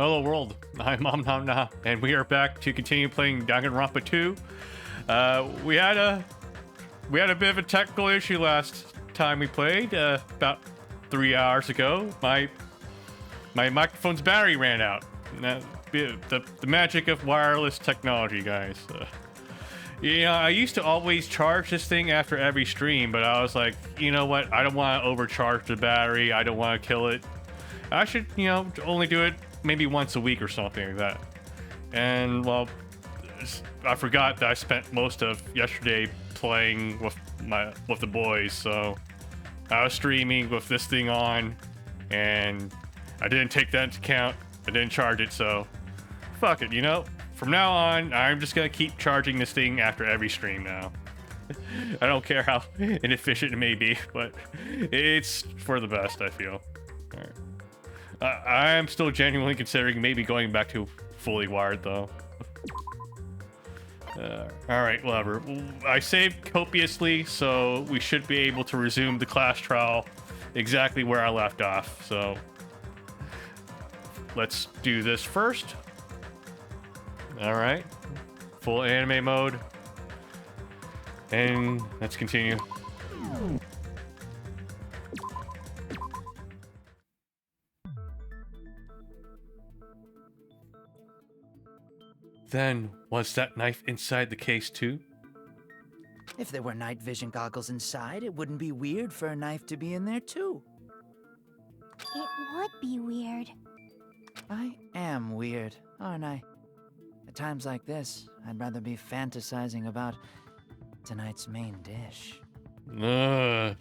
Hello world, I'm Nom, and we are back to continue playing Danganronpa 2. We had a bit of a technical issue last time we played, about 3 hours ago. My microphone's battery ran out. The magic of wireless technology, guys. I used to always charge this thing after every stream, but I was like, you know what? I don't want to overcharge the battery. I don't want to kill it. I should, only do it maybe once a week or something like that. And, well, I forgot that I spent most of yesterday playing with the boys, so I was streaming with this thing on, and I didn't take that into account. I didn't charge it, so fuck it, From now on, I'm just gonna keep charging this thing after every stream now. I don't care how inefficient it may be, but it's for the best, I feel. All right. I'm still genuinely considering maybe going back to fully wired, though. All right, whatever. I saved copiously, so we should be able to resume the class trial exactly where I left off. So let's do this first. All right, full anime mode, and let's continue. Then, was that knife inside the case too? If there were night vision goggles inside, it wouldn't be weird for a knife to be in there too. It would be weird. I am weird, aren't I? At times like this, I'd rather be fantasizing about tonight's main dish. Ooh,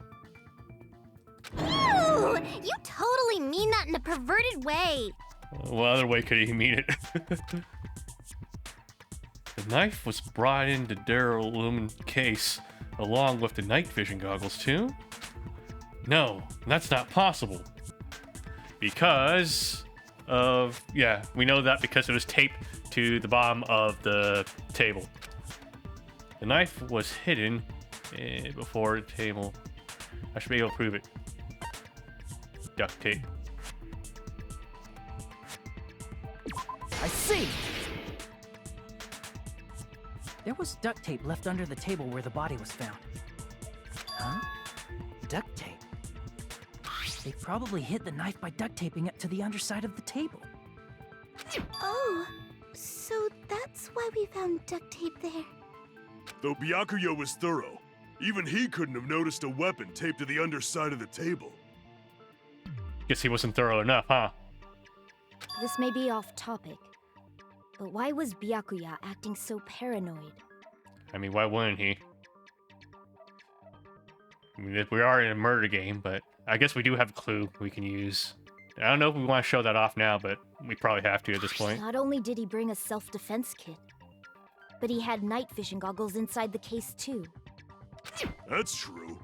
you totally mean that in a perverted way. What other way could he mean it? The knife was brought into Duralumin case along with the night vision goggles too? No, that's not possible. Because of, we know that because it was taped to the bottom of the table. The knife was hidden before the table. I should be able to prove it. Duct tape. I see! There was duct tape left under the table where the body was found. Huh? Duct tape? They probably hid the knife by duct taping it to the underside of the table. Oh, so that's why we found duct tape there. Though Byakuya was thorough, even he couldn't have noticed a weapon taped to the underside of the table. Guess he wasn't thorough enough, huh? This may be off topic, but why was Byakuya acting so paranoid? I mean, why wouldn't he? I mean, we are in a murder game, but I guess we do have a clue we can use. I don't know if we want to show that off now, but we probably have to at this point. Not only did he bring a self-defense kit, but he had night vision goggles inside the case too. That's true.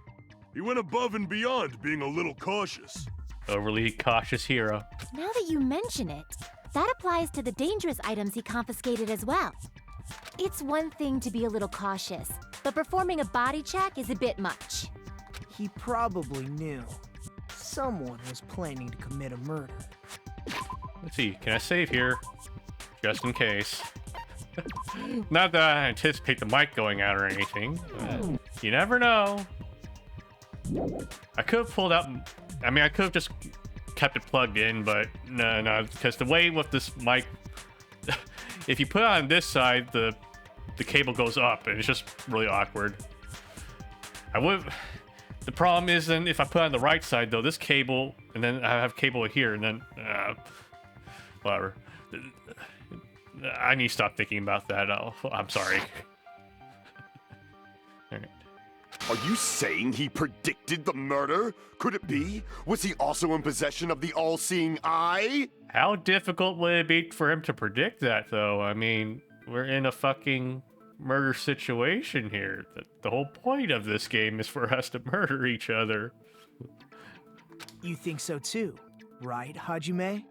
He went above and beyond being a little cautious. Overly cautious hero. Now that you mention it, that applies to the dangerous items he confiscated as well. It's one thing to be a little cautious, but performing a body check is a bit much. He probably knew. Someone was planning to commit a murder. Let's see, can I save here? Just in case. Not that I anticipate the mic going out or anything. You never know. I could have pulled out... I mean, I could have just kept it plugged in, but no, because the way with this mic... if you put it on this side, the cable goes up, and it's just really awkward. The problem is then if I put it on the right side, though, this cable, and then I have cable here, and then... whatever. I need to stop thinking about that. I'm sorry. All right. Are you saying he predicted the murder? Could it be? Was he also in possession of the all-seeing eye? How difficult would it be for him to predict that, though? I mean, we're in a fucking murder situation here. The whole point of this game is for us to murder each other. You think so too, right, Hajime?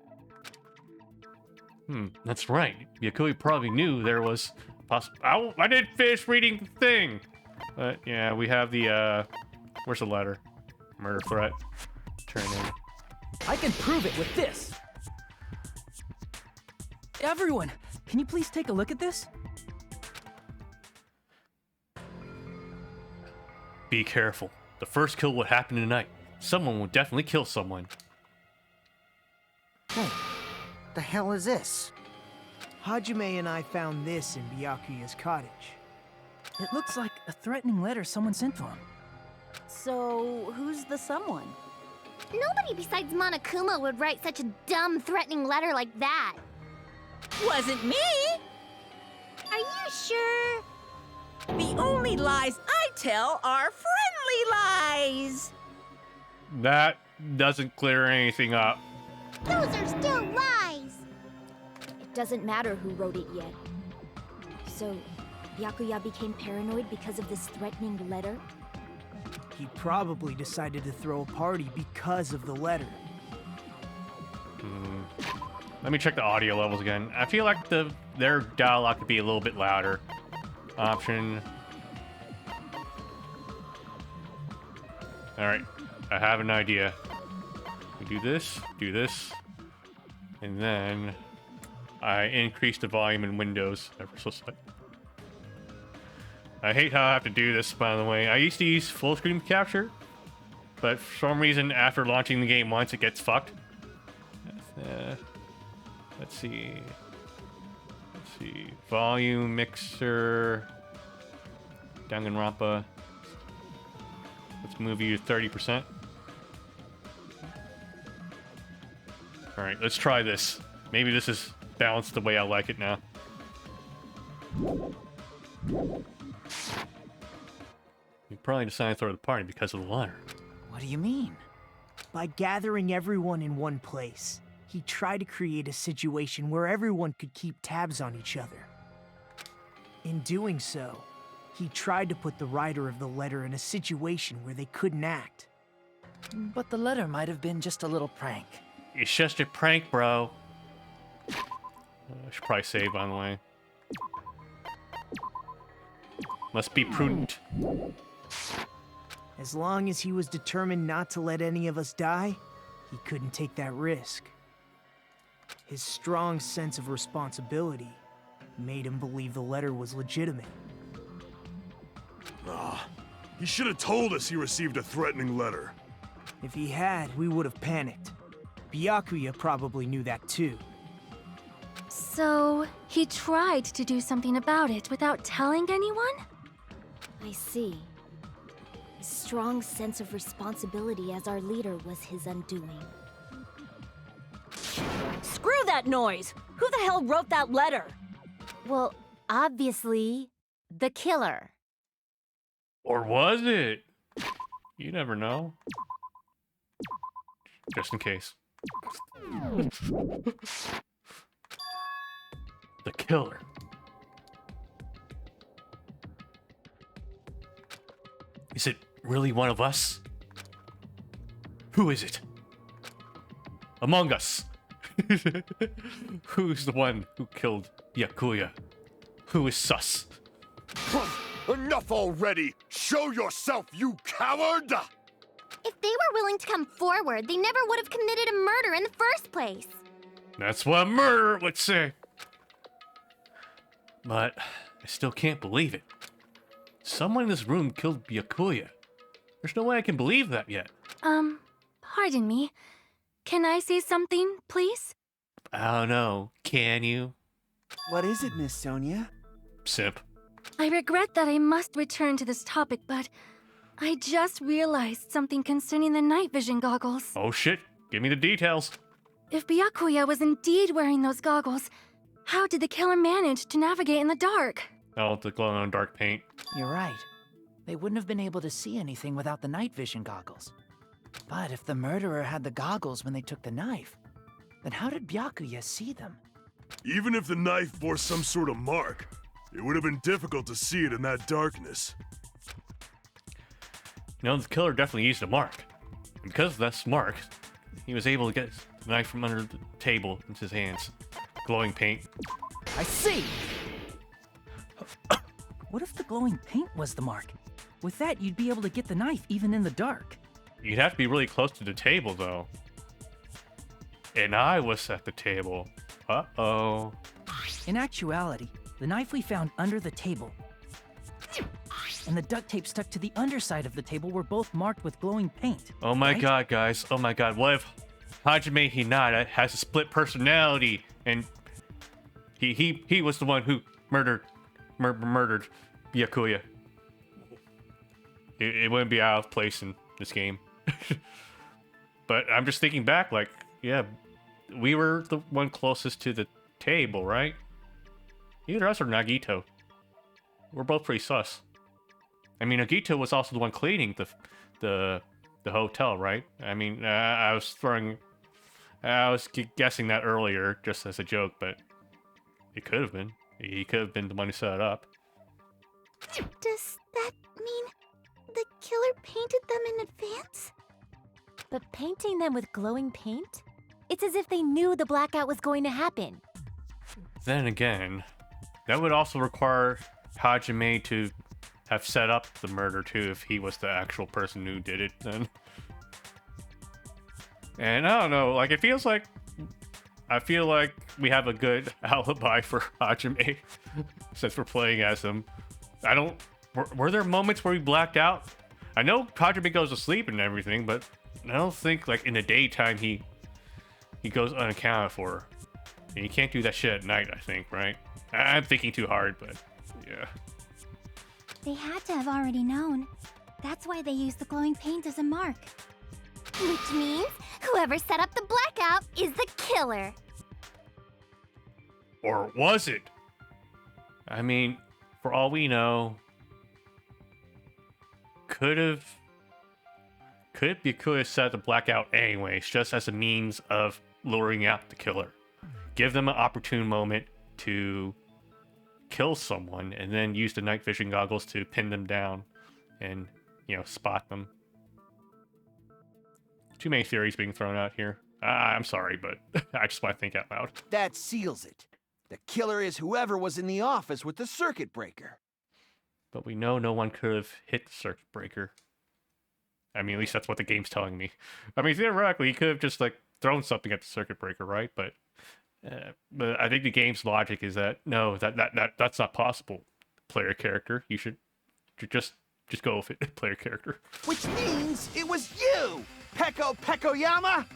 That's right. Yakui probably knew there was I didn't finish reading the thing. But yeah, we have the where's the letter? Murder threat. Turn in. I can prove it with this. Everyone, can you please take a look at this? Be careful. The first kill will happen tonight. Someone will definitely kill someone. Hey, the hell is this? Hajime and I found this in Byakuya's cottage. It looks like a threatening letter someone sent to him. So, who's the someone? Nobody besides Monokuma would write such a dumb, threatening letter like that. Wasn't me! Are you sure? The only lies I tell are friendly lies! That doesn't clear anything up. Those are still lies! It doesn't matter who wrote it yet. So, Byakuya became paranoid because of this threatening letter? He probably decided to throw a party because of the letter. Let me check the audio levels again. I feel like their dialogue could be a little bit louder. Option. All right, I have an idea. We do this, and then I increase the volume in Windows ever so slightly. I hate how I have to do this, by the way. I used to use full screen capture, but for some reason, after launching the game once, it gets fucked. Let's see. Volume mixer. Danganronpa. Let's move you to 30%. Alright, let's try this. Maybe this is balanced the way I like it now. You probably decided to throw the party because of the letter. What do you mean? By gathering everyone in one place, he tried to create a situation where everyone could keep tabs on each other. In doing so, he tried to put the writer of the letter in a situation where they couldn't act. But the letter might have been just a little prank. It's just a prank, bro. I should probably save, on the way. Must be prudent. As long as he was determined not to let any of us die, he couldn't take that risk. His strong sense of responsibility made him believe the letter was legitimate. He should have told us he received a threatening letter. If he had, we would have panicked. Byakuya probably knew that too. So, he tried to do something about it without telling anyone? I see. His strong sense of responsibility as our leader was his undoing. Screw that noise! Who the hell wrote that letter? Well, obviously, the killer. Or was it? You never know. Just in case. The killer. Is it really one of us? Who is it? Among Us. Who's the one who killed Byakuya? Who is sus? Enough already! Show yourself, you coward! If they were willing to come forward, they never would have committed a murder in the first place. That's what a murderer would say. But I still can't believe it. Someone in this room killed Byakuya. There's no way I can believe that yet. Pardon me. Can I say something, please? I don't know. Can you? What is it, Miss Sonia? Simp. I regret that I must return to this topic, but I just realized something concerning the night vision goggles. Oh shit. Give me the details. If Byakuya was indeed wearing those goggles, how did the killer manage to navigate in the dark? Oh, the glow in dark paint. You're right. They wouldn't have been able to see anything without the night vision goggles. But if the murderer had the goggles when they took the knife, then how did Byakuya see them? Even if the knife bore some sort of mark, it would have been difficult to see it in that darkness. You know, the killer definitely used a mark. And because of this mark, he was able to get the knife from under the table into his hands. Glowing paint. I see! What if the glowing paint was the mark? With that, you'd be able to get the knife even in the dark. You'd have to be really close to the table, though. And I was at the table. Uh-oh. In actuality, the knife we found under the table and the duct tape stuck to the underside of the table were both marked with glowing paint. Oh my right? god, guys. Oh my god. What if Hajime Hinata has a split personality and he was the one who murdered Byakuya? It wouldn't be out of place in this game. But I'm just thinking back, like, yeah, we were the one closest to the table, right? Either us or Nagito. We're both pretty sus. I mean, Nagito was also the one cleaning the hotel, right? I mean, I was guessing that earlier just as a joke, but it could have been. He could have been the one who set it up. Does that mean the killer painted them in advance? But painting them with glowing paint? It's as if they knew the blackout was going to happen. Then again, that would also require Hajime to have set up the murder too, if he was the actual person who did it then. And I don't know, like, I feel like we have a good alibi for Hajime since we're playing as him. Were there moments where he blacked out? I know Hajime goes to sleep and everything, but I don't think, like, in the daytime he goes unaccounted for. And you can't do that shit at night, I think, right? I'm thinking too hard, but yeah. They had to have already known. That's why they used the glowing paint as a mark. Which means whoever set up the blackout is the killer. Or was it? I mean, for all we know, could Byakuya set the blackout anyways, just as a means of luring out the killer. Give them an opportune moment to kill someone, and then use the night vision goggles to pin them down and, you know, spot them. Too many theories being thrown out here. I'm sorry, but I just want to think out loud. That seals it. The killer is whoever was in the office with the circuit breaker. But we know no one could have hit the circuit breaker. I mean, at least that's what the game's telling me. I mean, theoretically, he could have just, like, thrown something at the circuit breaker, right? But I think the game's logic is that no, that's not possible. Player character, you should just go with it. Player character. Which means it was you, Peko Pekoyama.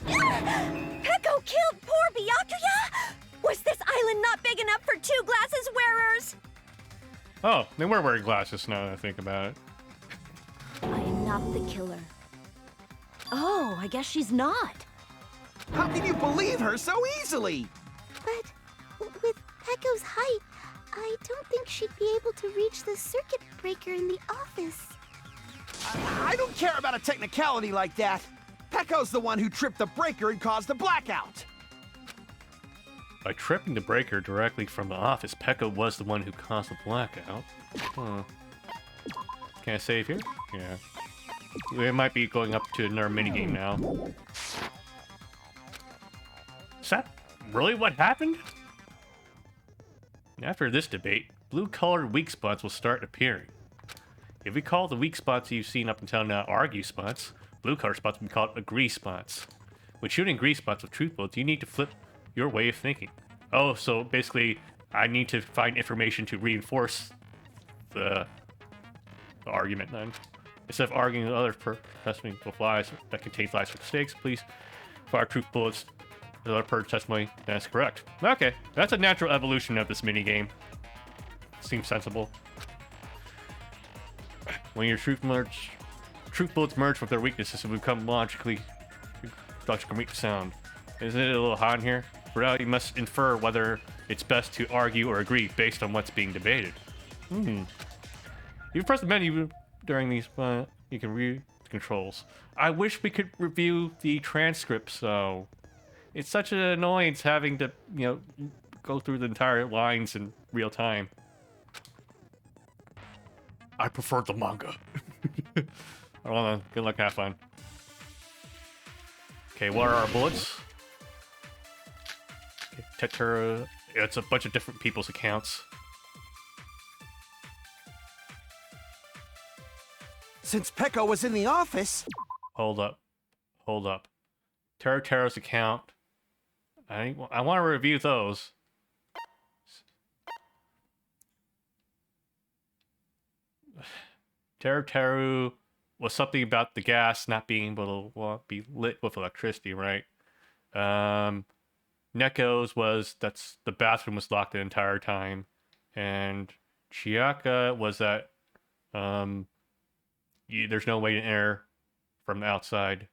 Peko killed poor Byakuya? Was this island not big enough for 2 glasses wearers? Oh, they were wearing glasses now that I think about it. I am not the killer. Oh, I guess she's not. How can you believe her so easily? But with Peko's height, I don't think she'd be able to reach the circuit breaker in the office. I don't care about a technicality like that. Peko's the one who tripped the breaker and caused the blackout. By tripping the breaker directly from the office, Peko was the one who caused the blackout. Huh. Can I save here? Yeah. We might be going up to another minigame now. Is that really what happened? After this debate, blue-colored weak spots will start appearing. If we call the weak spots you've seen up until now argue spots, blue-colored spots will be called agree spots. When shooting agree spots with truth bullets, you need to flip your way of thinking. Oh, so basically, I need to find information to reinforce the argument then. Instead of arguing with others testimony with lies that contains lies or mistakes, please fire truth bullets with other person's testimony. That's correct. Okay, that's a natural evolution of this minigame. Seems sensible. When your truth bullets merge with their weaknesses, it will become logically meet the sound. Isn't it a little hot in here? For now, you must infer whether it's best to argue or agree based on what's being debated. You press the menu during these, you can read the controls. I wish we could review the transcripts, though. It's such an annoyance having to, you know, go through the entire lines in real time. I prefer the manga. Hold on, good luck, have fun. Okay, what are our bullets? Okay, Tetra, it's a bunch of different people's accounts. Since Peko was in the office... Hold up. Tera's account. I want to review those. Teru was something about the gas not being able to be lit with electricity, right? Neko's was that's the bathroom was locked the entire time, and Chiaka was that there's no way to enter from the outside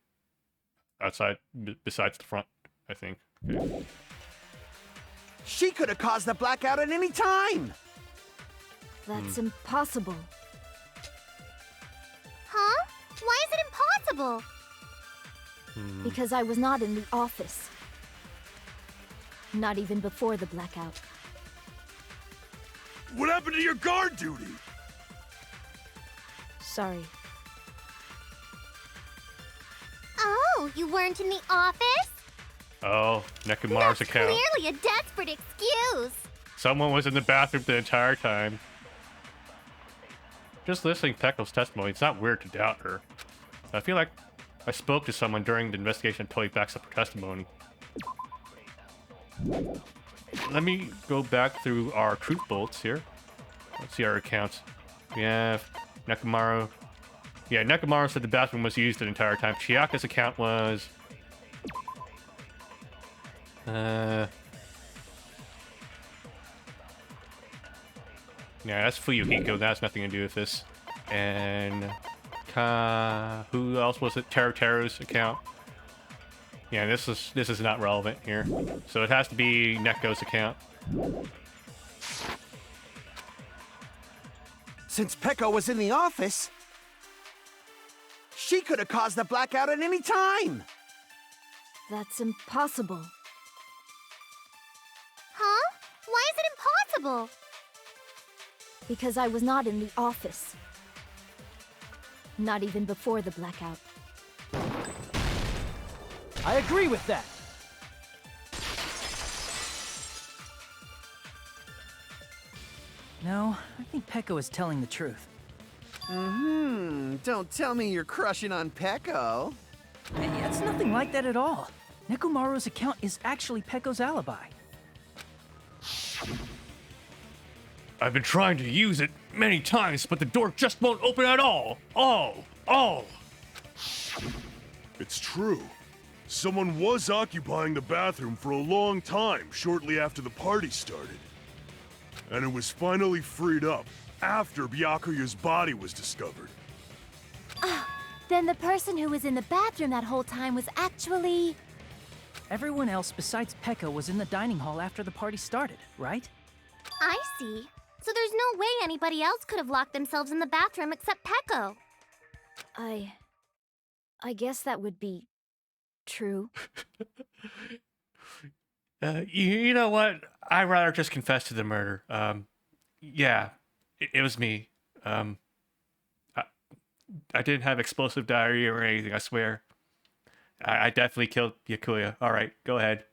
besides the front, I think. Okay. She could have caused the blackout at any time! That's impossible. Huh? Why is it impossible? Because I was not in the office. Not even before the blackout. What happened to your guard duty? Sorry. Oh, you weren't in the office? Oh, Nekomaru's That's account. clearly a desperate excuse. Someone was in the bathroom the entire time. Just listening to Pecco's testimony, it's not weird to doubt her. I feel like I spoke to someone during the investigation and totally backs up her testimony. Let me go back through our truth bullets here. Let's see our accounts. We have Nekomaru. Yeah, Nekomaru said the bathroom was used the entire time. Chiaka's account was... Yeah, that's Fuyuhiko. That has nothing to do with this. And... who else was it? Teru's account. Yeah, this is not relevant here. So it has to be Neko's account. Since Pecco was in the office, she could have caused the blackout at any time! That's impossible. Huh? Why is it impossible? Because I was not in the office. Not even before the blackout. I agree with that. No, I think Pecco is telling the truth. Don't tell me you're crushing on Pecco. It's nothing like that at all. Nekomaru's account is actually Pecco's alibi. I've been trying to use it many times, but the door just won't open at all. Oh. It's true. Someone was occupying the bathroom for a long time shortly after the party started. And it was finally freed up after Byakuya's body was discovered. Then the person who was in the bathroom that whole time was actually... Everyone else besides Pecco was in the dining hall after the party started, right? I see. So there's no way anybody else could have locked themselves in the bathroom except Pecco. I guess that would be true. You know what? I'd rather just confess to the murder. Yeah, it was me. I didn't have explosive diarrhea or anything, I swear. I definitely killed Byakuya. All right, go ahead.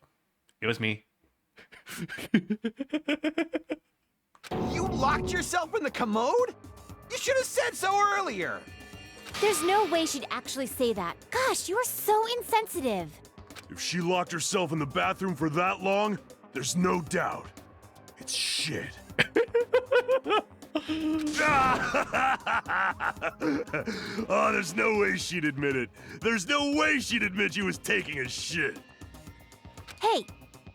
It was me. You locked yourself in the commode? You should have said so earlier! There's no way she'd actually say that. Gosh, you are so insensitive. If she locked herself in the bathroom for that long, there's no doubt. It's shit. Oh, there's no way she'd admit it. There's no way she'd admit she was taking a shit. Hey,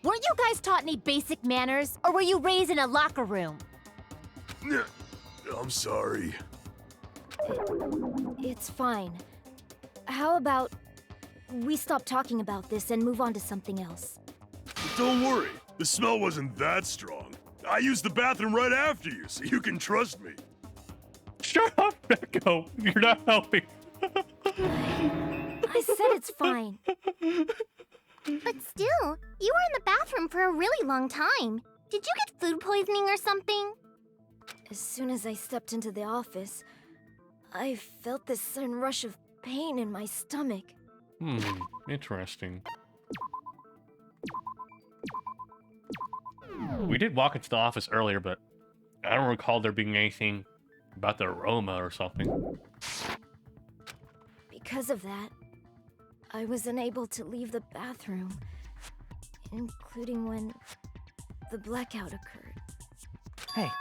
weren't you guys taught any basic manners, or were you raised in a locker room? I'm sorry. It's fine. How about we stop talking about this and move on to something else? Don't worry, the smell wasn't that strong. I used the bathroom right after you, so you can trust me. Shut up, Pecco. You're not helping. I said it's fine. But still, you were in the bathroom for a really long time. Did you get food poisoning or something? As soon as I stepped into the office, I felt this sudden rush of pain in my stomach. Interesting. We did walk into the office earlier, but I don't recall there being anything about the aroma or something. Because of that, I was unable to leave the bathroom, including when the blackout occurred. Hey,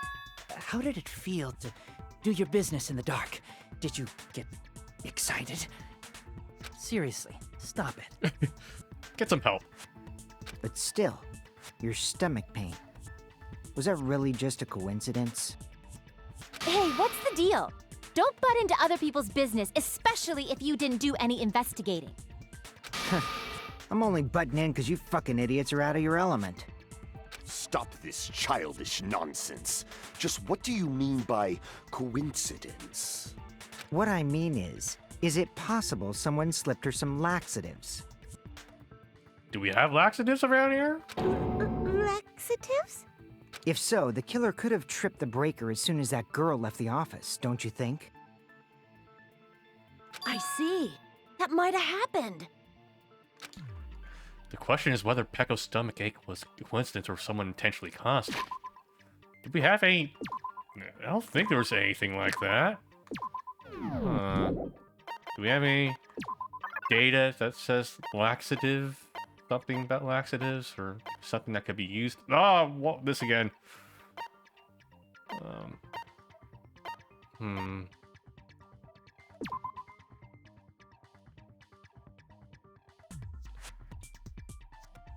how did it feel to do your business in the dark? Did you get excited? Seriously, stop it. Get some help. But still, your stomach pain. Was that really just a coincidence? Hey, what's the deal? Don't butt into other people's business, especially if you didn't do any investigating. I'm only butting in because you fucking idiots are out of your element. Stop this childish nonsense. Just what do you mean by coincidence? What I mean is it possible someone slipped her some laxatives? Do we have laxatives around here? Laxatives? If so, the killer could have tripped the breaker as soon as that girl left the office, don't you think? I see. That might have happened. The question is whether Pecco's stomach ache was a coincidence or someone intentionally caused it. Did we have any... I don't think there was anything like that. Do we have any data that says laxative? Something about laxatives or something that could be used? Oh, what? This again.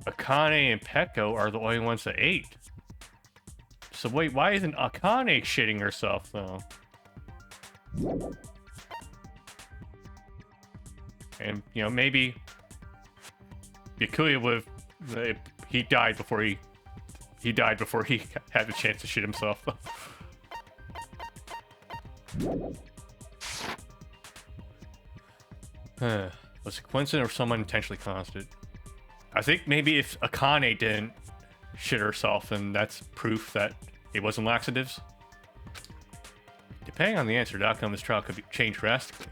Akane and Pecco are the only ones that ate. So wait, why isn't Akane shitting herself though? And you know, maybe Byakuya would have, he died before he had the chance to shit himself. Was it coincidence or someone intentionally caused it? I think maybe if Akane didn't shit herself, then that's proof that it wasn't laxatives. Depending on the answer, the outcome of this trial could be changed drastically.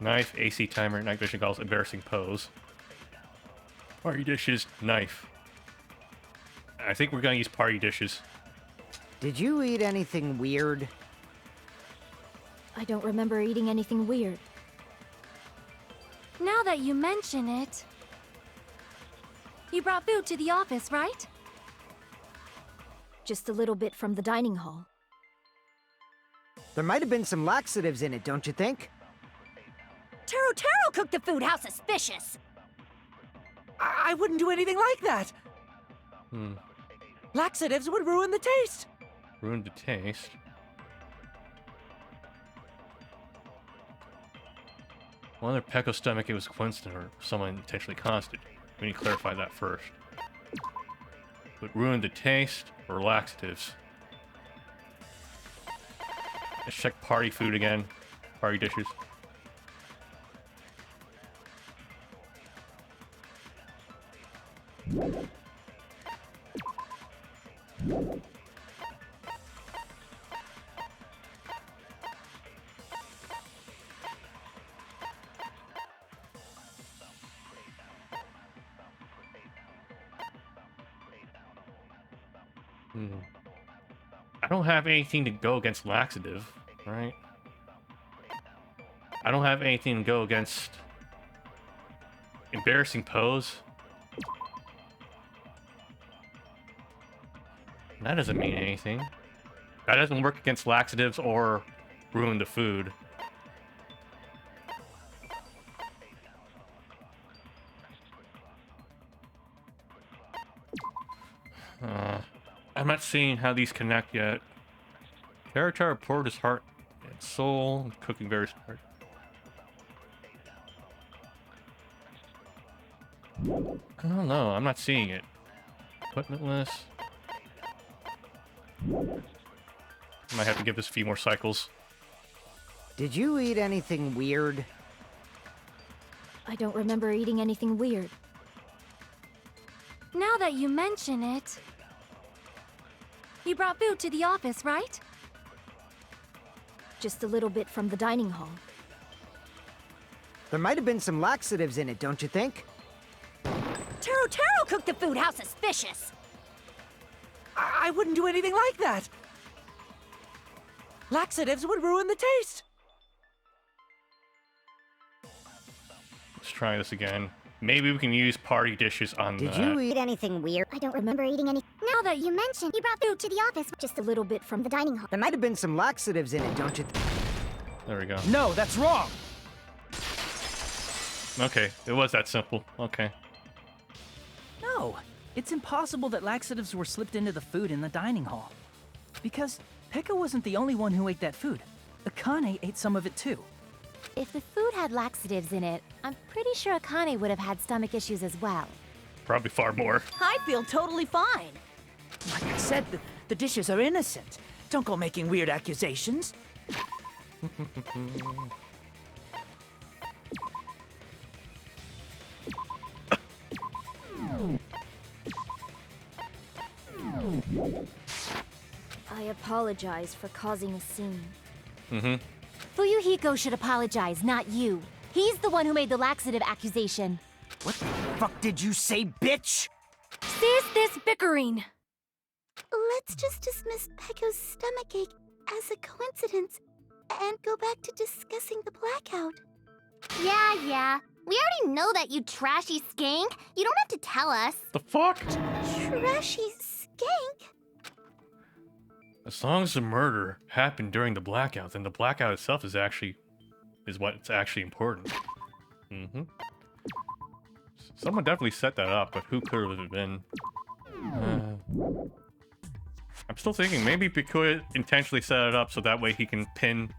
Knife, AC timer, night vision goggles, embarrassing pose. Party dishes, knife. I think we're gonna use party dishes. Did you eat anything weird? I don't remember eating anything weird. Now that you mention it... You brought food to the office, right? Just a little bit from the dining hall. There might have been some laxatives in it, don't you think? Taro Taro cooked the food. How suspicious! I wouldn't do anything like that. Laxatives would ruin the taste. Ruined the taste. Whether Pecco's stomach it was coincident or someone intentionally caused it. We need to clarify that first. But ruined the taste or laxatives? Let's check party food again. Party dishes. I don't have anything to go against laxative, right? I don't have anything to go against embarrassing pose. That doesn't mean anything. That doesn't work against laxatives or ruin the food. I'm not seeing how these connect yet. Taro poured his heart and soul, cooking very smart. I don't know, I'm not seeing it. Equipment list. Might have to give this a few more cycles. Did you eat anything weird? I don't remember eating anything weird. Now that you mention it... You brought food to the office, right? Just a little bit from the dining hall. There might have been some laxatives in it, don't you think? Taro Taro cooked the food. How suspicious! I wouldn't do anything like that. Laxatives would ruin the taste. Let's try this again. Maybe we can use party dishes on Did that. you eat anything weird? I don't remember eating any. Now that you mention, he brought food to the office, just a little bit from the dining hall. There might have been some laxatives in it, don't you? There we go. No, that's wrong. Okay, it was that simple. Okay. No, it's impossible that laxatives were slipped into the food in the dining hall. Because Pekka wasn't the only one who ate that food. Akane ate some of it too. If the food had laxatives in it, I'm pretty sure Akane would have had stomach issues as well. Probably far more. I feel totally fine. Like I said, the dishes are innocent. Don't go making weird accusations. I apologize for causing a scene. Fuyuhiko should apologize, not you. He's the one who made the laxative accusation. What the fuck did you say, bitch? Cease this bickering. Let's just dismiss Pekko's stomachache as a coincidence and go back to discussing the blackout. Yeah. We already know that, you trashy skank. You don't have to tell us. The fuck? Trashy skank? As long as the murder happened during the blackout, then the blackout itself is what's actually important. Someone definitely set that up, but who could have it been? I'm still thinking maybe he could intentionally set it up so that way he can pin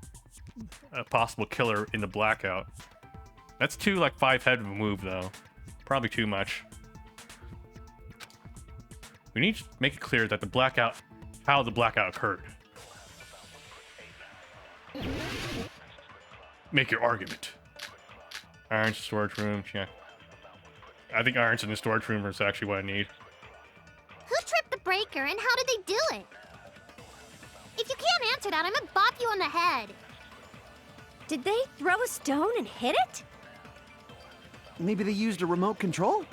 a possible killer in the blackout. That's too like 5-head of a move though. Probably too much. We need to make it clear that how the blackout occurred. Make your argument. Irons storage room, yeah. I think irons in the storage room is actually what I need. Who tripped the breaker and how did they do it? If you can't answer that, I'm gonna bop you on the head. Did they throw a stone and hit it? Maybe they used a remote control?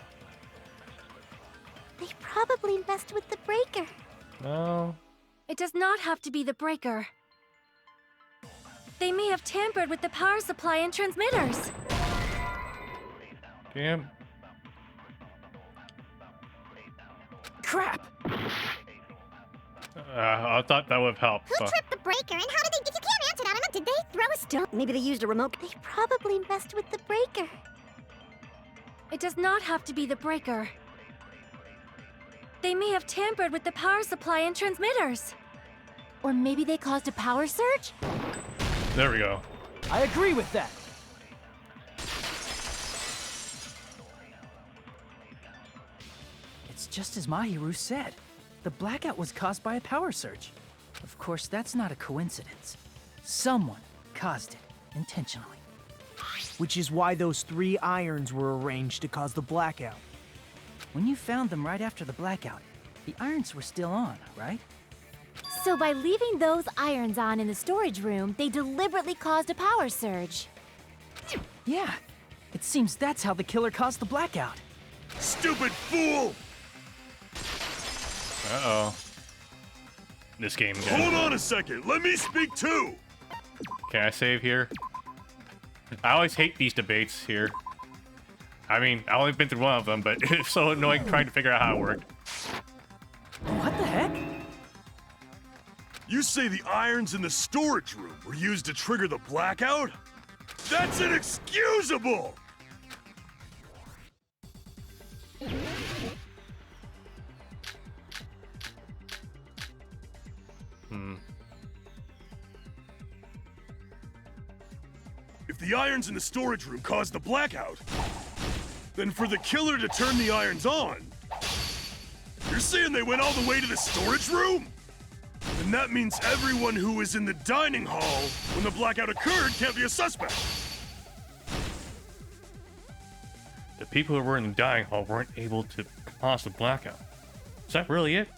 They probably messed with the breaker. No. It does not have to be the breaker. They may have tampered with the power supply and transmitters. Damn. Crap! I thought that would have helped. Who tripped the breaker and how did they... If you can't answer that, did they throw a stone? Maybe they used a remote. They probably messed with the breaker. It does not have to be the breaker. They may have tampered with the power supply and transmitters. Or maybe they caused a power surge? There we go. I agree with that. It's just as Mahiru said. The blackout was caused by a power surge. Of course, that's not a coincidence. Someone caused it intentionally. Which is why those 3 irons were arranged to cause the blackout. When you found them right after the blackout, the irons were still on, right? So by leaving those irons on in the storage room, they deliberately caused a power surge. Yeah. It seems that's how the killer caused the blackout. Stupid fool! Uh-oh. This game again. Hold on a second, let me speak too! Can I save here? I always hate these debates here. I mean, I've only been through one of them, but it's so annoying trying to figure out how it worked. What the heck? You say the irons in the storage room were used to trigger the blackout? That's inexcusable! If the irons in the storage room caused the blackout, then for the killer to turn the irons on, you're saying they went all the way to the storage room? Then that means everyone who was in the dining hall when the blackout occurred can't be a suspect. The people who were in the dining hall weren't able to cause the blackout. Is that really it?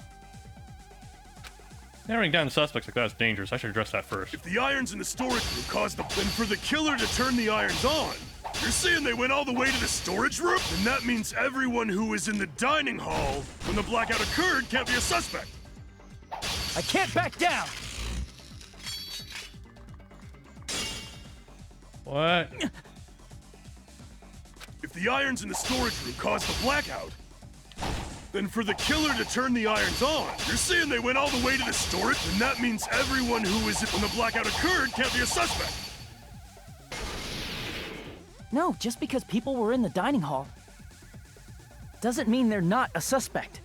Narrowing down the suspects like that is dangerous. I should address that first. If the irons in the storage room caused the... Then for the killer to turn the irons on, you're saying they went all the way to the storage room? Then that means everyone who was in the dining hall when the blackout occurred can't be a suspect. I can't back down! What? if the irons in the storage room caused the blackout, then for the killer to turn the irons on, you're saying they went all the way to the storage? Then that means everyone who was when the blackout occurred can't be a suspect. No, just because people were in the dining hall doesn't mean they're not a suspect.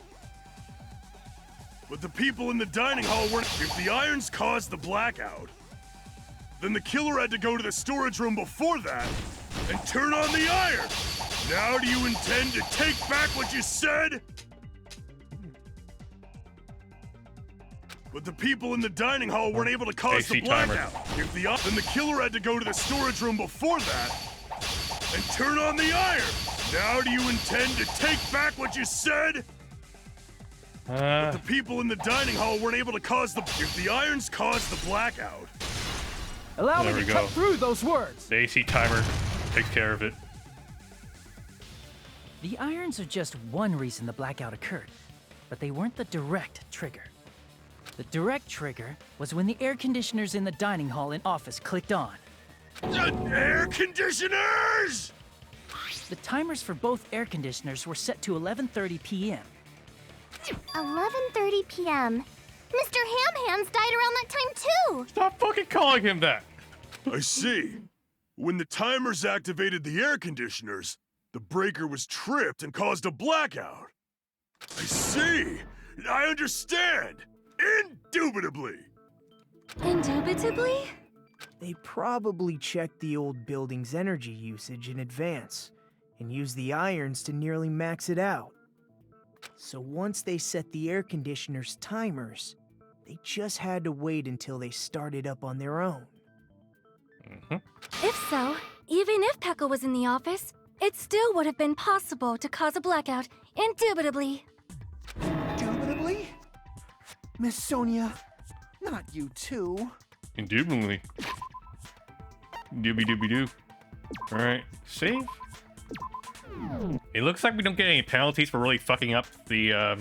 But the people in the dining hall weren't. If the irons caused the blackout, then the killer had to go to the storage room before that and turn on the iron. Now do you intend to take back what you said? But the people in the dining hall weren't able to cause the blackout. If then the killer had to go to the storage room before that and turn on the iron. Now do you intend to take back what you said? But the people in the dining hall weren't able to cause the. If the irons caused the blackout. Allow me to cut through those words. The AC timer takes care of it. The irons are just one reason the blackout occurred, but they weren't the direct trigger. The direct trigger was when the air conditioners in the dining hall and office clicked on. Air conditioners! The timers for both air conditioners were set to 11:30 p.m. 11:30 p.m. Mr. Ham-Hands died around that time too! Stop fucking calling him that! I see. When the timers activated the air conditioners, the breaker was tripped and caused a blackout. I see. I understand. Indubitably. Indubitably? They probably checked the old building's energy usage in advance and used the irons to nearly max it out. So once they set the air conditioner's timers, they just had to wait until they started up on their own. If so, even if Pekka was in the office, it still would have been possible to cause a blackout, indubitably. Indubitably? Miss Sonia, not you too. Indubitably. Doobie-doobie-doo. Alright, save. It looks like we don't get any penalties for really fucking up that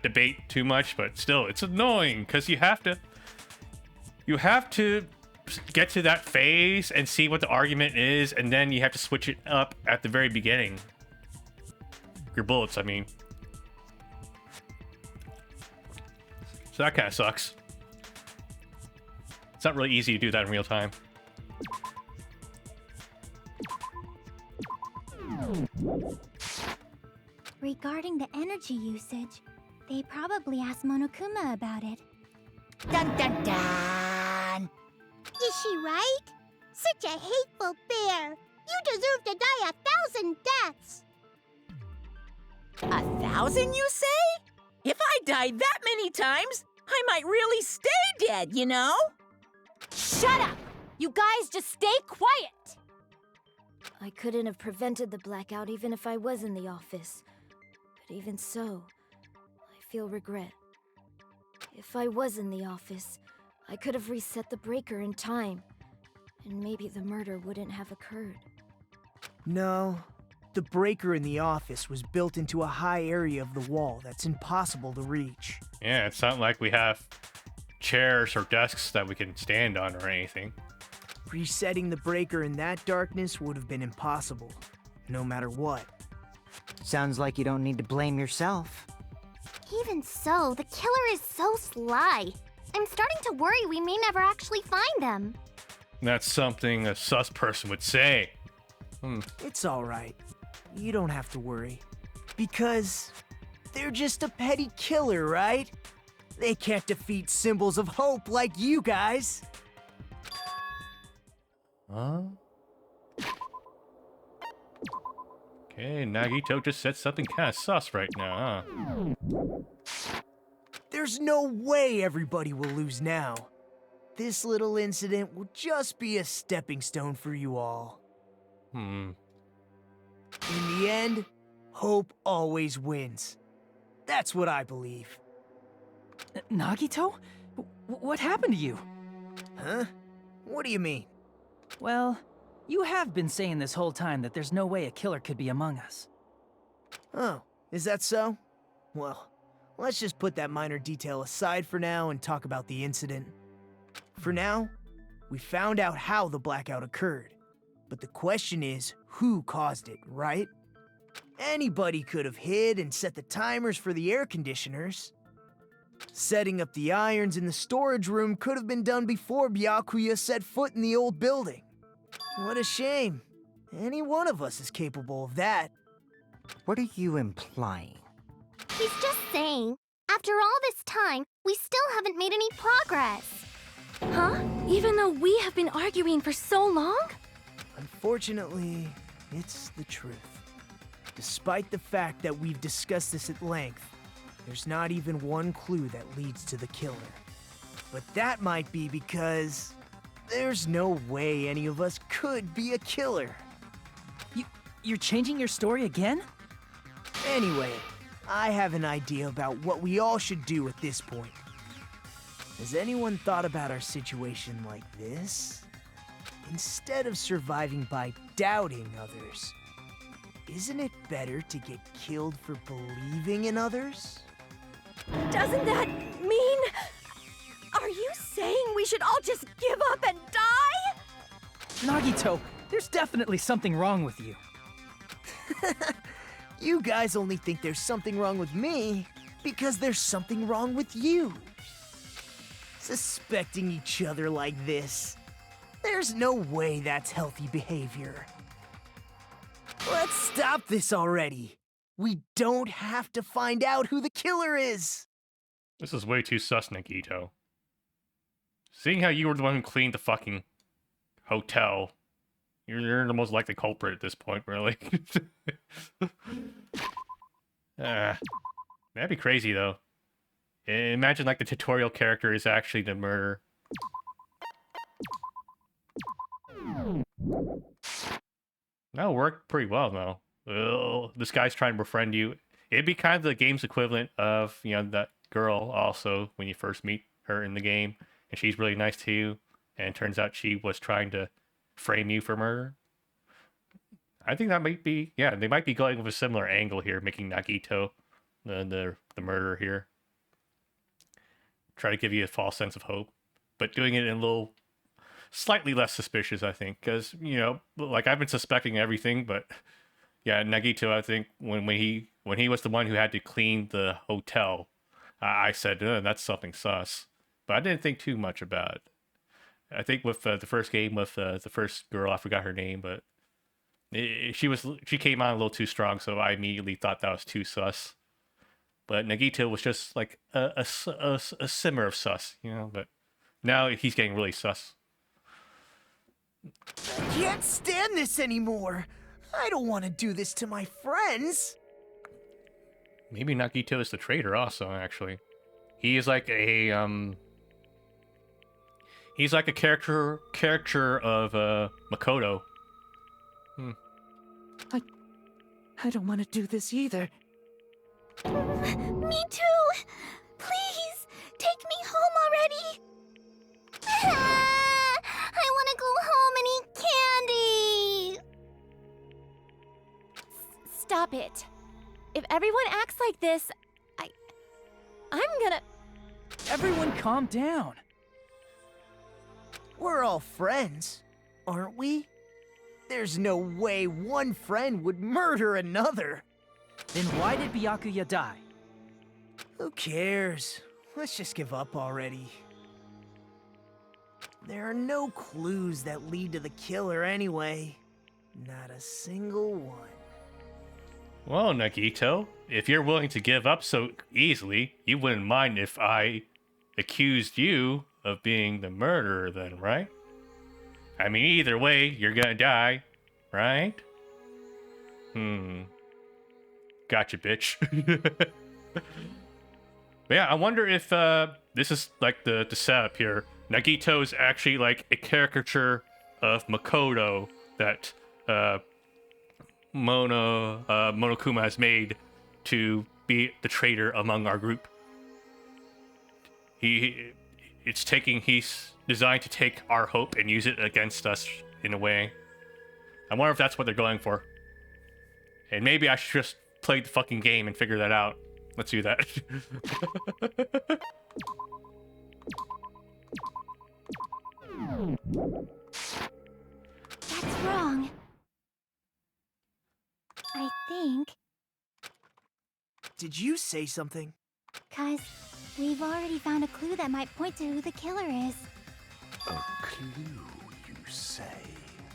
debate too much, but still, it's annoying because you have to get to that phase and see what the argument is, and then you have to switch it up at the very beginning. Your bullets, I mean. So that kind of sucks. It's not really easy to do that in real time. Regarding the energy usage, they probably asked Monokuma about it. Dun dun dun! Is she right? Such a hateful bear! You deserve to die 1,000 deaths! 1,000, you say? If I died that many times, I might really stay dead, you know? Shut up! You guys just stay quiet! I couldn't have prevented the blackout even if I was in the office. But even so, I feel regret. If I was in the office, I could have reset the breaker in time, and maybe the murder wouldn't have occurred. No, the breaker in the office was built into a high area of the wall that's impossible to reach. Yeah, it's not like we have chairs or desks that we can stand on or anything. Resetting the breaker in that darkness would have been impossible, no matter what. Sounds like you don't need to blame yourself. Even so, the killer is so sly. I'm starting to worry we may never actually find them. That's something a sus person would say. It's alright. You don't have to worry. Because they're just a petty killer, right? They can't defeat symbols of hope like you guys. Huh? Okay, Nagito just said something kind of sus right now, huh? There's no way everybody will lose now. This little incident will just be a stepping stone for you all. In the end, hope always wins. That's what I believe. Nagito? What happened to you? Huh? What do you mean? Well, you have been saying this whole time that there's no way a killer could be among us. Oh, is that so? Well, let's just put that minor detail aside for now and talk about the incident. For now, we found out how the blackout occurred. But the question is, who caused it, right? Anybody could have hid and set the timers for the air conditioners. Setting up the irons in the storage room could have been done before Byakuya set foot in the old building. What a shame. Any one of us is capable of that. What are you implying? He's just saying, after all this time, we still haven't made any progress. Huh? Even though we have been arguing for so long? Unfortunately, it's the truth. Despite the fact that we've discussed this at length, there's not even one clue that leads to the killer. But that might be because there's no way any of us could be a killer. You're changing your story again? Anyway, I have an idea about what we all should do at this point. Has anyone thought about our situation like this? Instead of surviving by doubting others, isn't it better to get killed for believing in others? Doesn't that mean... Are you saying we should all just give up and die? Nagito, there's definitely something wrong with you. You guys only think there's something wrong with me because there's something wrong with you. Suspecting each other like this. There's no way that's healthy behavior. Let's stop this already. We don't have to find out who the killer is. This is way too sus, Nagito. Seeing how you were the one who cleaned the fucking hotel, you're the most likely culprit at this point, really. That'd be crazy, though. Imagine, like, the tutorial character is actually the murderer. That'll work pretty well, though. Ugh, this guy's trying to befriend you. It'd be kind of the game's equivalent of, you know, that girl also, when you first meet her in the game, and she's really nice to you, and it turns out she was trying to frame you for murder. I think that might be, yeah, they might be going with a similar angle here, making Nagito the murderer here. Try to give you a false sense of hope, but doing it in a little slightly less suspicious, I think, because, you know, like, I've been suspecting everything, but yeah, Nagito, I think when he was the one who had to clean the hotel, I said, that's something sus, but I didn't think too much about it. I think with the first game with the first girl, I forgot her name, but she came on a little too strong, so I immediately thought that was too sus. But Nagito was just like a simmer of sus, you know. But now he's getting really sus. I can't stand this anymore. I don't want to do this to my friends. Maybe Nagito is the traitor also, actually. He is like a he's like a character of Makoto. I don't want to do this either. Me too! Please, take me home already! I want to go home and eat candy! Stop it. If everyone acts like this, I'm gonna... Everyone calm down. We're all friends, aren't we? There's no way one friend would murder another. Then why did Byakuya die? Who cares? Let's just give up already. There are no clues that lead to the killer anyway. Not a single one. Well, Nagito, if you're willing to give up so easily, you wouldn't mind if I accused you of being the murderer then, right? I mean, either way, you're gonna die, right? Gotcha, bitch. But yeah, I wonder if this is like the setup here. Nagito is actually like a caricature of Makoto that Monokuma has made to be the traitor among our group. He's designed to take our hope and use it against us in a way. I wonder if that's what they're going for. And maybe I should just play the fucking game and figure that out. Let's do that. That's wrong. think. Did you say something? 'Cause we've already found a clue that might point to who the killer is. A clue, you say?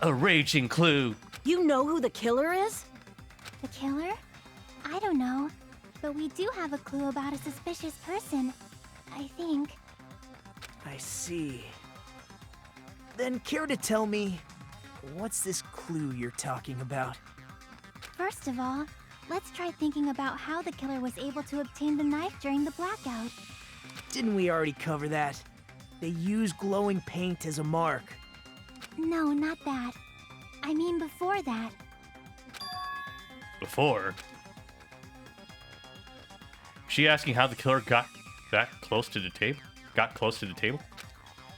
A raging clue. You know who the killer is? The killer? I don't know. But we do have a clue about a suspicious person. I think. I see. Then care to tell me, what's this clue you're talking about? First of all, let's try thinking about how the killer was able to obtain the knife during the blackout. Didn't we already cover that? They use glowing paint as a mark. No, not that. I mean before that. Before? She asking how the killer got that close to the table? Got close to the table?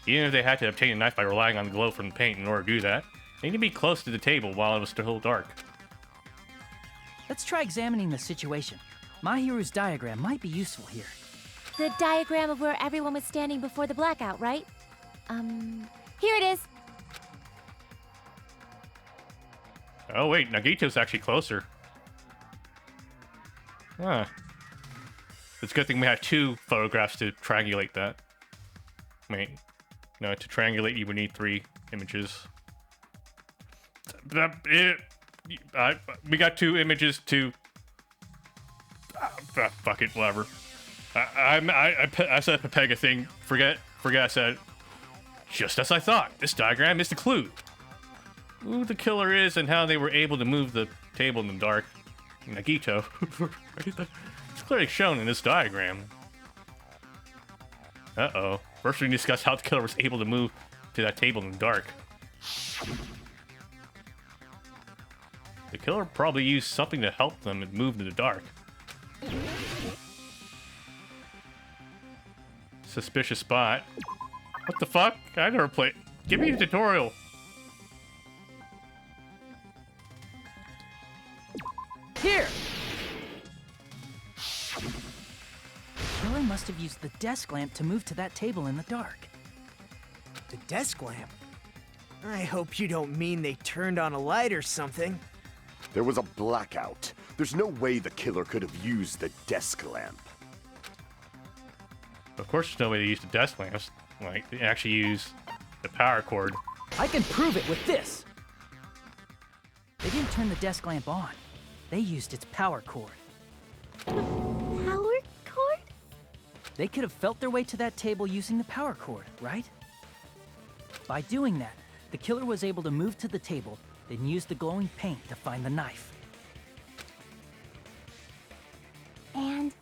Even if they had to obtain a knife by relying on the glow from the paint in order to do that, they need to be close to the table while it was still dark. Let's try examining the situation. Mahiru's diagram might be useful here. The diagram of where everyone was standing before the blackout, right? Here it is. Oh wait, Nagito's actually closer. Huh. It's a good thing we had 2 photographs to triangulate that. Wait. No, to triangulate you would need 3 images. We got 2 images to... fuck it, whatever. I said the Pepega thing. Forget I said it. Just as I thought, this diagram is the clue. Who the killer is and how they were able to move the table in the dark. Nagito. It's clearly shown in this diagram. Uh-oh. First we discuss how the killer was able to move to that table in the dark. The killer probably used something to help them move in the dark. Suspicious spot. What the fuck? I never played. Give me a tutorial. Here! Killer must have used the desk lamp to move to that table in the dark. The desk lamp? I hope you don't mean they turned on a light or something. There was a blackout. There's no way the killer could have used the desk lamp. Of course there's no way to use the desk lamps. Like, they actually use the power cord. I can prove it with this! They didn't turn the desk lamp on. They used its power cord. Power cord? They could have felt their way to that table using the power cord, right? By doing that, the killer was able to move to the table, then use the glowing paint to find the knife. And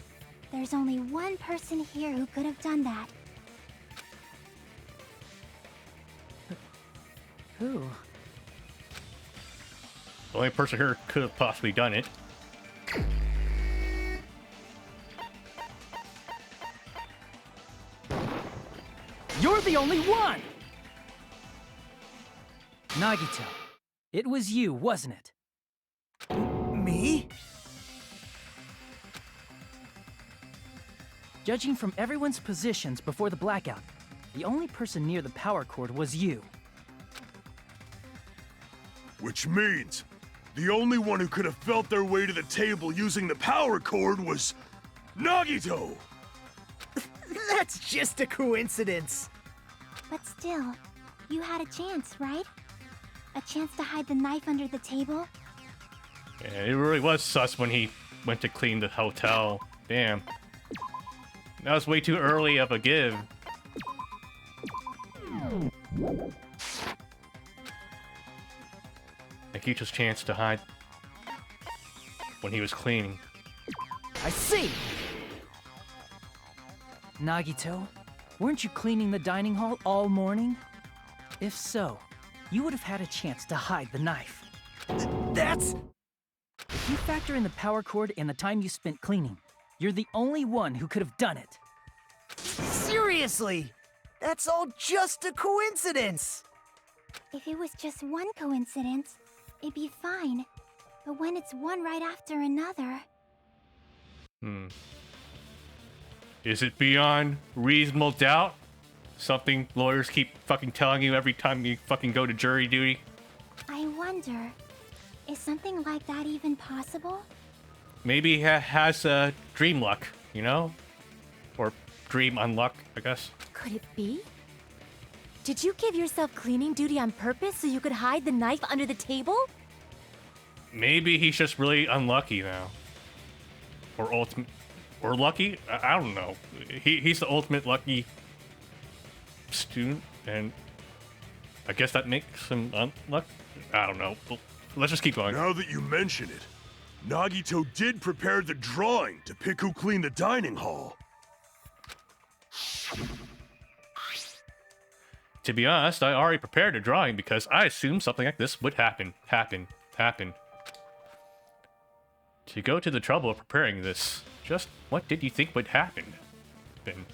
there's only one person here who could have done that. Who? The only person here could have possibly done it. You're the only one! Nagito, it was you, wasn't it? Me? Judging from everyone's positions before the blackout, the only person near the power cord was you. Which means the only one who could have felt their way to the table using the power cord was Nagito! That's just a coincidence. But still, you had a chance, right? A chance to hide the knife under the table? Yeah, it really was sus when he went to clean the hotel. Damn. That was way too early of a give. Nagito's chance to hide when he was cleaning. I see! Nagito, weren't you cleaning the dining hall all morning? If so, you would have had a chance to hide the knife. That's... If you factor in the power cord and the time you spent cleaning, you're the only one who could have done it. Seriously! That's all just a coincidence! If it was just one coincidence, it'd be fine. But when it's one right after another... Is it beyond reasonable doubt? Something lawyers keep fucking telling you every time you fucking go to jury duty? I wonder... Is something like that even possible? Maybe he has dream luck, you know? Or dream unluck, I guess. Could it be? Did you give yourself cleaning duty on purpose so you could hide the knife under the table? Maybe he's just really unlucky now. Or ultimate... Or lucky? I don't know. He's the ultimate lucky student, and I guess that makes him unlucky? I don't know. Let's just keep going. Now that you mention it, Nagito did prepare the drawing to pick who cleaned the dining hall. To be honest, I already prepared a drawing because I assumed something like this would happen. To go to the trouble of preparing this, just what did you think would happen? Then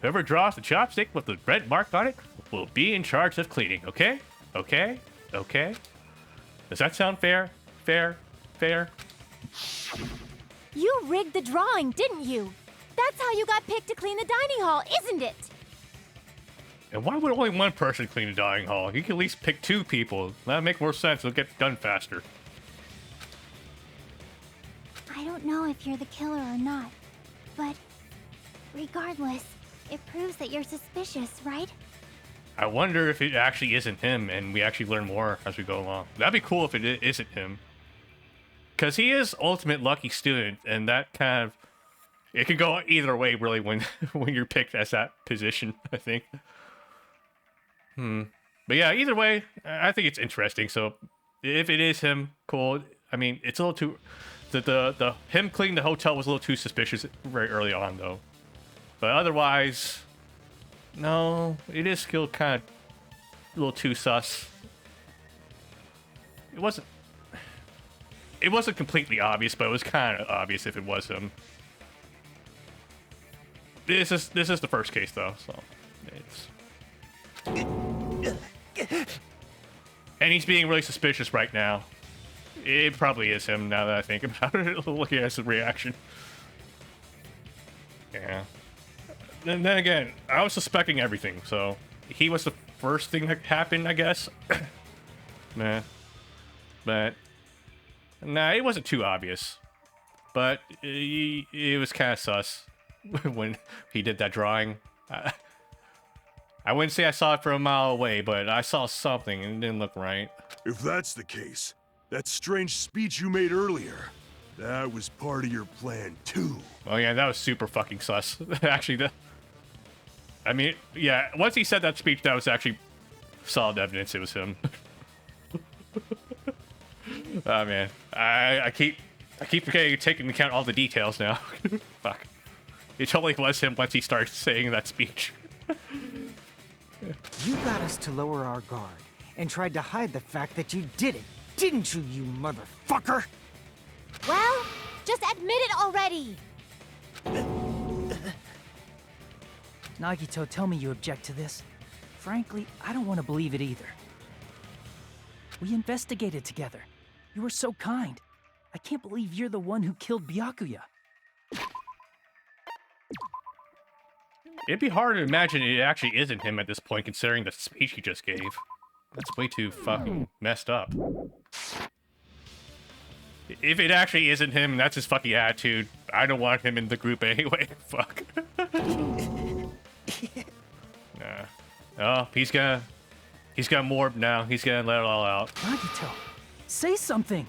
whoever draws the chopstick with the red mark on it will be in charge of cleaning, okay? Okay? Okay? Does that sound fair? Fair? You rigged the drawing, didn't you? That's how you got picked to clean the dining hall, isn't it? And why would only one person clean the dining hall? You can at least pick 2 people. That'd make more sense. It'll get done faster. I don't know if you're the killer or not, but regardless, it proves that you're suspicious, right? I wonder if it actually isn't him and we actually learn more as we go along. That'd be cool if it isn't him. Because he is ultimate lucky student, and that kind of... It can go either way, really, when you're picked as that position, I think. But yeah, either way, I think it's interesting. So, if it is him, cool. I mean, it's a little too... The him cleaning the hotel was a little too suspicious very early on, though. But otherwise... No, it is still kind of a little too sus. It wasn't completely obvious, but it was kind of obvious if it was him. This is the first case though, so it's... And he's being really suspicious right now. It probably is him now that I think about it. Looking at his reaction. Yeah. And then again, I was suspecting everything, so he was the first thing that happened, I guess. Nah. But nah, it wasn't too obvious. But it was kind of sus when he did that drawing. I wouldn't say I saw it from a mile away, but I saw something and it didn't look right. If that's the case, that strange speech you made earlier, that was part of your plan too. Oh yeah, that was super fucking sus. Actually, I mean, yeah, once he said that speech, that was actually solid evidence it was him. Oh man, I keep forgetting to take into account all the details now. Fuck. It totally was him once he started saying that speech. You got us to lower our guard and tried to hide the fact that you did it, didn't you, you motherfucker? Well, just admit it already! Nagito, tell me you object to this. Frankly, I don't want to believe it either. We investigated together. You were so kind. I can't believe you're the one who killed Byakuya. It'd be hard to imagine it actually isn't him at this point, considering the speech he just gave. That's way too fucking messed up. If it actually isn't him, that's his fucking attitude. I don't want him in the group anyway. Fuck. Nah. Oh, he's gonna morb now. He's gonna let it all out. Nagito, say something.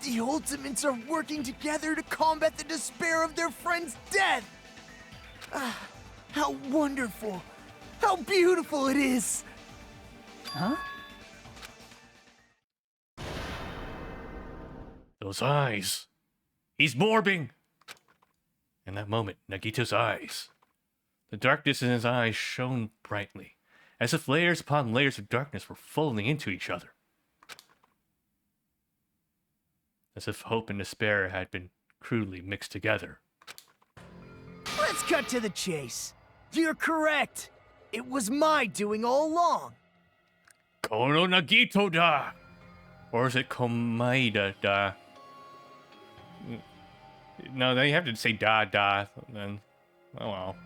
The Ultimates are working together to combat the despair of their friend's death! Ah, how wonderful! How beautiful it is! Huh? Those eyes. He's morbing. In that moment, Nagito's eyes. The darkness in his eyes shone brightly, as if layers upon layers of darkness were folding into each other. As if hope and despair had been crudely mixed together. Let's cut to the chase. You're correct. It was my doing all along. Kono Nagito da. Or is it Komaida da? No, then you have to say da da. Then, oh well.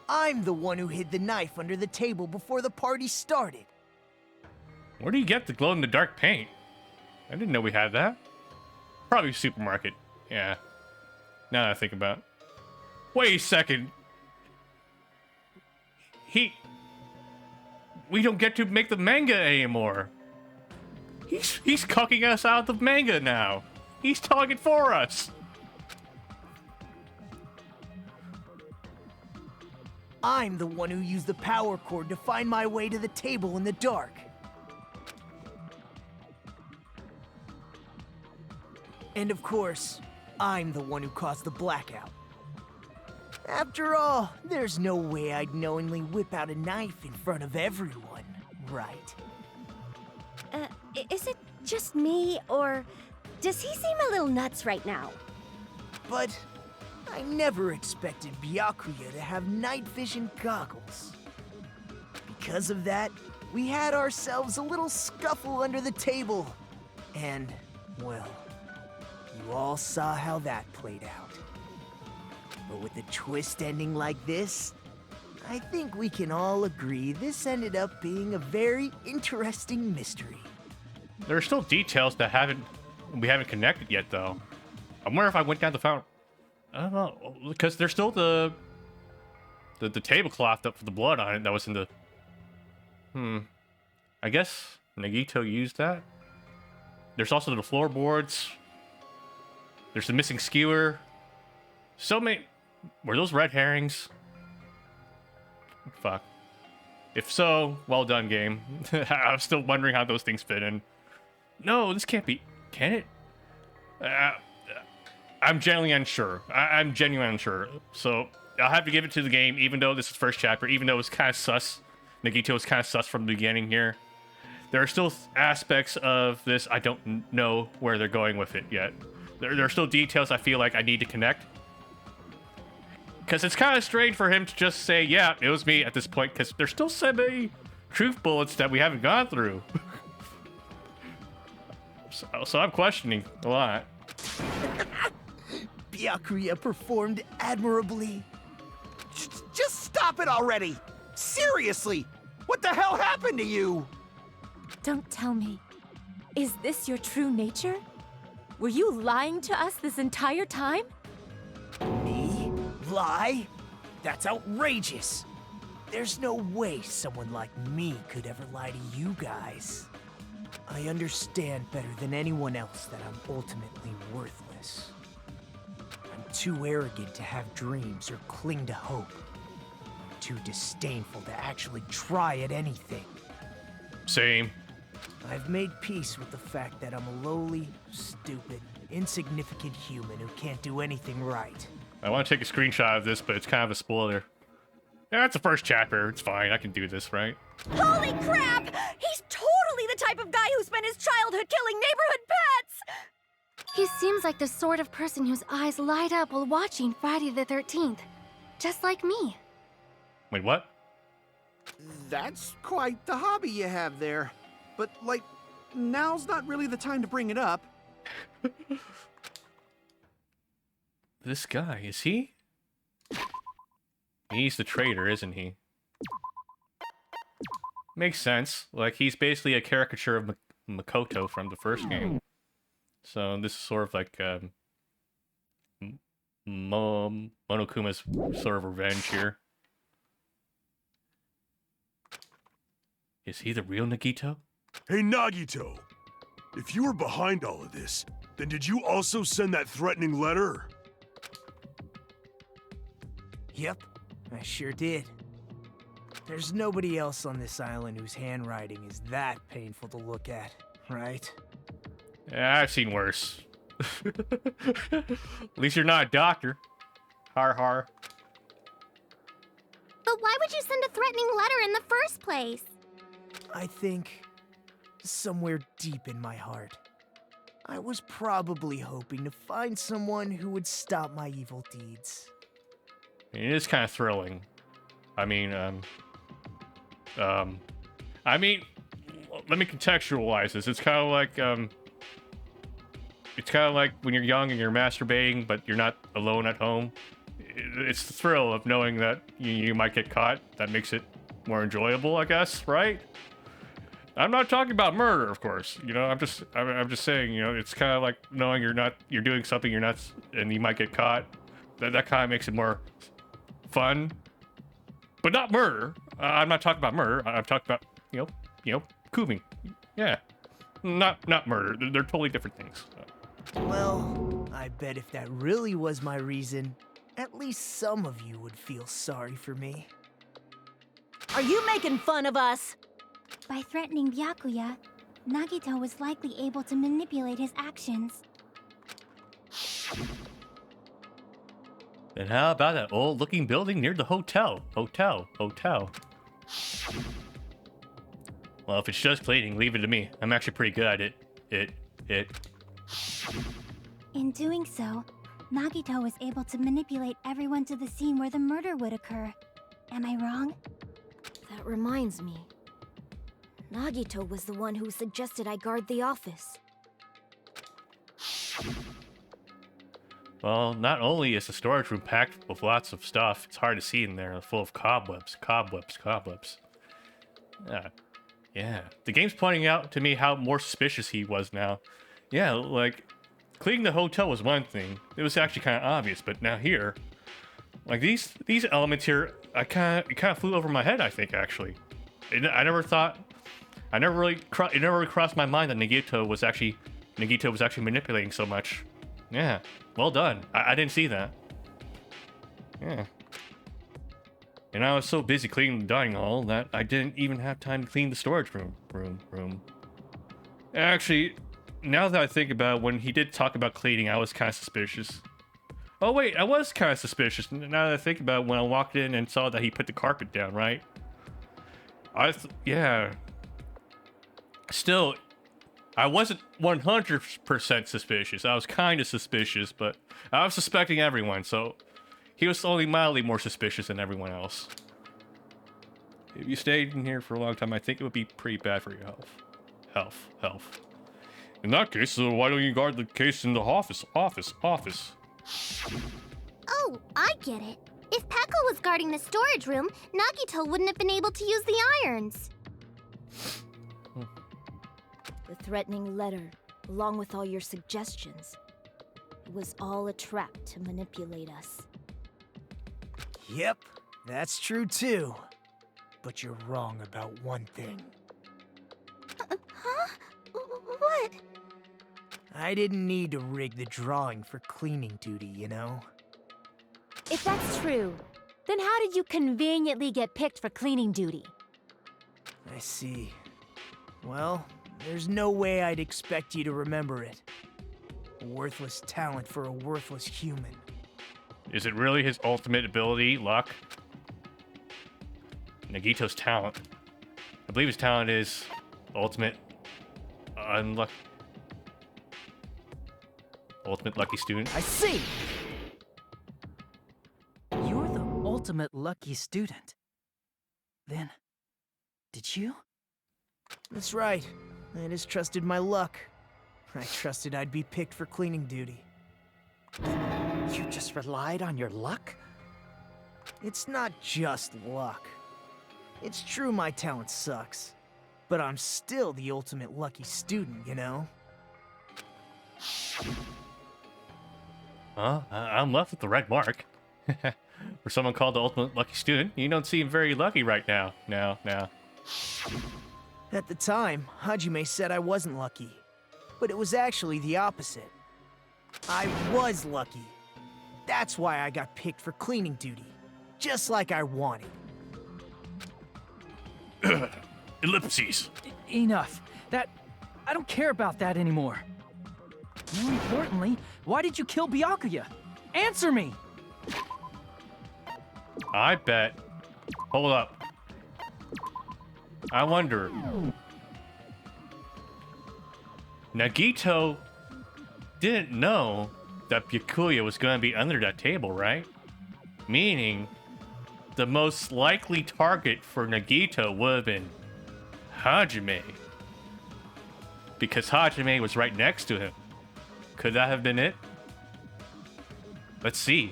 I'm the one who hid the knife under the table before the party started. Where do you get the glow-in-the-dark paint? I didn't know we had that. Probably supermarket. Yeah. Now that I think about it. Wait a second. We don't get to make the manga anymore. He's cucking us out of the manga now. He's talking for us. I'm the one who used the power cord to find my way to the table in the dark. And of course, I'm the one who caused the blackout. After all, there's no way I'd knowingly whip out a knife in front of everyone, right? Is it just me, or does he seem a little nuts right now? But I never expected Byakuya to have night vision goggles. Because of that, we had ourselves a little scuffle under the table. And, well, you all saw how that played out. But with a twist ending like this, I think we can all agree this ended up being a very interesting mystery. There are still details that we haven't connected yet, though. I wonder if I went down the fountain. I don't know, because there's still the tablecloth up for the blood on it that was in the... I guess Nagito used that. There's also the floorboards. There's the missing skewer. So many... Were those red herrings? Fuck. If so, well done, game. I'm still wondering how those things fit in. No, this can't be... Can it? I'm genuinely unsure. I'm genuinely unsure. So, I'll have to give it to the game, even though this is the first chapter, even though it's kind of sus. Nagito was kind of sus from the beginning here. There are still aspects of this I don't know where they're going with it yet. There are still details I feel like I need to connect. Because it's kind of strange for him to just say, yeah, it was me at this point, because there's still so many truth bullets that we haven't gone through. So I'm questioning a lot. Byakuya performed admirably. Just stop it already! Seriously! What the hell happened to you? Don't tell me. Is this your true nature? Were you lying to us this entire time? Me? Lie? That's outrageous. There's no way someone like me could ever lie to you guys. I understand better than anyone else that I'm ultimately worthless. I'm too arrogant to have dreams or cling to hope. I'm too disdainful to actually try at anything. Same. I've made peace with the fact that I'm a lowly, stupid, insignificant human who can't do anything right. I want to take a screenshot of this, but it's kind of a spoiler. Yeah, that's the first chapter. It's fine. I can do this, right? Holy crap! He's totally the type of guy who spent his childhood killing neighborhood pets! He seems like the sort of person whose eyes light up while watching Friday the 13th. Just like me. Wait, what? That's quite the hobby you have there. But, like, now's not really the time to bring it up. This guy, is he? He's the traitor, isn't he? Makes sense. Like, he's basically a caricature of Makoto from the first game. So this is sort of like Monokuma's sort of revenge here. Is he the real Nagito? Hey, Nagito! If you were behind all of this, then did you also send that threatening letter? Yep, I sure did. There's nobody else on this island whose handwriting is that painful to look at, right? Yeah, I've seen worse. At least you're not a doctor. Har har. But why would you send a threatening letter in the first place? I think somewhere deep in my heart, I was probably hoping to find someone who would stop my evil deeds. It is kind of thrilling. I mean, let me contextualize this. It's kind of like when you're young and you're masturbating, but you're not alone at home. It's the thrill of knowing that you might get caught. That makes it more enjoyable, I guess, right? I'm not talking about murder, of course. You know, I'm just saying, you know, it's kind of like knowing you're doing something you're not, and you might get caught. That kind of makes it more fun, but not murder. I'm not talking about murder. I'm talking about, you know, cooping. Yeah, not murder. They're totally different things. Well, I bet if that really was my reason, at least some of you would feel sorry for me. Are you making fun of us? By threatening Byakuya, Nagito was likely able to manipulate his actions. And how about that old-looking building near the hotel? Hotel. Well, if it's just cleaning, leave it to me. I'm actually pretty good at it. In doing so, Nagito was able to manipulate everyone to the scene where the murder would occur. Am I wrong? That reminds me. Nagito was the one who suggested I guard the office. Well, not only is the storage room packed with lots of stuff, it's hard to see in there, full of cobwebs. Yeah. The game's pointing out to me how more suspicious he was now. Yeah, like, cleaning the hotel was one thing. It was actually kind of obvious, but now here, like these elements here, it kind of flew over my head, I think, actually. It never really crossed my mind that Nagito was actually manipulating so much. Yeah, well done. I didn't see that. Yeah. And I was so busy cleaning the dining hall that I didn't even have time to clean the storage room. Actually, now that I think about it, when he did talk about cleaning, I was kind of suspicious. Oh wait, I was kind of suspicious. Now that I think about it, when I walked in and saw that he put the carpet down, right? Yeah. Still, I wasn't 100% suspicious. I was kind of suspicious, but I was suspecting everyone, so he was only mildly more suspicious than everyone else. If you stayed in here for a long time, I think it would be pretty bad for your health. In that case, why don't you guard the case in the office? Oh, I get it. If Pekka was guarding the storage room, Nagito wouldn't have been able to use the irons. The threatening letter, along with all your suggestions, it was all a trap to manipulate us. Yep, that's true too. But you're wrong about one thing. Huh? What? I didn't need to rig the drawing for cleaning duty, you know? If that's true, then how did you conveniently get picked for cleaning duty? I see. Well, there's no way I'd expect you to remember it. A worthless talent for a worthless human. Is it really his ultimate ability, luck? Nagito's talent. I believe his talent is ultimate lucky student. I see! You're the ultimate lucky student. Then, did you? That's right. I just trusted my luck. I trusted I'd be picked for cleaning duty. You just relied on your luck? It's not just luck. It's true my talent sucks, but I'm still the ultimate lucky student, you know? I'm left with the red mark. For someone called the ultimate lucky student, you don't seem very lucky right now. Now. At the time, Hajime said I wasn't lucky, but it was actually the opposite. I was lucky. That's why I got picked for cleaning duty, just like I wanted. Ellipses. Enough. I don't care about that anymore. More importantly, why did you kill Byakuya? Answer me! I bet. Hold up. I wonder. Nagito didn't know that Byakuya was going to be under that table, right? Meaning, the most likely target for Nagito would have been Hajime. Because Hajime was right next to him. Could that have been it? Let's see.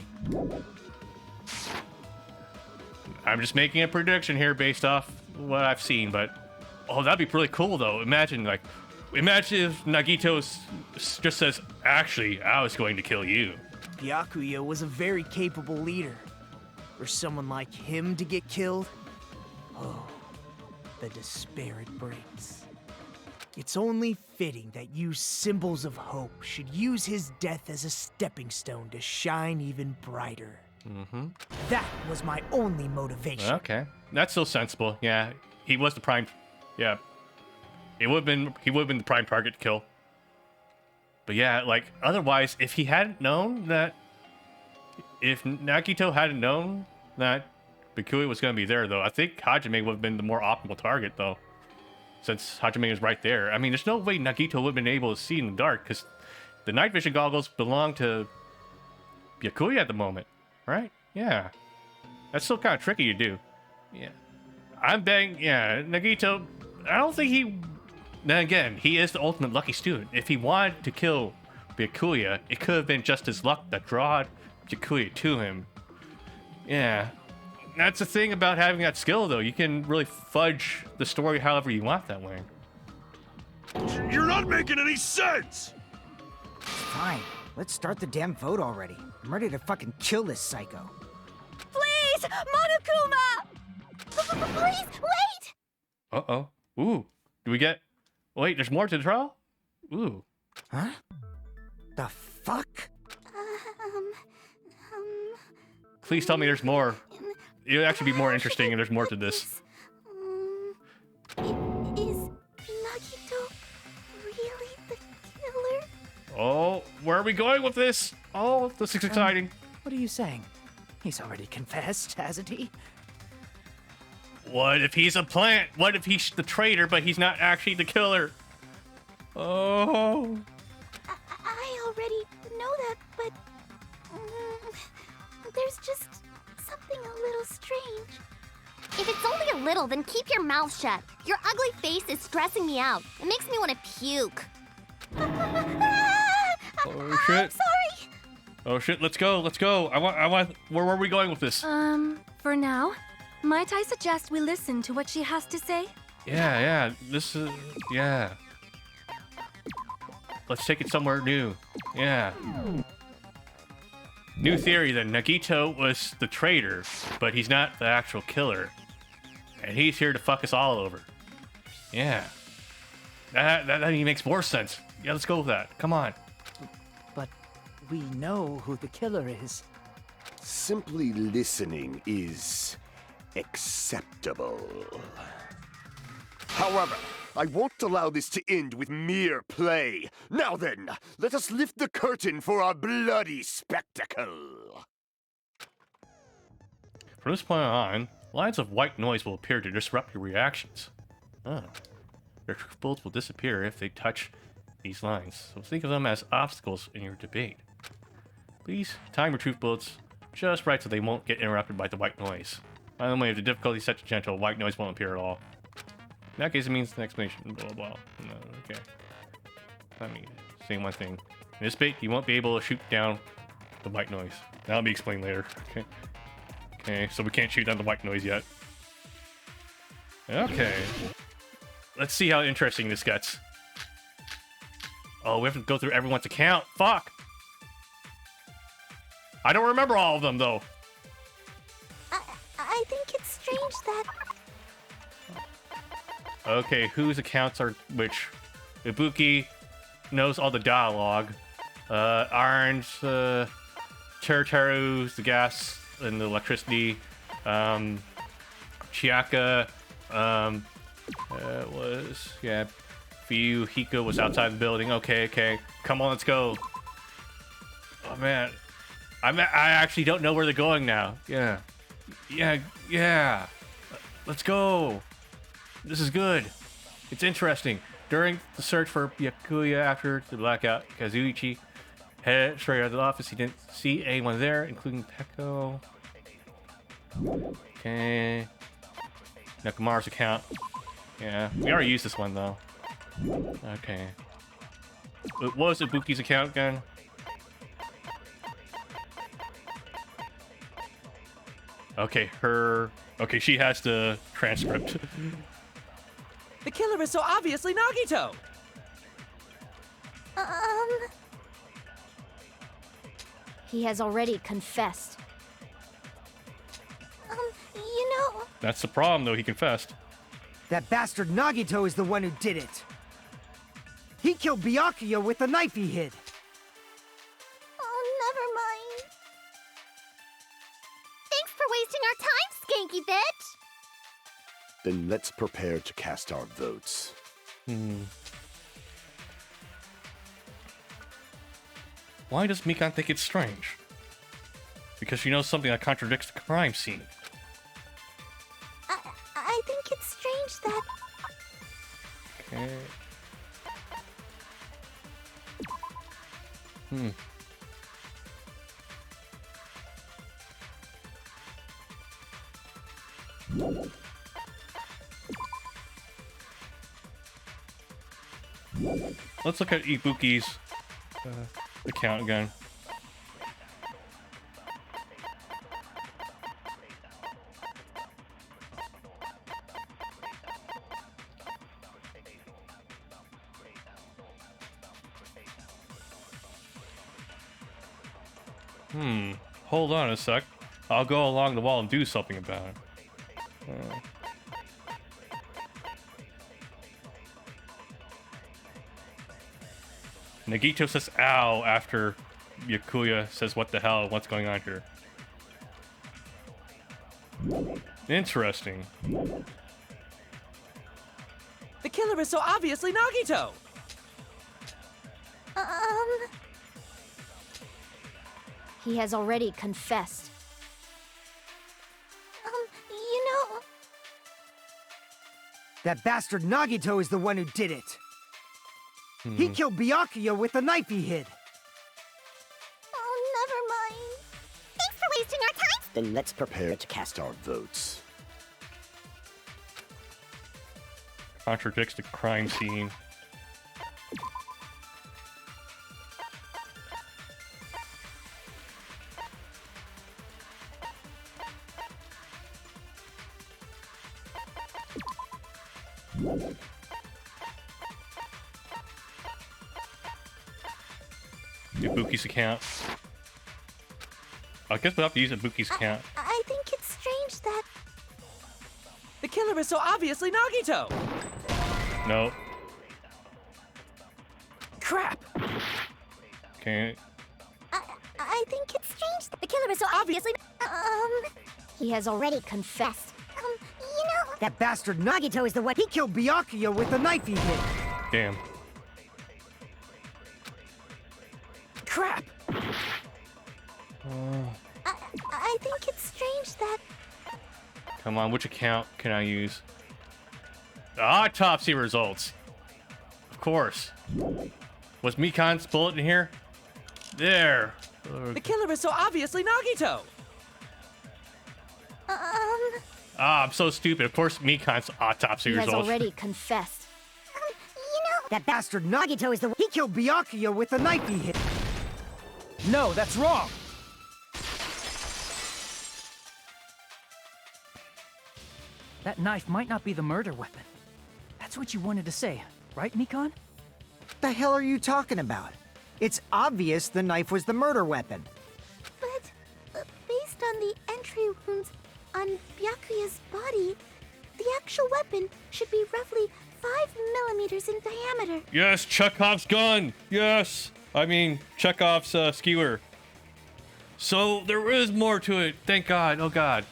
I'm just making a prediction here based off what I've seen, but oh, that'd be really cool though. Imagine if Nagito just says, "Actually, I was going to kill you." Byakuya was a very capable leader. For someone like him to get killed, oh, the despair it brings. It's only fitting that you symbols of hope should use his death as a stepping stone to shine even brighter. Mm-hmm. That was my only motivation. Okay, that's so sensible. Yeah, he was the prime. Yeah, he would have been the prime target to kill. But yeah, like otherwise, if Nagito hadn't known that Byakuya was going to be there, though, I think Hajime would have been the more optimal target, though. Since Hajime was right there. I mean, there's no way Nagito would have been able to see in the dark, because the night vision goggles belong to Byakuya at the moment, right? Yeah. That's still kind of tricky to do. Yeah. I'm betting, yeah, Nagito, I don't think he... Then again, he is the ultimate lucky student. If he wanted to kill Byakuya, it could have been just his luck that drawed Byakuya to him. Yeah. That's the thing about having that skill, though. You can really fudge the story however you want that way. You're not making any sense! Fine. Let's start the damn vote already. I'm ready to fucking kill this psycho. Please! Monokuma! Please, wait! Uh-oh. Ooh. Do we get... Wait, there's more to the trial? Ooh. Huh? The fuck? Please tell me there's more. It would actually be more interesting if there's more to this. Is Nagito really the killer? Oh, where are we going with this? Oh, this is exciting. What are you saying? He's already confessed, hasn't he? What if he's a plant? What if he's the traitor, but he's not actually the killer? Oh. I already know that, but there's just something a little strange. If it's only a little, then keep your mouth shut. Your ugly face is stressing me out. It makes me want to puke. Oh shit. I'm sorry. Oh shit, let's go. I want, where are we going with this? For now, might I suggest we listen to what she has to say? Yeah, this is, yeah. Let's take it somewhere new. Yeah. New theory then, Nagito was the traitor, but he's not the actual killer. And he's here to fuck us all over. Yeah. That makes more sense. Yeah, let's go with that. Come on. But we know who the killer is. Simply listening is acceptable. However, I won't allow this to end with mere play. Now then, let us lift the curtain for our bloody spectacle. From this point on, lines of white noise will appear to disrupt your reactions. Oh. Your truth bullets will disappear if they touch these lines, so think of them as obstacles in your debate. Please time your truth bullets just right so they won't get interrupted by the white noise. By the way, if the difficulty is set to gentle, white noise won't appear at all. In that case, it means the explanation, blah, blah, blah. No, okay. Let me say one thing. In this bait, you won't be able to shoot down the white noise. That'll be explained later. Okay. Okay, so we can't shoot down the white noise yet. Okay. Let's see how interesting this gets. Oh, we have to go through everyone's account. Fuck! I don't remember all of them, though. I think it's strange that... Okay, whose accounts are which? Ibuki knows all the dialogue. Orange, Teruteru's the gas and the electricity. Chiaka, was, yeah, Fiu, Hiko was outside the building. Okay. Come on, let's go. Oh, man. I actually don't know where they're going now. Yeah. Let's go. This is good. It's interesting. During the search for Byakuya after the blackout, Kazuichi headed straight out of the office. He didn't see anyone there, including Peko. Okay. Nekomaru's account. Yeah, we already used this one though. Okay. What was Ibuki's account again? Okay, okay, she has the transcript. The killer is so obviously Nagito! He has already confessed. You know... That's the problem, though. He confessed. That bastard Nagito is the one who did it. He killed Byakuya with the knife he hid. Oh, never mind. Thanks for wasting our time, skanky bitch! Then let's prepare to cast our votes. Why does Mikan think it's strange? Because she knows something that contradicts the crime scene. I think it's strange that... Okay. Let's look at Ibuki's account again. Hold on a sec. I'll go along the wall and do something about it. Nagito says ow after Byakuya says what the hell, what's going on here? Interesting. The killer is so obviously Nagito! He has already confessed. You know... That bastard Nagito is the one who did it. He killed Byakuya with the knife he hid. Oh, never mind. Thanks for wasting our time. Then let's prepare to cast our votes. Contradicts the crime scene. Ibuki's account. I guess we'll have to use Ibuki's account. I think it's strange that... The killer is so obviously Nagito! No. Crap! Okay. I think it's strange that... The killer is so obviously... He has already confessed. You know... That bastard Nagito is the one... He killed Byakuya with the knife he hid. Damn. Crap! I think it's strange that... Come on, which account can I use? Autopsy results. Of course. Was Mikan's bullet in here? There. The killer is so obviously Nagito! I'm so stupid. Of course, Mikan's autopsy He has results. already confessed. You know... That bastard Nagito is the one... He killed Byakuya with the knife he hid. No, that's wrong! That knife might not be the murder weapon. That's what you wanted to say, right, Mikan? The hell are you talking about? It's obvious the knife was the murder weapon. But, based on the entry wounds on Byakuya's body, the actual weapon should be roughly 5 millimeters in diameter. Yes, Chekhov's gun. Yes. I mean, Chekhov's skewer. So there is more to it. Thank God. Oh God.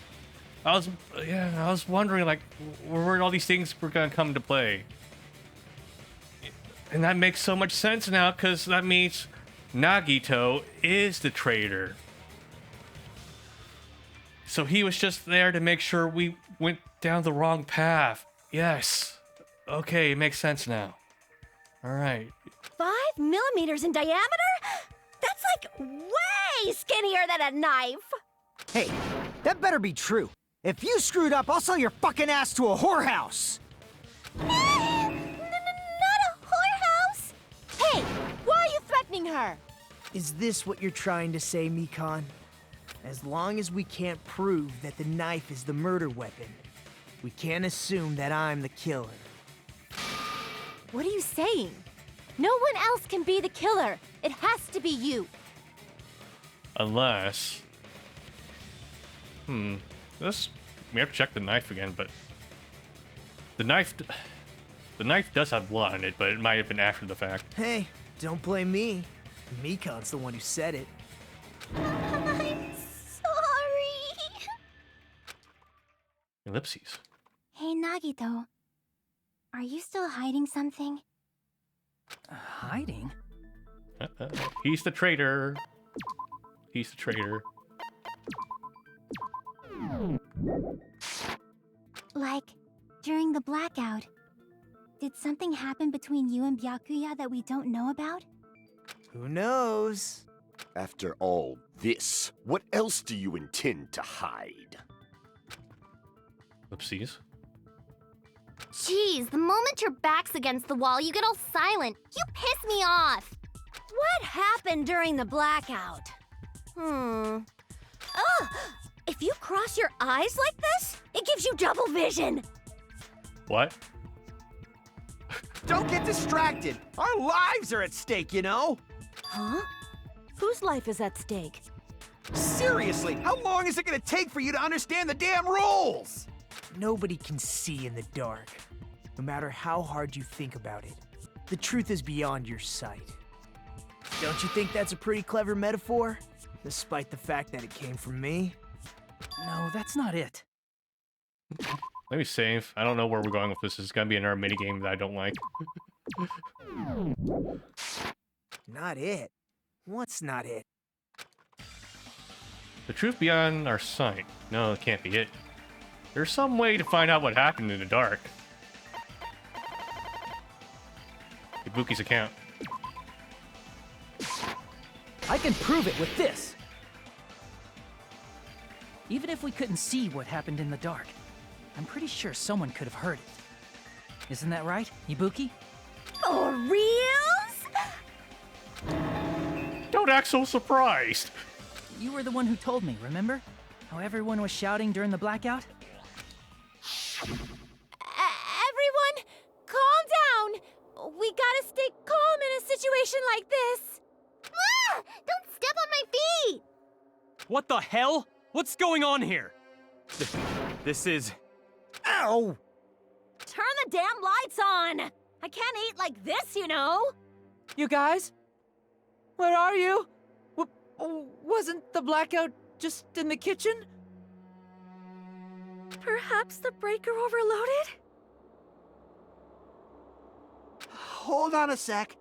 I was wondering like where all these things were gonna come into play. And that makes so much sense now, because that means Nagito is the traitor. So he was just there to make sure we went down the wrong path. Yes. Okay, it makes sense now. All right. 5 millimeters in diameter? That's like way skinnier than a knife. Hey, That better be true. If you screwed up, I'll sell your fucking ass to a whorehouse! Not a whorehouse! Hey, why are you threatening her? Is this what you're trying to say, Mikan? As long as we can't prove that the knife is the murder weapon, we can't assume that I'm the killer. What are you saying? No one else can be the killer. It has to be you. Unless... This... We have to check the knife again, but... The knife does have blood on it, but it might have been after the fact. Hey, don't blame me. Mikan's the one who said it. I'm sorry. Ellipses. Hey, Nagito. Are you still hiding something? Hiding? He's the traitor. He's the traitor. Like, during the blackout, did something happen between you and Byakuya that we don't know about? Who knows? After all this, what else do you intend to hide? Ellipses. Jeez, the moment your back's against the wall, you get all silent. You piss me off. What happened during the blackout? Ugh! If you cross your eyes like this, it gives you double vision. What? Don't get distracted. Our lives are at stake, you know? Huh? Whose life is at stake? Seriously, how long is it gonna take for you to understand the damn rules? Nobody can see in the dark, no matter how hard you think about it. The truth is beyond your sight. Don't you think that's a pretty clever metaphor? Despite the fact that it came from me? No, that's not it. Let me save. I don't know where we're going with this. This is gonna be another minigame that I don't like. Not it. What's not it? The truth beyond our sight. No, it can't be it. There's some way to find out what happened in the dark. Ibuki's account. I can prove it with this. Even if we couldn't see what happened in the dark, I'm pretty sure someone could have heard it. Isn't that right, Ibuki? For reals? Don't act so surprised. You were the one who told me, remember? How everyone was shouting during the blackout? Everyone, calm down. We gotta stay calm in a situation like this. Ah! Don't step on my feet! What the hell? What's going on here? This is... Ow! Turn the damn lights on. I can't eat like this, you know. You guys? Where are you? Wasn't the blackout just in the kitchen? Perhaps the breaker overloaded? Hold on a sec.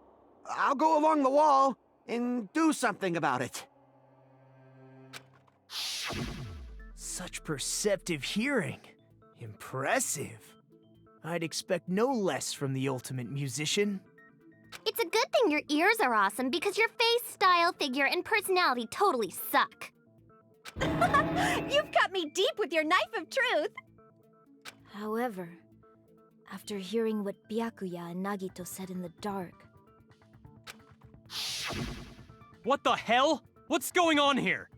I'll go along the wall and do something about it. Such perceptive hearing. Impressive. I'd expect no less from the ultimate musician. It's a good thing your ears are awesome because your face, style, figure, and personality totally suck. You've cut me deep with your knife of truth. However, after hearing what Byakuya and Nagito said in the dark... What the hell? What's going on here?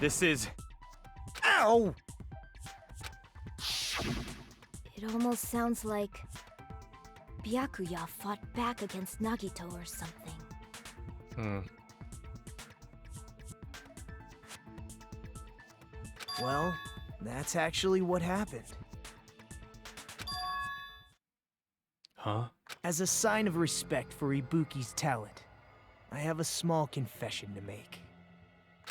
This is... Ow! It almost sounds like Byakuya fought back against Nagito or something. Well, that's actually what happened. Huh? As a sign of respect for Ibuki's talent, I have a small confession to make.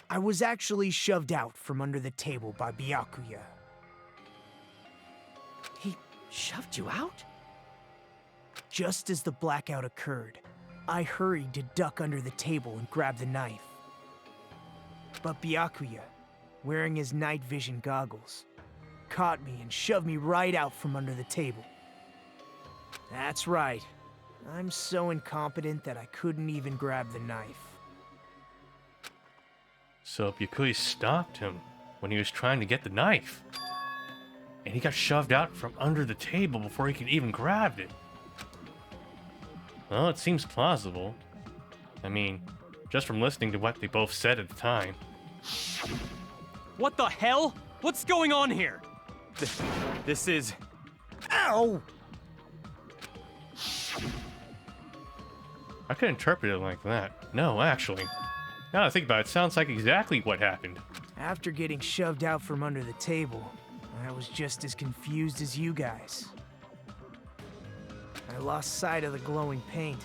I was actually shoved out from under the table by Byakuya. He shoved you out? Just as the blackout occurred, I hurried to duck under the table and grab the knife. But Byakuya, wearing his night vision goggles, caught me and shoved me right out from under the table. That's right. I'm so incompetent that I couldn't even grab the knife. So Byakuya stopped him when he was trying to get the knife. And he got shoved out from under the table before he could even grab it. Well, it seems plausible. I mean, just from listening to what they both said at the time. What the hell? What's going on here? This is... Ow! I could interpret it like that. No, actually. Now that I think about it, it sounds like exactly what happened. After getting shoved out from under the table, I was just as confused as you guys. I lost sight of the glowing paint,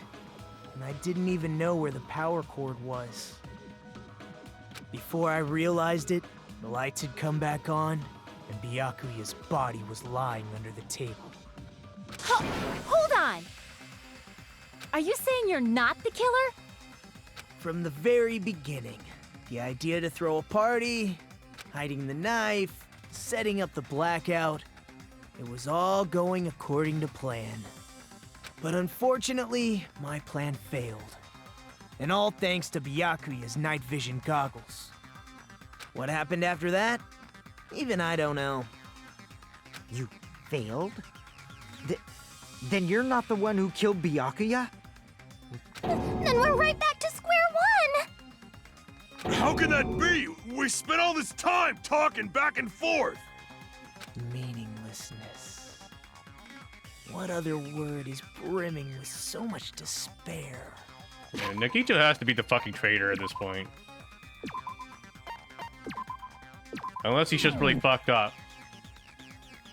and I didn't even know where the power cord was. Before I realized it, the lights had come back on, and Byakuya's body was lying under the table. Hold on! Are you saying you're not the killer? From the very beginning, the idea to throw a party, hiding the knife, setting up the blackout, it was all going according to plan. But unfortunately, my plan failed. And all thanks to Byakuya's night vision goggles. What happened after that? Even I don't know. You failed? Then you're not the one who killed Byakuya? Then we're right back to square one! How can that be? We spent all this time talking back and forth! Meaninglessness. What other word is brimming with so much despair? Yeah, Nikito has to be the fucking traitor at this point. Unless he's just really fucked up.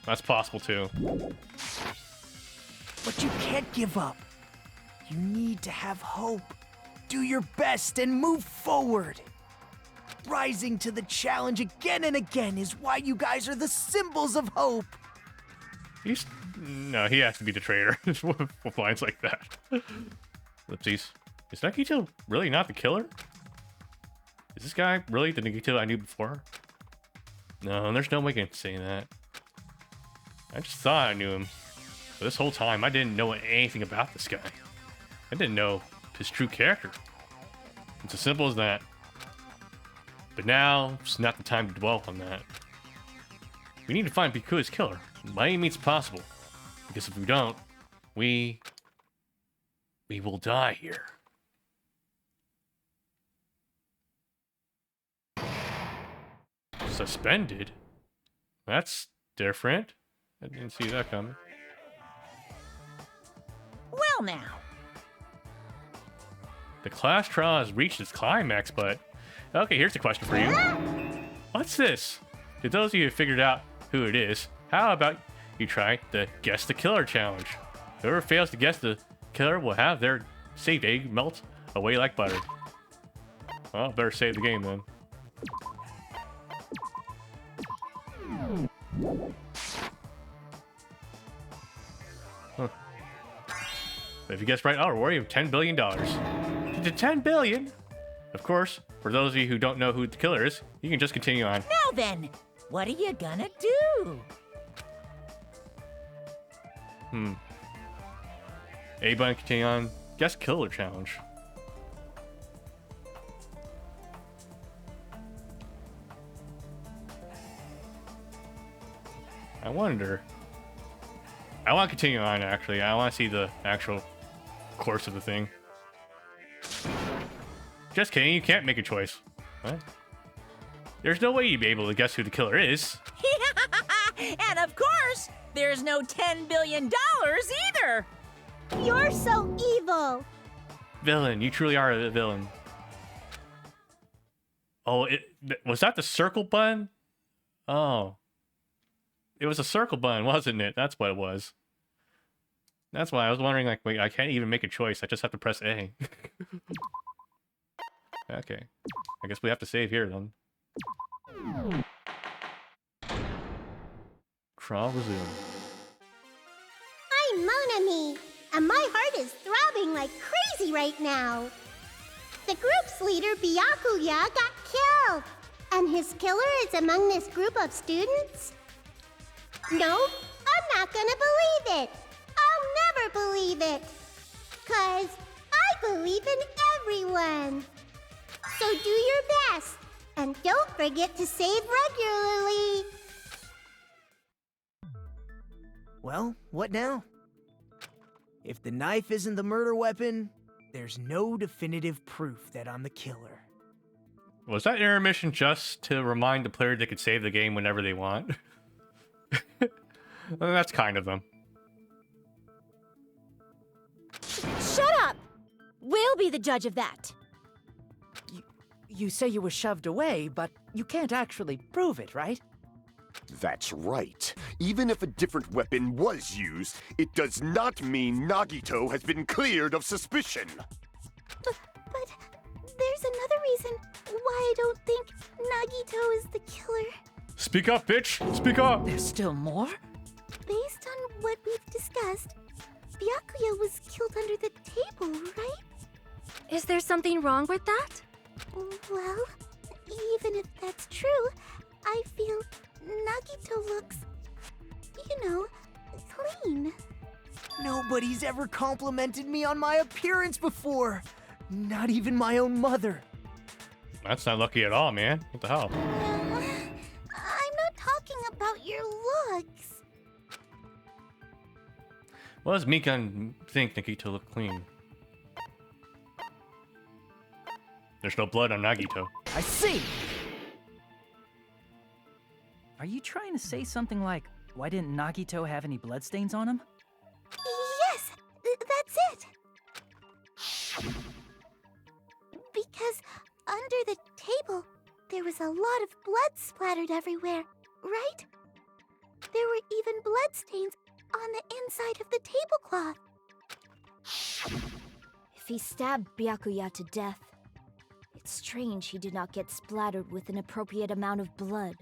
That's possible too. But you can't give up. You need to have hope. Do your best and move forward. Rising to the challenge again and again is why you guys are the symbols of hope. No, he has to be the traitor with lines like that. Oopsies. Is Nikito really not the killer? Is this guy really the Nikito I knew before? No, there's no way I can say that. I just thought I knew him. But this whole time, I didn't know anything about this guy. I didn't know his true character. It's as simple as that. But now, it's not the time to dwell on that. We need to find Byakuya's killer, by any means possible. Because if we don't, we will die here. Suspended? That's different. I didn't see that coming. Well now. The class trial has reached its climax, but... Okay, here's a question for you. What's this? To those of you who figured out who it is, how about you try the Guess the Killer challenge? Whoever fails to guess the killer will have their saved egg melt away like butter. Well, better save the game then. Huh. But if you guess right, I'll reward you with $10 billion. To 10 billion? Of course, for those of you who don't know who the killer is, you can just continue on. Now then, what are you gonna do? A button, continue on. Guess killer challenge. I wonder. I want to continue on, actually. I want to see the actual course of the thing. Just kidding, you can't make a choice. What? There's no way you'd be able to guess who the killer is. And of course, there's no $10 billion either! You're so evil! Villain, you truly are a villain. Oh, was that the circle button? Oh. It was a circle button, wasn't it? That's what it was. That's why I was wondering, like, wait, I can't even make a choice. I just have to press A. Okay. I guess we have to save here, then. Trial resume. I'm Monami, and my heart is throbbing like crazy right now. The group's leader, Byakuya, got killed, and his killer is among this group of students? No, I'm not gonna believe it. I'll never believe it. 'Cause I believe in everyone. So do your best And don't forget to save regularly. Well, what now? If the knife isn't the murder weapon, there's no definitive proof that I'm the killer. Was that intermission just to remind the player they could save the game whenever they want? Well, that's kind of them. Shut up! We'll be the judge of that. You say you were shoved away, but you can't actually prove it, right? That's right. Even if a different weapon was used, it does not mean Nagito has been cleared of suspicion. But there's another reason why I don't think Nagito is the killer. Speak up, bitch! Speak up! There's still more? Based on what we've discussed, Byakuya was killed under the table, right? Is there something wrong with that? Well, even if that's true, I feel Nagito looks, clean. Nobody's ever complimented me on my appearance before. Not even my own mother. That's not lucky at all, man. What the hell? I'm not talking about your looks. What does Mikan think Nagito look clean? There's no blood on Nagito. I see! Are you trying to say something like, why didn't Nagito have any bloodstains on him? Yes, that's it. Because under the table, there was a lot of blood splattered everywhere, right? There were even bloodstains on the inside of the tablecloth. If he stabbed Byakuya to death, it's strange he did not get splattered with an appropriate amount of blood.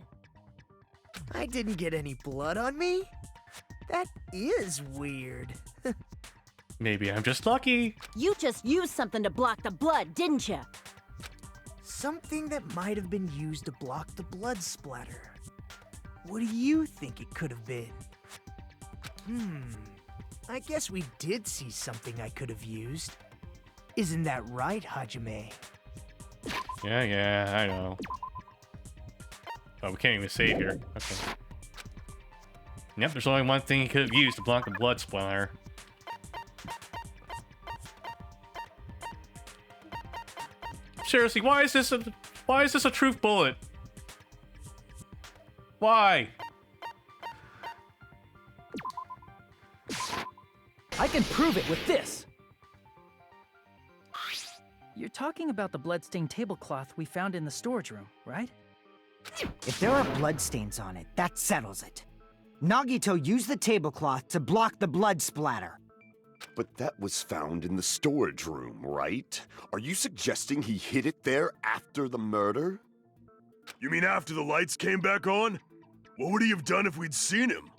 I didn't get any blood on me? That is weird. Maybe I'm just lucky. You just used something to block the blood, didn't you? Something that might have been used to block the blood splatter. What do you think it could have been? I guess we did see something I could have used. Isn't that right, Hajime? Yeah, I know. Oh, we can't even save here. Okay. Yep, there's only one thing he could have used to block the blood splatter. Seriously, why is this a truth bullet? Why? I can prove it with this! You're talking about the bloodstained tablecloth we found in the storage room, right? If there are bloodstains on it, that settles it. Nagito used the tablecloth to block the blood splatter. But that was found in the storage room, right? Are you suggesting he hid it there after the murder? You mean after the lights came back on? What would he have done if we'd seen him?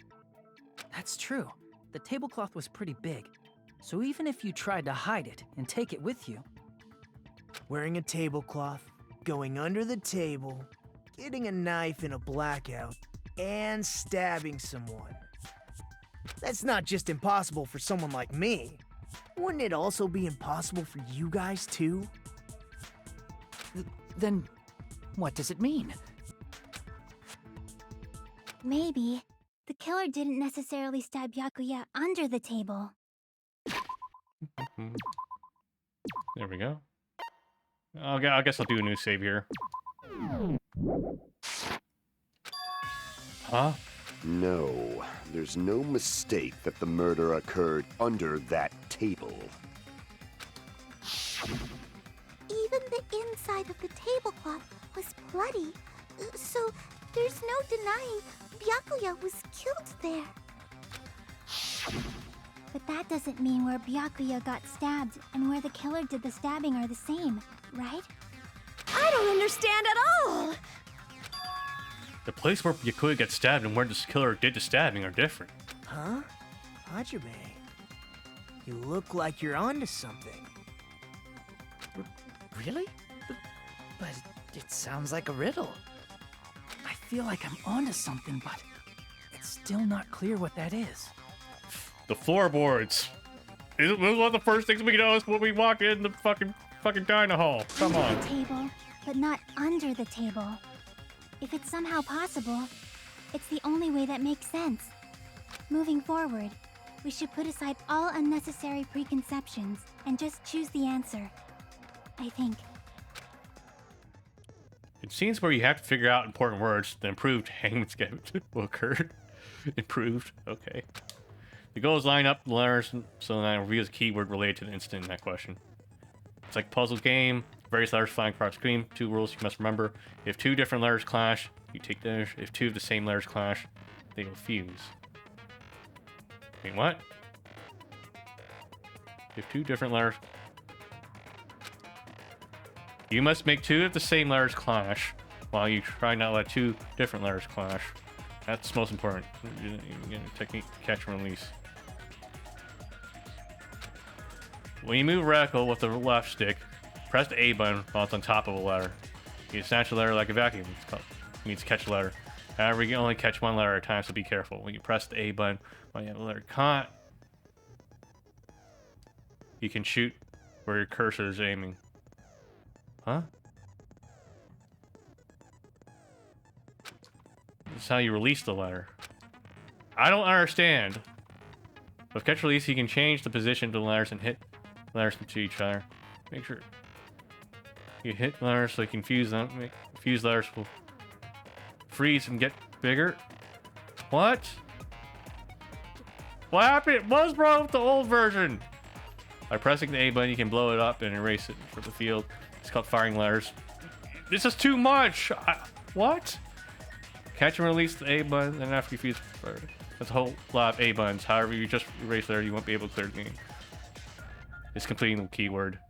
That's true. The tablecloth was pretty big, so even if you tried to hide it and take it with you... Wearing a tablecloth, going under the table, getting a knife in a blackout, and stabbing someone. That's not just impossible for someone like me. Wouldn't it also be impossible for you guys too? Then, what does it mean? Maybe the killer didn't necessarily stab Byakuya under the table. There we go. I guess I'll do a new save here. Huh? No, there's no mistake that the murder occurred under that table. Even the inside of the tablecloth was bloody, so there's no denying Byakuya was killed there. But that doesn't mean where Byakuya got stabbed and where the killer did the stabbing are the same, right? I don't understand at all! The place where Byakuya got stabbed and where the killer did the stabbing are different. Huh? Hajime, you look like you're onto something. Really? But it sounds like a riddle. I feel like I'm onto something, but it's still not clear what that is. The floorboards. This is one of the first things we notice when we walk in the fucking dining hall. Come on. The table, but not under the table. If it's somehow possible, it's the only way that makes sense. Moving forward, we should put aside all unnecessary preconceptions and just choose the answer. I think. It seems where you have to figure out important words, the improved hangman's get will occur. Improved, okay. The goal is line up the letters so that it reveals a keyword related to the instant in that question. It's like a puzzle game, various letters flying across the screen. 2 rules you must remember. If 2 different letters clash, you take theirs. If 2 of the same letters clash, they will fuse. Wait, what? If 2 different letters... You must make 2 of the same letters clash, while you try not to let 2 different letters clash. That's most important. Technique, catch and release. When you move reticle with the left stick, press the A button while it's on top of a letter. You snatch a letter like a vacuum. It means to catch a letter. However, you can only catch 1 letter at a time, so be careful. When you press the A button while you have a letter caught, you can shoot where your cursor is aiming. Huh? This is how you release the letter. I don't understand. With catch release, you can change the position of the letters and hit letters into each other. Make sure you hit letters so you can fuse them. Fuse letters will freeze and get bigger. What? What happened? What's wrong with the old version? By pressing the A button, you can blow it up and erase it from the field. It's called firing letters. This is too much! What? Catch and release the A button, and after you fuse... That's a whole lot of A buttons. However, you just erase there, you won't be able to clear the game. It's completing the keyword.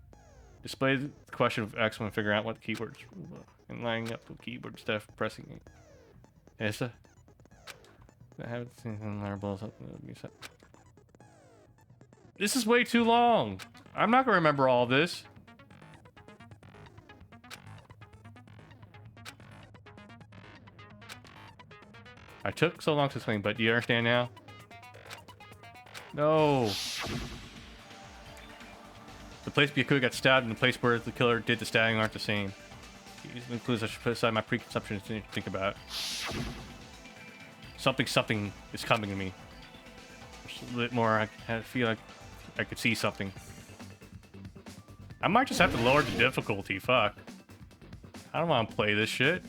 Display the question of X when figuring out what keywords and lining up the keyboard stuff, pressing it. Yes, I haven't seen letter blows up. This is way too long. I'm not gonna remember all this. I took so long to explain, but do you understand now? No. The place Byakuya got stabbed and the place where the killer did the stabbing aren't the same. These includes I should put aside my preconceptions to think about it. Something is coming to me. Just a bit more, I feel like I could see something. I might just have to lower the difficulty, fuck. I don't want to play this shit.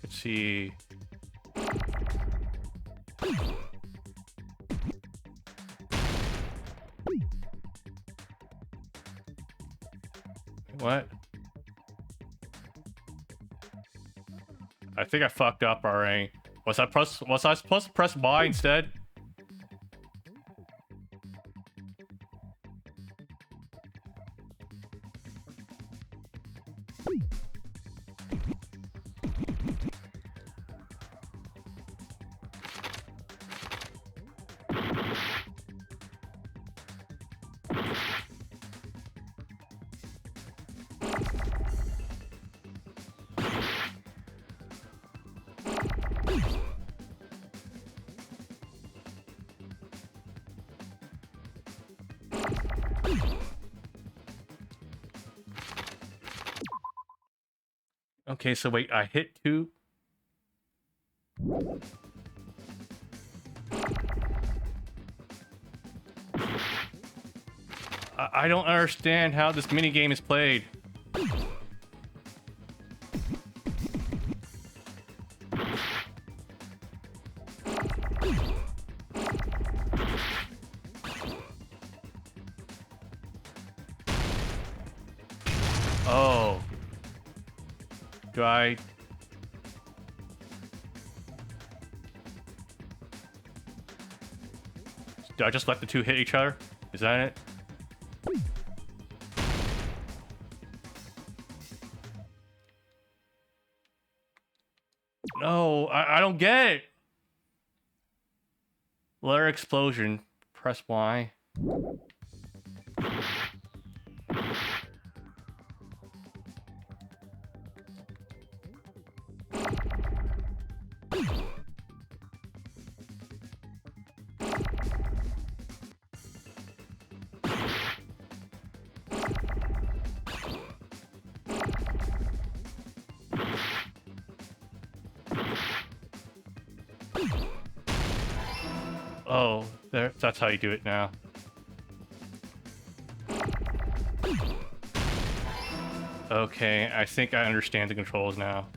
Let's see. What? I think I fucked up already. Was I supposed to press Y instead? Okay, so wait, I hit 2. I don't understand how this minigame is played. Oh. Do I just let the 2 hit each other? Is that it? No, I don't get it. Letter explosion. Press Y. Oh, there, that's how you do it now. Okay, I think I understand the controls now.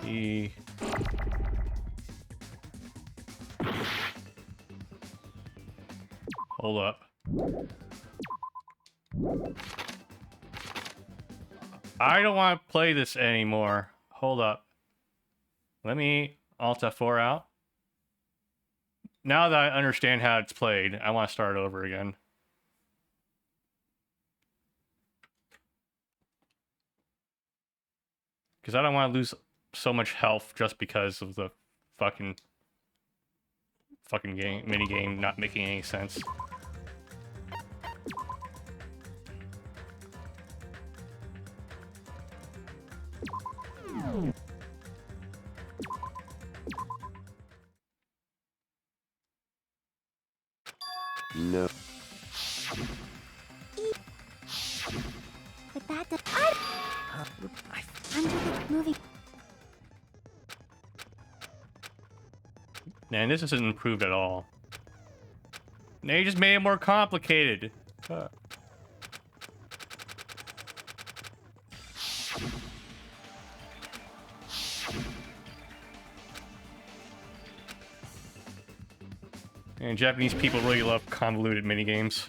E. Hold up. I don't want to play this anymore. Hold up. Let me Alt F4 out. Now that I understand how it's played, I want to start over again. Because I don't want to lose so much health just because of the fucking game, mini game not making any sense. No. But that does. Under the movie. Man, this isn't improved at all. They just made it more complicated. And Japanese people really love convoluted minigames.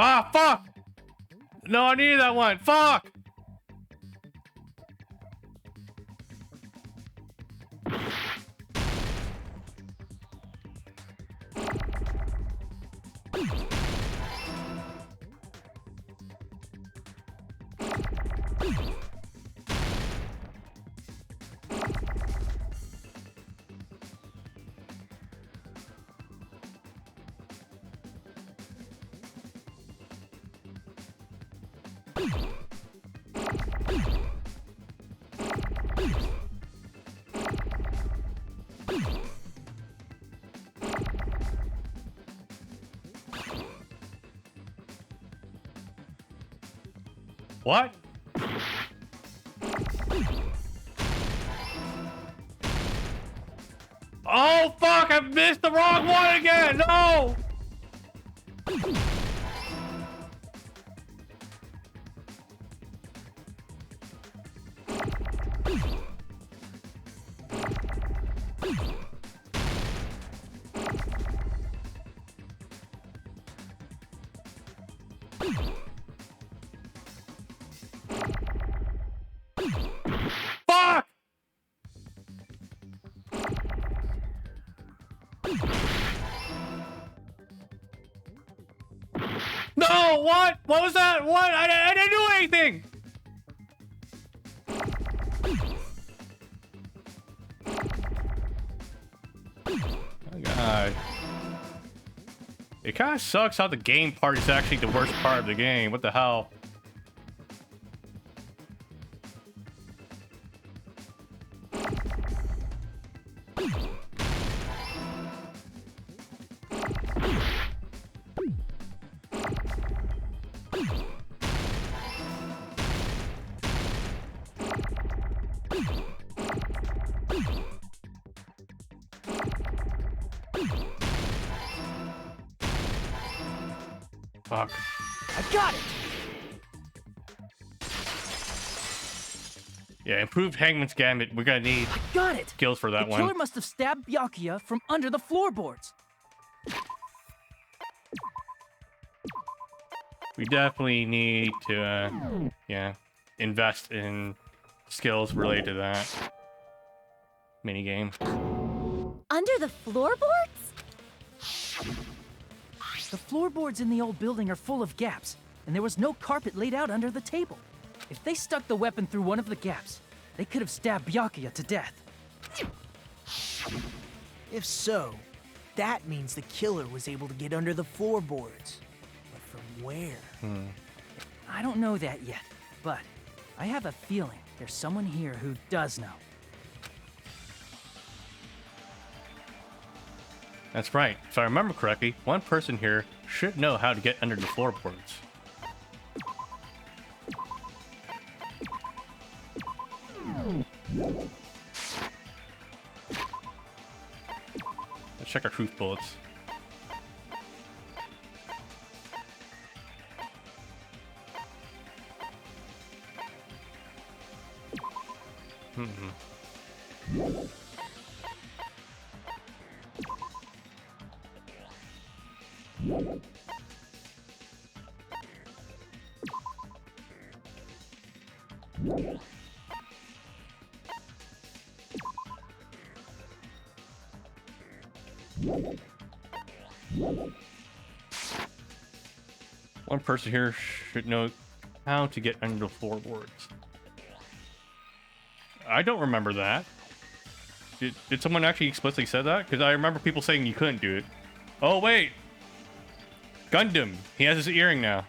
Ah, fuck! No, I needed that one. Fuck! What? Oh fuck, I missed the wrong one again! No! Fuck! No, what? What was that? What? I didn't do anything! God. It kind of sucks how the game part is actually the worst part of the game. What the hell? Fuck. I got it! Yeah, improved Hangman's Gambit. We're gonna need Got it! skills for that The one. killer must have stabbed Byakuya from under the floorboards. We definitely need to, yeah, invest in skills related to that minigame. Under the floorboards? The floorboards in the old building are full of gaps, and there was no carpet laid out under the table. If they stuck the weapon through one of the gaps, they could have stabbed Byakuya to death. If so, that means the killer was able to get under the floorboards. But from where? I don't know that yet, but I have a feeling there's someone here who does know. That's right. If I remember correctly, one person here should know how to get under the floorboards. Let's check our truth bullets. One person here should know how to get under the floorboards. I don't remember that. Did someone actually explicitly say that? Because I remember people saying you couldn't do it. Oh, wait. Gundam. He has his earring now.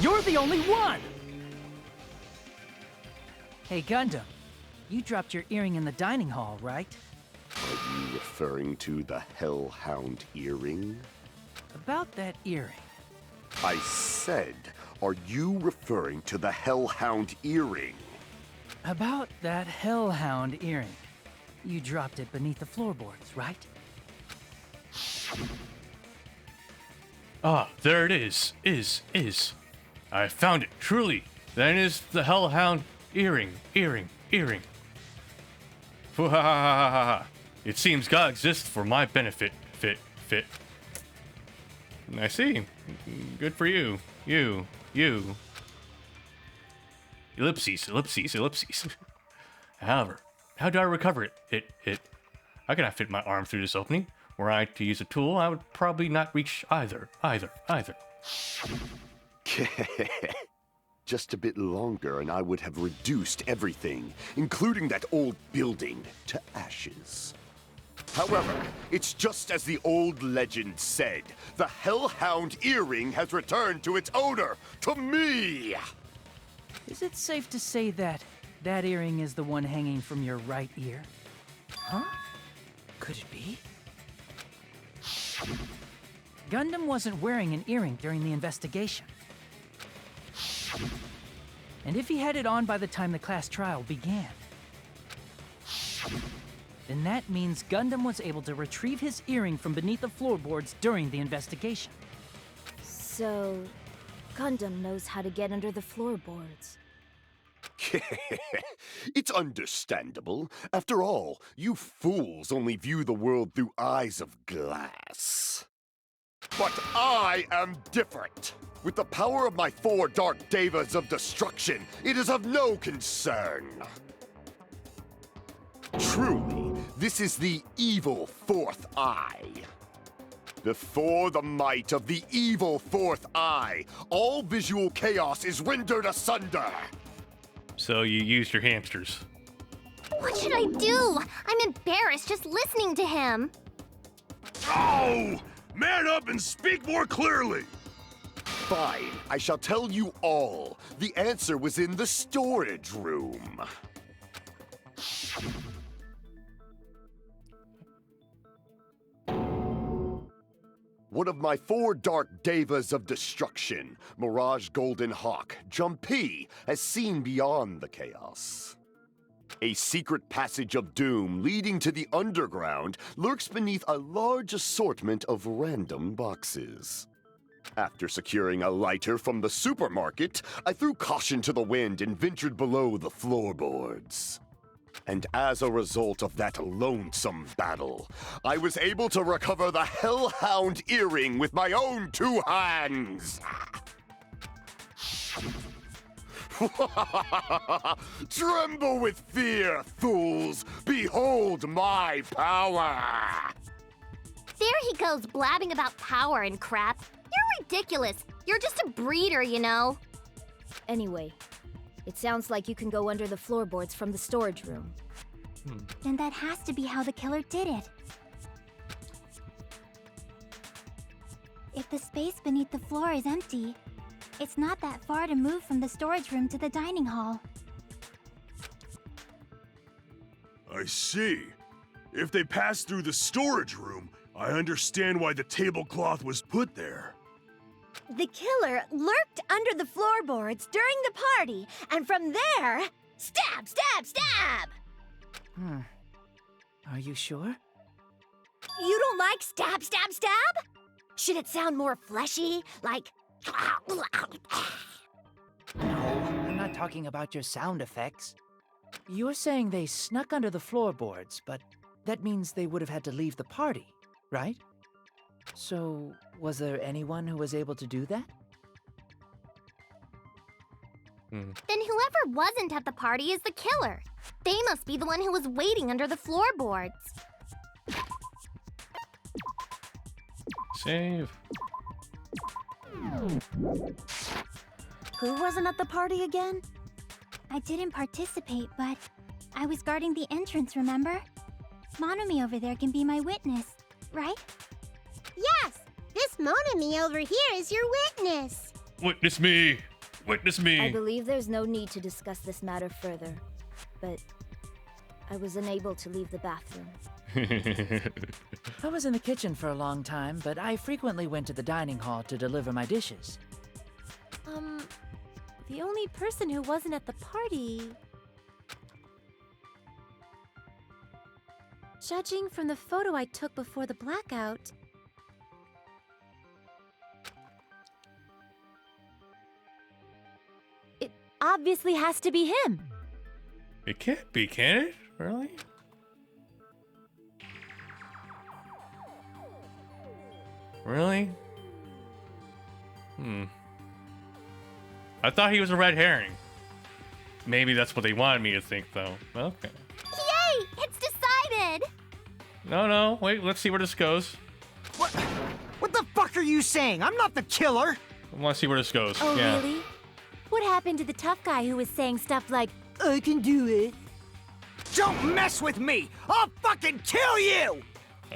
You're the only one! Hey, Gundam. You dropped your earring in the dining hall, right? Are you referring to the Hellhound earring? About that earring. I said, are you referring to the Hellhound earring? About that Hellhound earring. You dropped it beneath the floorboards, right? Ah, there it is. I found it. Truly. That is the Hellhound earring. Fwahahaha. It seems God exists for my benefit. Fit. I see. Good for you. You. Ellipses. However, how do I recover it? I cannot fit my arm through this opening. Were I to use a tool, I would probably not reach either. Just a bit longer and I would have reduced everything, including that old building, to ashes. However, it's just as the old legend said. The Hellhound earring has returned to its owner, to me! Is it safe to say that that earring is the one hanging from your right ear? Huh? Could it be? Gundam wasn't wearing an earring during the investigation. And if he had it on by the time the class trial began, then that means Gundam was able to retrieve his earring from beneath the floorboards during the investigation. So, Gundam knows how to get under the floorboards. It's understandable. After all, you fools only view the world through eyes of glass. But I am different. With the power of my 4 Dark Devas of destruction, it is of no concern. Truly, this is the evil 4th eye. Before the might of the evil fourth eye, all visual chaos is rendered asunder. So you used your hamsters. What should I do? I'm embarrassed just listening to him. Oh! Man up and speak more clearly! Fine, I shall tell you all. The answer was in the storage room. One of my 4 dark devas of destruction, Mirage Golden Hawk, Jumpy, has seen beyond the chaos. A secret passage of doom leading to the underground lurks beneath a large assortment of random boxes. After securing a lighter from the supermarket, I threw caution to the wind and ventured below the floorboards. And as a result of that lonesome battle, I was able to recover the Hellhound earring with my own 2 hands! Tremble with fear, fools! Behold my power! There he goes blabbing about power and crap. You're ridiculous. You're just a breeder, you know. Anyway, it sounds like you can go under the floorboards from the storage room. Then that has to be how the killer did it. If the space beneath the floor is empty, it's not that far to move from the storage room to the dining hall. I see. If they passed through the storage room, I understand why the tablecloth was put there. The killer lurked under the floorboards during the party, and from there, stab, stab, stab! Are you sure? You don't like stab, stab, stab? Should it sound more fleshy, like... No, I'm not talking about your sound effects. You're saying they snuck under the floorboards, but that means they would have had to leave the party, right? So, was there anyone who was able to do that? Then whoever wasn't at the party is the killer. They must be the one who was waiting under the floorboards. Save. Who wasn't at the party again? I didn't participate, but I was guarding the entrance, remember? Monomi over there can be my witness, right? Yes! This Monami over here is your witness! Witness me! Witness me! I believe there's no need to discuss this matter further, but I was unable to leave the bathroom. I was in the kitchen for a long time, but I frequently went to the dining hall to deliver my dishes. The only person who wasn't at the party... Judging from the photo I took before the blackout... It obviously has to be him. It can't be, can it? Really? Really? I thought he was a red herring. Maybe that's what they wanted me to think, though. Okay. Yay! It's decided! No, wait, let's see where this goes. What the fuck are you saying? I'm not the killer! I want to see where this goes. Oh, yeah. really? What happened to the tough guy who was saying stuff like, I can do it. Don't mess with me! I'll fucking kill you!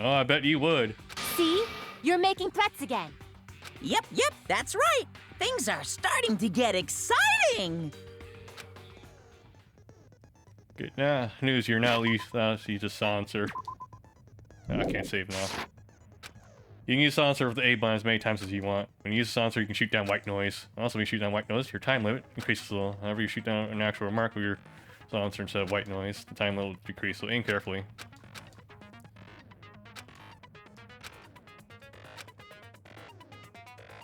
Oh, I bet you would. see? You're making threats again. Yep, that's right. Things are starting to get exciting. Good. News, you're now use a silencer. No, I can't save now. You can use silencer with the A button as many times as you want. When you use silencer, you can shoot down white noise. Also, when you shoot down white noise, your time limit increases a little. However, you shoot down an actual remark with your silencer instead of white noise, the time limit will decrease, so aim carefully.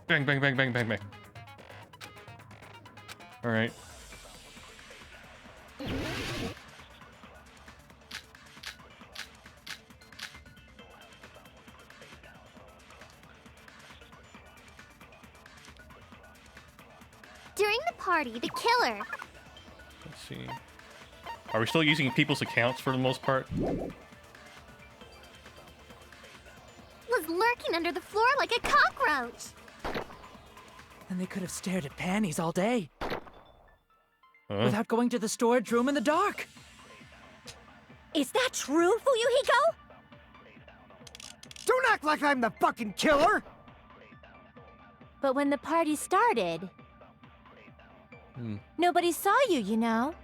Bang, bang, bang, bang, bang, bang. Alright. During the party, the killer... Let's see. Are we still using people's accounts for the most part? was lurking under the floor like a cockroach. And they could have stared at panties all day. Huh? Without going to the storage room in the dark. Is that true, Fuyuhiko? Don't act like I'm the fucking killer! But when the party started, nobody saw you, you know.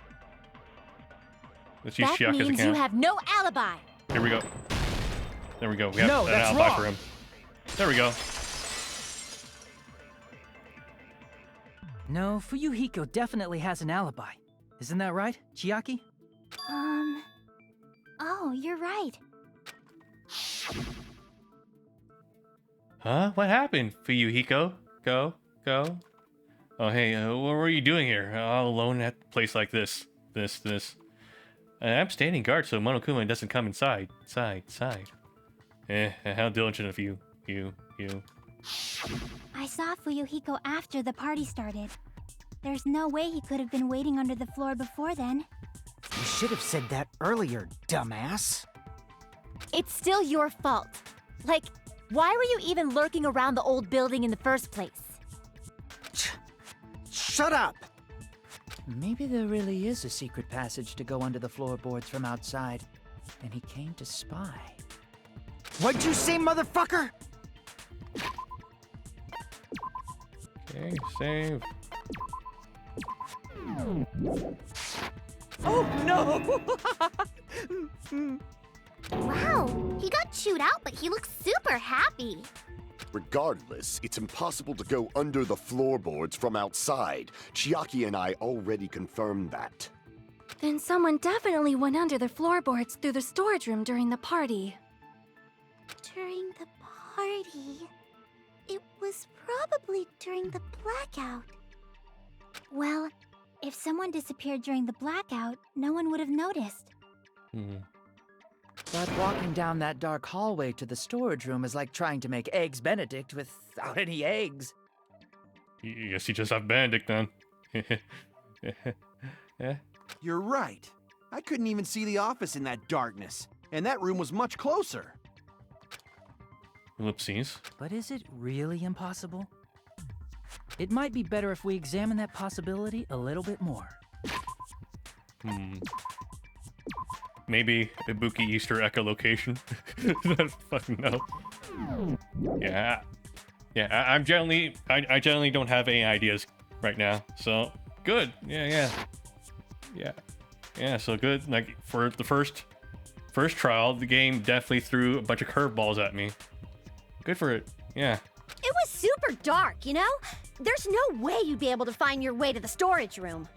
Let's use That Chiaki as a means you count. have no alibi. Here we go. There we go. We have No, an that's alibi wrong. for him. There we go. No, Fuyuhiko definitely has an alibi. Isn't that right, Chiaki? Oh, you're right. Huh? What happened, Fuyuhiko? Go. Oh, hey, what were you doing here? All alone at a place like this. I'm standing guard so Monokuma doesn't come inside. Side. How diligent of you. You. I saw Fuyuhiko after the party started. There's no way he could have been waiting under the floor before then. You should have said that earlier, dumbass. It's still your fault. Like, why were you even lurking around the old building in the first place? Shut up! Maybe there really is a secret passage to go under the floorboards from outside, and he came to spy. What'd you say, motherfucker? Okay, save. Oh no! Wow, he got chewed out, but he looks super happy. Regardless, it's impossible to go under the floorboards from outside. Chiaki and I already confirmed that. Then someone definitely went under the floorboards through the storage room during the party. During the party? It was probably during the blackout. Well, if someone disappeared during the blackout, no one would have noticed. But walking down that dark hallway to the storage room is like trying to make Eggs Benedict without any eggs. Yes, you just have Benedict then. Yeah. You're right. I couldn't even see the office in that darkness, and that room was much closer. Ellipses. But is it really impossible? It might be better if we examine that possibility a little bit more. Maybe Ibuki Easter echolocation. I fucking know. Yeah. I generally don't have any ideas right now. So good. Yeah. So good. Like for the first trial, the game definitely threw a bunch of curveballs at me. Good for it. Yeah. It was super dark, you know? There's no way you'd be able to find your way to the storage room.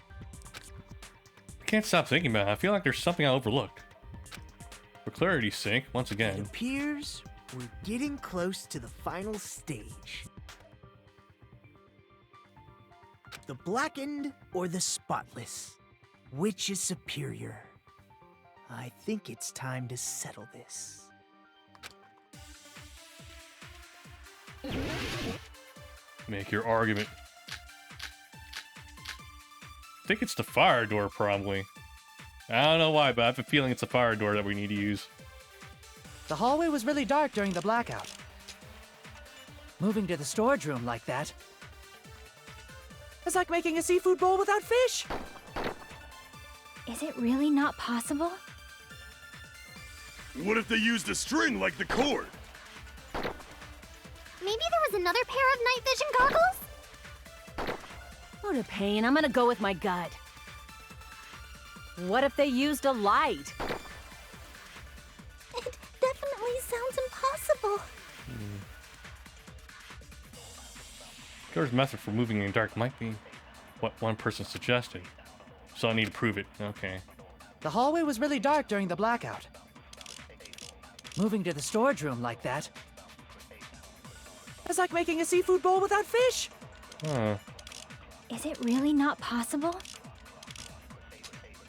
I can't stop thinking about it. I feel like there's something I overlooked. For clarity's sake, once It again. appears we're getting close to the final stage. The blackened or the spotless? Which is superior? I think it's time to settle this. Make your argument. I think it's the fire door, probably. I don't know why, but I have a feeling it's a fire door that we need to use. The hallway was really dark during the blackout. Moving to the storage room like that. It's like making a seafood bowl without fish. Is it really not possible? What if they used a string like the cord? Maybe there was another pair of night vision goggles? What a pain. I'm gonna go with my gut. What if they used a light? It definitely sounds impossible. Killer's method for moving in the dark might be what one person suggested. So I need to prove it. Okay. The hallway was really dark during the blackout. Moving to the storage room like that. It's like making a seafood bowl without fish. Huh. Is it really not possible?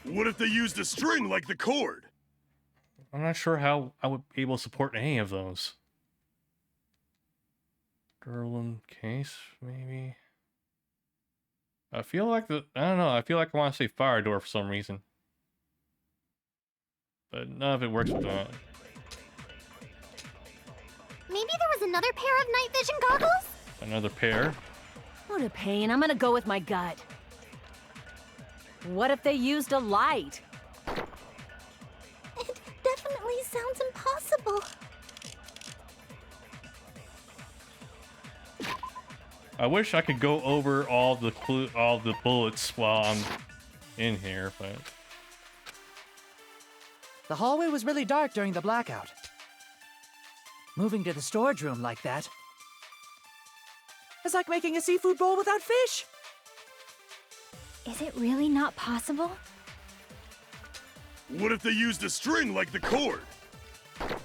What if they used a string like the cord? I'm not sure how I would be able to support any of those. Derlin case, maybe? I feel like I don't know, I feel like I want to say fire door for some reason. But none of it works with that. Maybe there was another pair of night vision goggles? Another pair. What a pain. I'm gonna go with my gut. What if they used a light? It definitely sounds impossible. I wish I could go over all the bullets while I'm in here, but The hallway was really dark during the blackout. Moving to the storage room like that is like making a seafood bowl without fish. Is it really not possible? What if they used a string like the cord? Maybe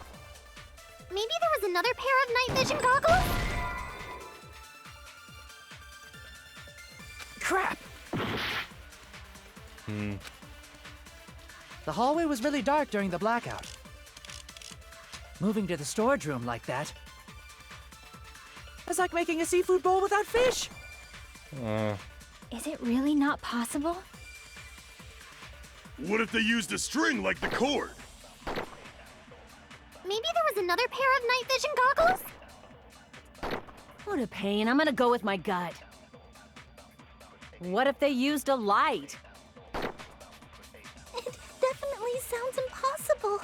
there was another pair of night vision goggles? Crap! The hallway was really dark during the blackout. Moving to the storage room like that is like making a seafood bowl without fish. Is it really not possible? What if they used a string like the cord? Maybe there was another pair of night vision goggles? What a pain. I'm gonna go with my gut. What if they used a light? It definitely sounds impossible.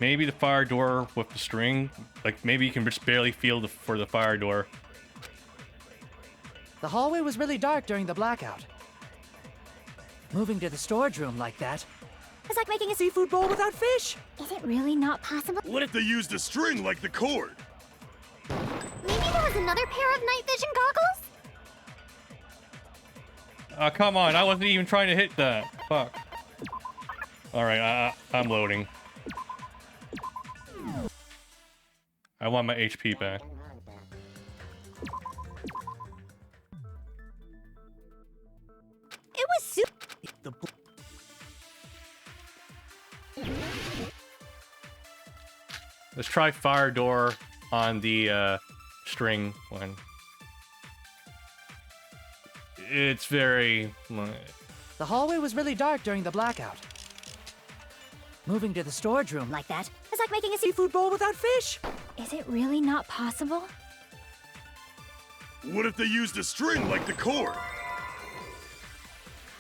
maybe the fire door with the string. Like maybe you can just barely feel for the fire door. The hallway was really dark during the blackout. Moving to the storage room like that is like making a seafood bowl without fish. Is it really not possible? What if they used a string like the cord? Maybe there was another pair of night vision goggles? Come on, I wasn't even trying to hit that. Fuck. Alright, I'm loading. I want my HP back. It was Let's try fire door on the string one. It's very... The hallway was really dark during the blackout. Moving to the storage room like that is like making a seafood bowl without fish. Is it really not possible? What if they used a string like the cord?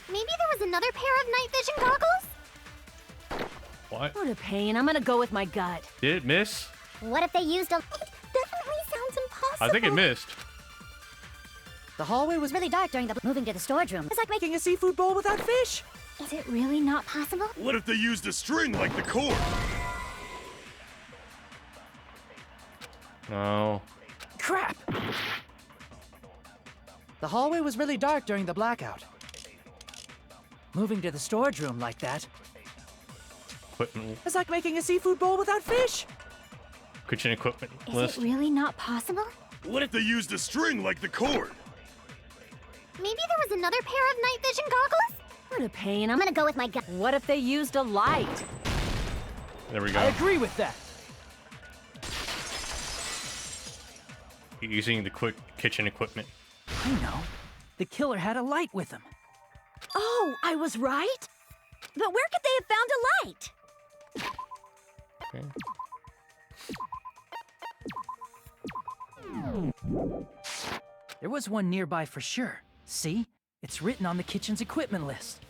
Maybe there was another pair of night vision goggles? What? What a pain. I'm gonna go with my gut. Did it miss? What if they used a... It definitely sounds impossible. I think it missed. The hallway was really dark during the... Moving to the storage room is like making a seafood bowl without fish. Is it really not possible? What if they used a string like the cord? No. Crap! The hallway was really dark during the blackout. Moving to the storage room like that Equipment. is like making a seafood bowl without fish. Kitchen equipment Is list. it really not possible? What if they used a string like the cord? Maybe there was another pair of night vision goggles? What a pain. I'm gonna go with my gut. What if they used a light? There we go. I agree with that. Using the quick kitchen equipment. I know. The killer had a light with him. Oh, I was right? But where could they have found a light? Okay. There was one nearby for sure. See? It's written on the kitchen's equipment list.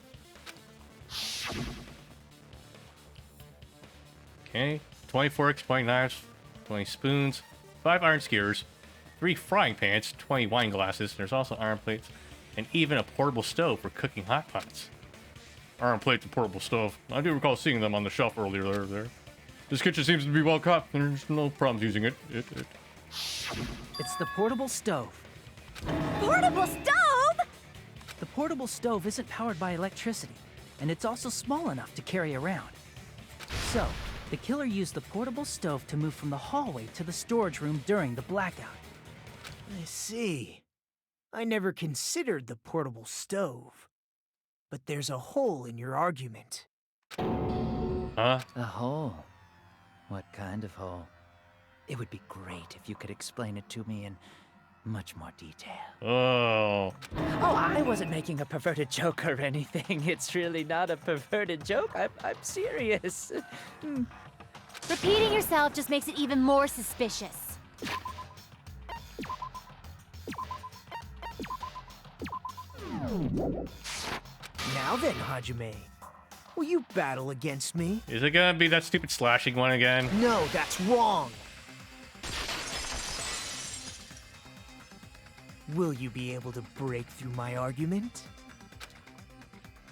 Okay. 20 forks, 20 knives, 20 spoons, 5 iron skewers, 3 frying pans, 20 wine glasses. There's also iron plates, and even a portable stove for cooking hot pots. Iron plates and portable stove. I do recall seeing them on the shelf earlier there. This kitchen seems to be well kept. There's no problems using it. It's the portable stove. Portable stove? The portable stove isn't powered by electricity, and it's also small enough to carry around. So, the killer used the portable stove to move from the hallway to the storage room during the blackout. I see. I never considered the portable stove. But there's a hole in your argument. Huh? A hole? What kind of hole? It would be great if you could explain it to me in much more detail. Oh. Oh, I wasn't making a perverted joke or anything. It's really not a perverted joke. I'm serious. Repeating yourself just makes it even more suspicious. Now then, Hajime, will you battle against me? Is it gonna be that stupid slashing one again? No, that's wrong. Will you be able to break through my argument?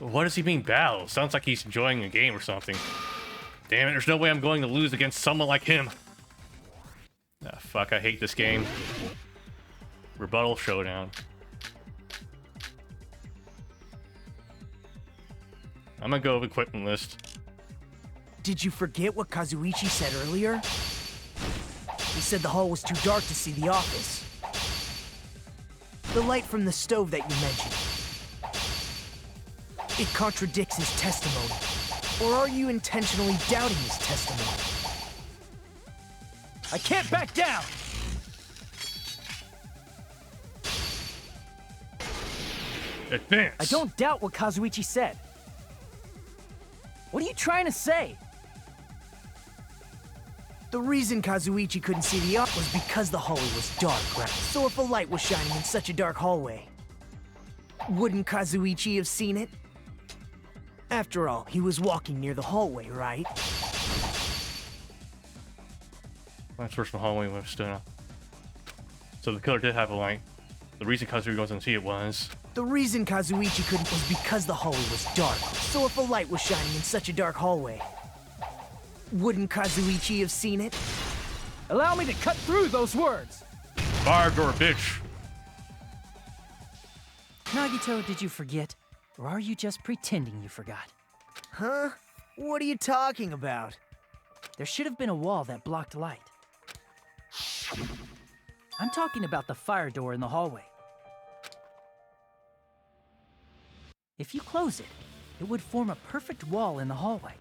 What does he mean battle? Sounds like he's enjoying a game or something. Damn it, there's no way I'm going to lose against someone like him. Ah, fuck, I hate this game. Rebuttal showdown. I'm gonna go with equipment list. Did you forget what Kazuichi said earlier? He said the hall was too dark to see the office. The light from the stove that you mentioned. It contradicts his testimony. Or are you intentionally doubting his testimony? I can't back down! Advance! I don't doubt what Kazuichi said. What are you trying to say? The reason Kazuichi couldn't see the office was because the hallway was dark, right? So if a light was shining in such a dark hallway, wouldn't Kazuichi have seen it? After all, he was walking near the hallway, right? That's first the hallway was stood up. So the killer did have a light. The reason Kazuichi doesn't see it was... The reason Kazuichi couldn't was because the hallway was dark. So if a light was shining in such a dark hallway, wouldn't Kazuichi have seen it? Allow me to cut through those words! Fire door, bitch! Nagito, did you forget? Or are you just pretending you forgot? Huh? What are you talking about? There should have been a wall that blocked light. I'm talking about the fire door in the hallway. If you close it, it would form a perfect wall in the hallway.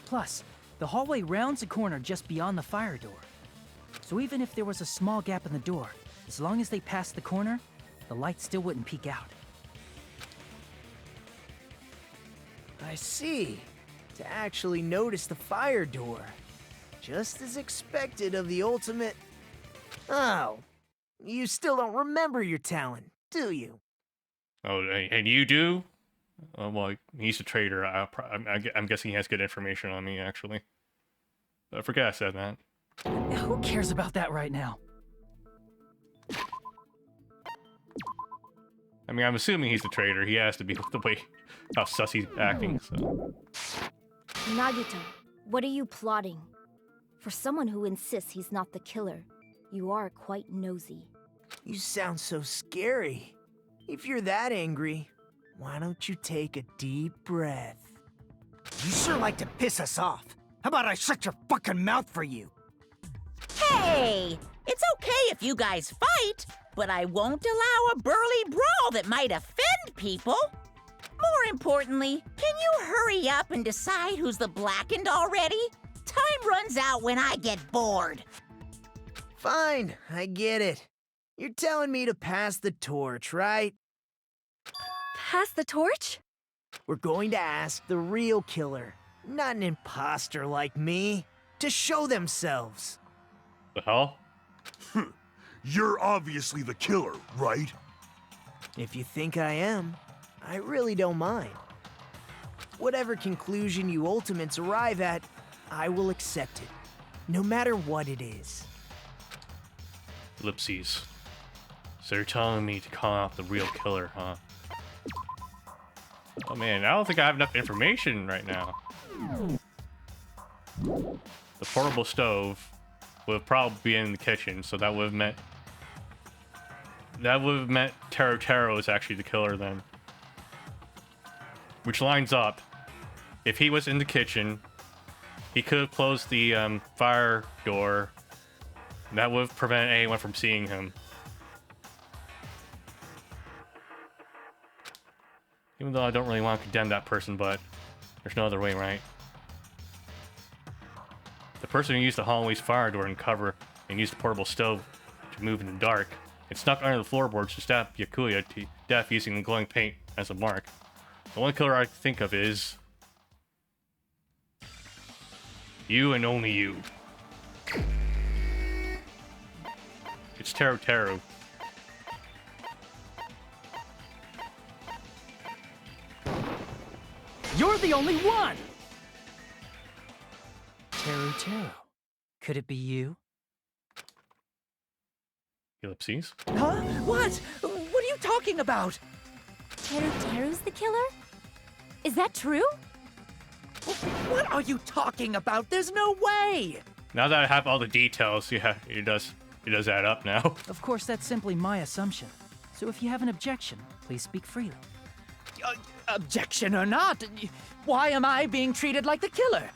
Plus, the hallway rounds a corner just beyond the fire door. So even if there was a small gap in the door, as long as they passed the corner, the light still wouldn't peek out. I see. To actually notice the fire door. Just as expected of the ultimate... Oh. You still don't remember your talent, do you? Oh, and you do? Well, he's a traitor. I'm guessing he has good information on me, actually. I forget I said that. Who cares about that right now? I mean, I'm assuming he's the traitor. He has to be with the way how sus he's acting, so... Nagito, what are you plotting? For someone who insists he's not the killer, you are quite nosy. You sound so scary. If you're that angry, why don't you take a deep breath? You sure like to piss us off. How about I shut your fucking mouth for you? Hey! It's okay if you guys fight, but I won't allow a burly brawl that might offend people. More importantly, can you hurry up and decide who's the blackened already? Time runs out when I get bored. Fine, I get it. You're telling me to pass the torch, right? Pass the torch? We're going to ask the real killer, not an imposter like me, to show themselves. The hell? You're obviously the killer, right? If you think I am, I really don't mind. Whatever conclusion you ultimates arrive at, I will accept it, no matter what it is. Ellipses. So you're telling me to call out the real killer, huh? Oh man, I don't think I have enough information right now. The portable stove would probably be in the kitchen, so that would have meant... That would have meant Taro Taro is actually the killer then. Which lines up. If he was in the kitchen, he could have closed the fire door. That would have prevented anyone from seeing him. Even though I don't really want to condemn that person, but there's no other way, right? The person who used the hallway's fire door and cover and used the portable stove to move in the dark and snuck under the floorboards to stab Yakuya to death using the glowing paint as a mark. The only killer I can think of is... You and only you. It's Teru Teru. You're the only one! Teru Teru. Could it be you? Ellipses. Huh? What? What are you talking about? Teru Teru's the killer? Is that true? What are you talking about? There's no way! Now that I have all the details, yeah, it does add up now. Of course, that's simply my assumption. So if you have an objection, please speak freely. Objection or not, why am I being treated like the killer?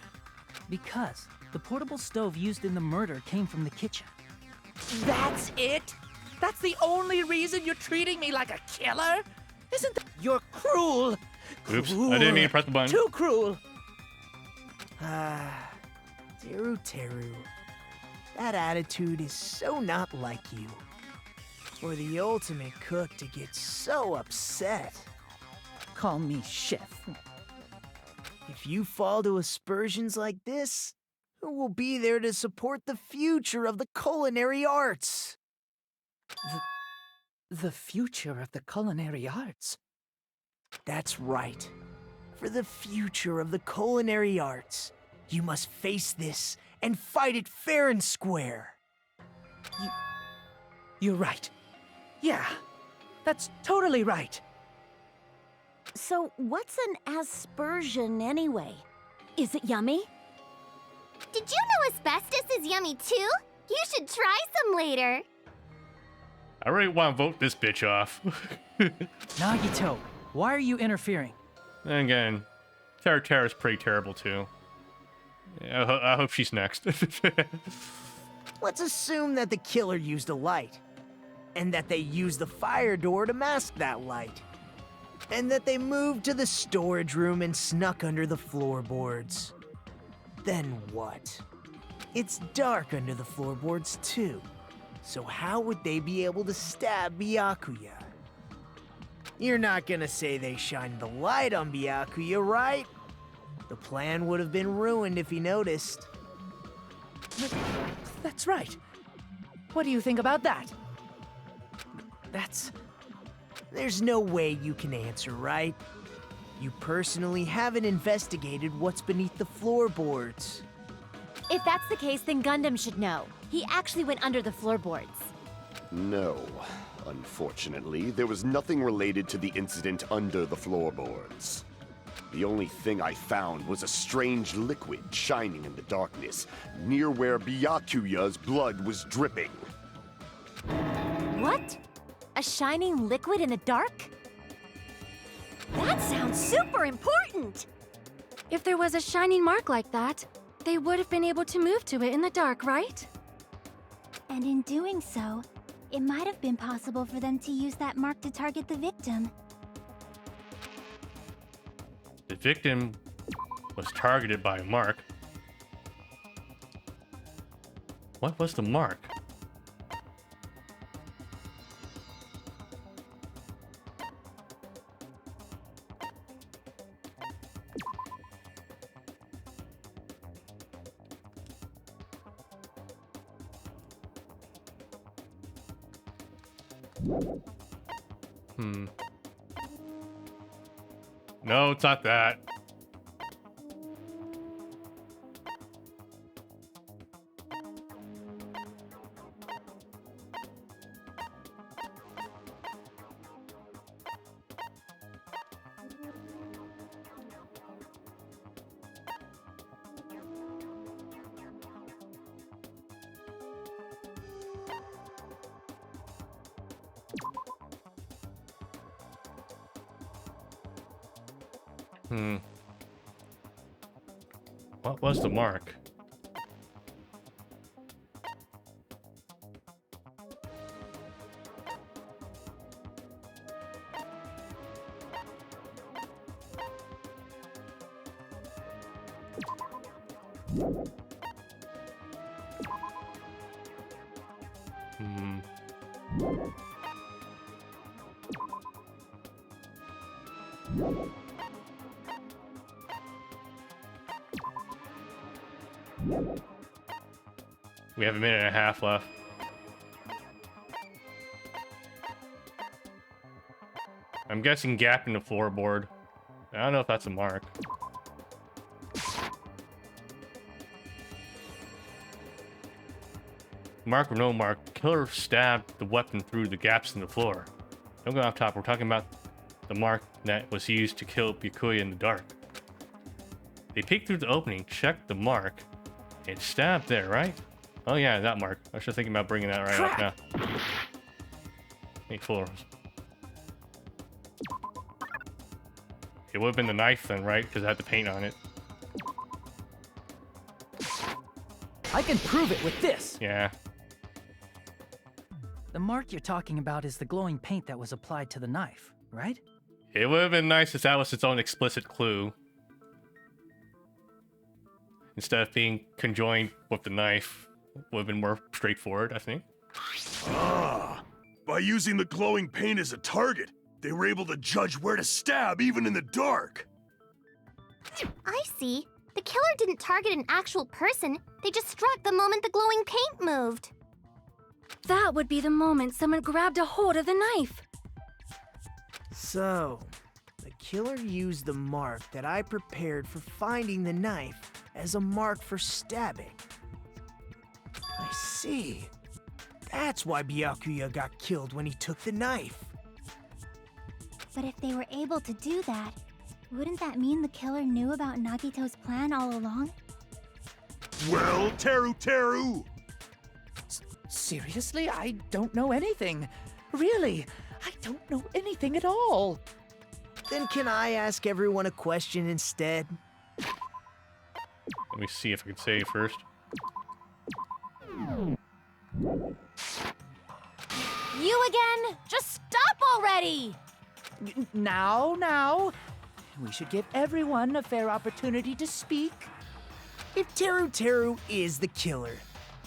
Because the portable stove used in the murder came from the kitchen. That's it? That's the only reason you're treating me like a killer? Isn't that... You're cruel. Oops, I didn't mean to press the button. Too cruel. Teru Teru. That attitude is so not like you. For the ultimate cook to get so upset. Call me chef. If you fall to aspersions like this, who will be there to support the future of the culinary arts? The future of the culinary arts? That's right. For the future of the culinary arts, you must face this and fight it fair and square. You're right. Yeah, that's totally right. So, what's an aspersion anyway? Is it yummy? Did you know asbestos is yummy too? You should try some later. I really want to vote this bitch off. Nagito, why are you interfering? And again, Teru Teru's pretty terrible too. I hope she's next. Let's assume that the killer used a light, and that they used the fire door to mask that light, and that they moved to the storage room and snuck under the floorboards. Then what? It's dark under the floorboards too, so how would they be able to stab Byakuya? You're not gonna say they shined the light on Byakuya, right? The plan would have been ruined if he noticed. That's right. What do you think about that? There's no way you can answer, right? You personally haven't investigated what's beneath the floorboards. If that's the case, then Gundam should know. He actually went under the floorboards. No. Unfortunately, there was nothing related to the incident under the floorboards. The only thing I found was a strange liquid shining in the darkness, near where Byakuya's blood was dripping. What? A shining liquid in the dark? That sounds super important! If there was a shining mark like that, they would have been able to move to it in the dark, right? And in doing so, it might have been possible for them to use that mark to target the victim. The victim was targeted by a mark. What was the mark? No, it's not that. What was the mark? We have a minute and a half left. I'm guessing gap in the floorboard. I don't know if that's a mark. Mark or no mark, killer stabbed the weapon through the gaps in the floor. Don't go off top, we're talking about the mark that was used to kill Byakuya in the dark. They peeked through the opening, checked the mark, and stabbed there, right? Oh yeah, that mark. I was just thinking about bringing that right up now. 8 floors. It would have been the knife then, right? Because it had the paint on it. I can prove it with this! Yeah. The mark you're talking about is the glowing paint that was applied to the knife, right? It would have been nice if that was its own explicit clue. Instead of being conjoined with the knife. Would have been more straightforward, I think. Ah, by using the glowing paint as a target, they were able to judge where to stab even in the dark. I see. The killer didn't target an actual person. They just struck the moment the glowing paint moved. That would be the moment someone grabbed a hold of the knife. So, the killer used the mark that I prepared for finding the knife as a mark for stabbing. I see. That's why Byakuya got killed when he took the knife. But if they were able to do that, wouldn't that mean the killer knew about Nagito's plan all along? Well, Teru! Seriously? I don't know anything. Really, I don't know anything at all. Then can I ask everyone a question instead? Let me see if I can save first. You again? Just stop already! Now. We should give everyone a fair opportunity to speak. If Teru is the killer,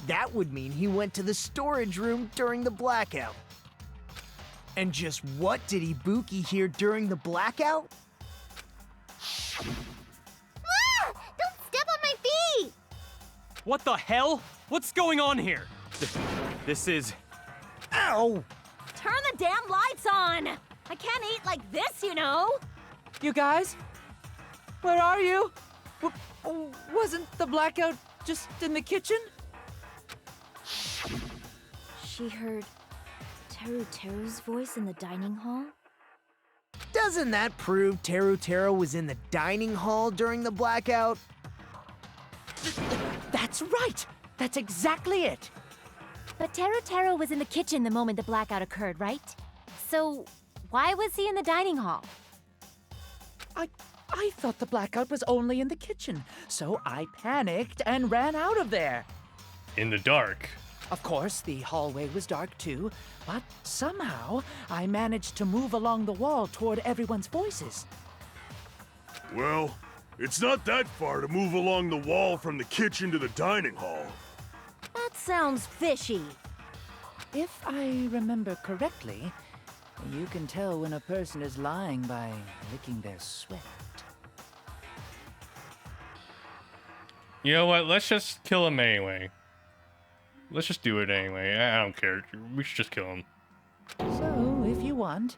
that would mean he went to the storage room during the blackout. And just what did Ibuki hear during the blackout? Ah! Don't step on my feet! What the hell? What's going on here? This is... Ow! Turn the damn lights on! I can't eat like this, you know! You guys? Where are you? Wasn't the blackout just in the kitchen? She heard Teru's voice in the dining hall? Doesn't that prove Teru was in the dining hall during the blackout? That's right! That's exactly it! But Teru was in the kitchen the moment the blackout occurred, right? So, why was he in the dining hall? I thought the blackout was only in the kitchen, so I panicked and ran out of there. In the dark. Of course, the hallway was dark too, but somehow I managed to move along the wall toward everyone's voices. Well, it's not that far to move along the wall from the kitchen to the dining hall. That sounds fishy. If I remember correctly, you can tell when a person is lying by licking their sweat. You know what? Let's just kill him anyway. Let's just do it anyway. I don't care. We should just kill him. So, if you want,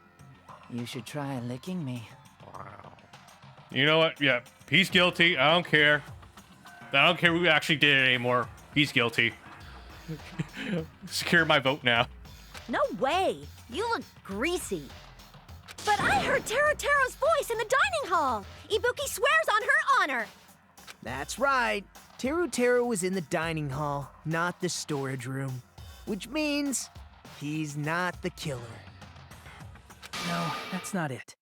you should try licking me. Wow. You know what? Yeah, he's guilty. I don't care. I don't care who actually did it anymore. He's guilty. Secure my vote now. No way! You look greasy. But I heard Teru's voice in the dining hall! Ibuki swears on her honor! That's right. Teru was in the dining hall, not the storage room. Which means he's not the killer. No, that's not it.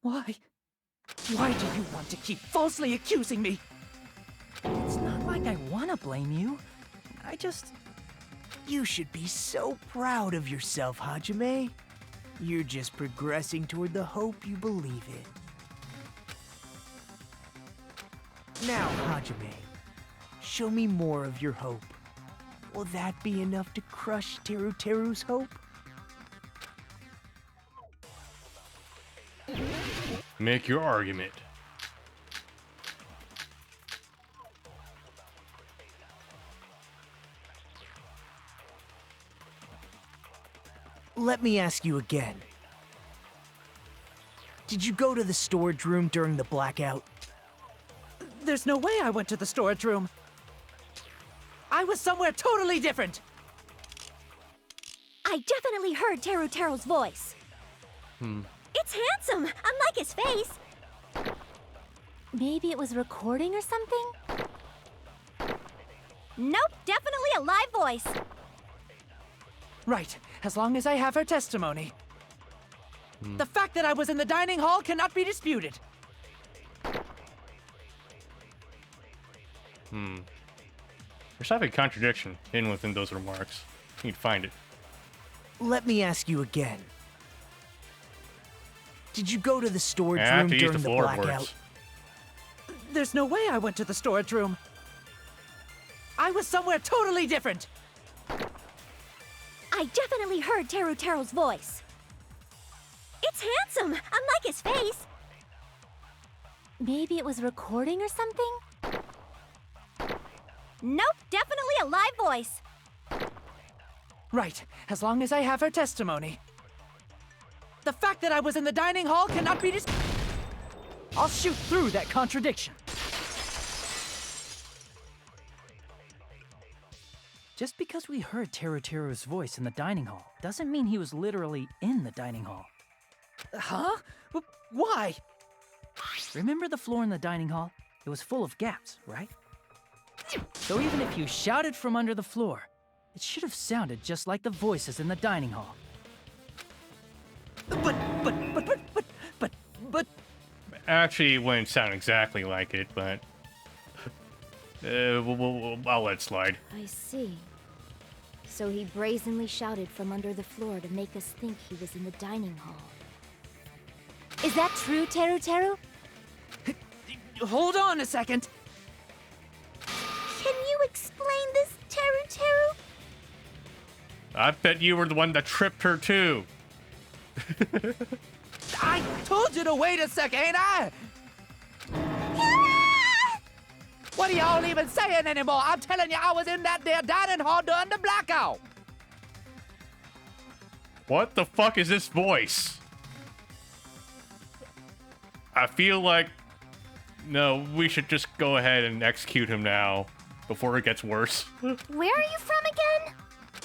Why? Why do you want to keep falsely accusing me? It's not like I want to blame you. I just... You should be so proud of yourself, Hajime. You're just progressing toward the hope you believe in. Now, Hajime, show me more of your hope. Will that be enough to crush Teru's hope? Make your argument. Let me ask you again. Did you go to the storage room during the blackout? There's no way I went to the storage room. I was somewhere totally different. I definitely heard Teru's voice. It's handsome, unlike his face. Maybe it was recording or something? Nope, definitely a live voice. Right, as long as I have her testimony. The fact that I was in the dining hall cannot be disputed. There's having a contradiction hidden within those remarks. You need to find it. Let me ask you again. Did you go to the storage I have room to use during the the blackout? floorboards. There's no way I went to the storage room. I was somewhere totally different. I definitely heard Teru's voice. It's handsome, unlike his face. Maybe it was recording or something? Nope, definitely a live voice. Right, as long as I have her testimony. The fact that I was in the dining hall cannot be I'll shoot through that contradiction. Just because we heard Teru's voice in the dining hall doesn't mean he was literally in the dining hall. Huh? Why? Remember the floor in the dining hall? It was full of gaps, right? So even if you shouted from under the floor, it should have sounded just like the voices in the dining hall. But... Actually, it wouldn't sound exactly like it, but... I'll let it slide. I see. So he brazenly shouted from under the floor to make us think he was in the dining hall. Is that true, Teru? Hold on a second. Can you explain this, Teru? I bet you were the one that tripped her too. I told you to wait a second, ain't I? What are y'all even saying anymore? I'm telling you, I was in that there dining hall during the blackout. What the fuck is this voice? I feel like... No, we should just go ahead and execute him now, before it gets worse. Where are you from again?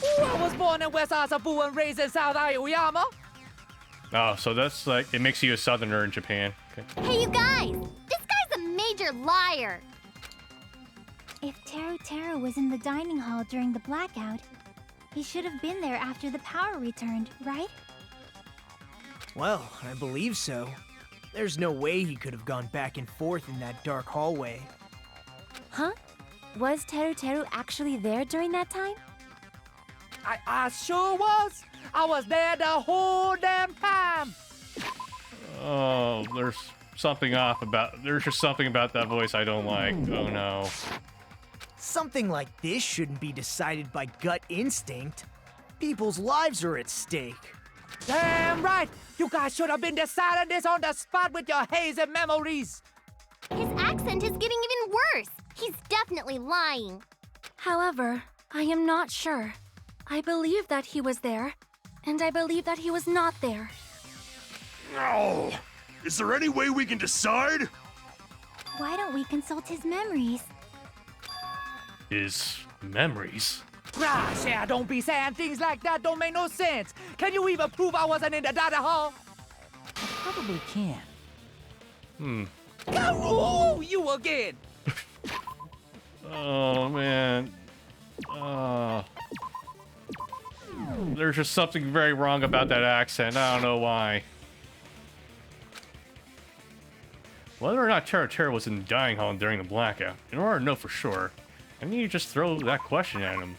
Ooh, I was born in West Asabu and raised in South Aoyama. Oh, so that's like... It makes you a southerner in Japan. Okay. Hey, you guys! This guy's a major liar! If Teru was in the dining hall during the blackout, he should have been there after the power returned, right? Well, I believe so. There's no way he could have gone back and forth in that dark hallway. Huh? Was Teru actually there during that time? I sure was. I was there the whole damn time. Oh, there's something off about... There's just something about that voice I don't like. Oh no. Something like this shouldn't be decided by gut instinct. People's lives are at stake. Damn right! You guys should have been deciding this on the spot with your hazy memories. His accent is getting even worse. He's definitely lying. However, I am not sure. I believe that he was there, and I believe that he was not there. Oh, is there any way we can decide? Why don't we consult his memories? His memories? Gosh, yeah, don't be saying things like that. Don't make no sense. Can you even prove I wasn't in the dining hall? I probably can. Oh, you again. Oh, man. There's just something very wrong about that accent. I don't know why. Whether or not Teru was in the dining hall during the blackout, in order to know for sure, I need to just throw that question at him.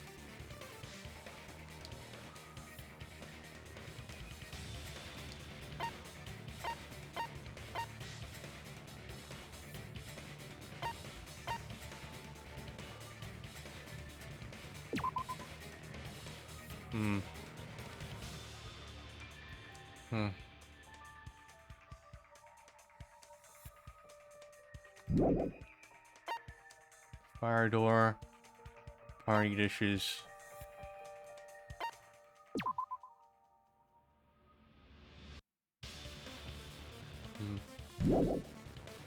Fire door. Party dishes.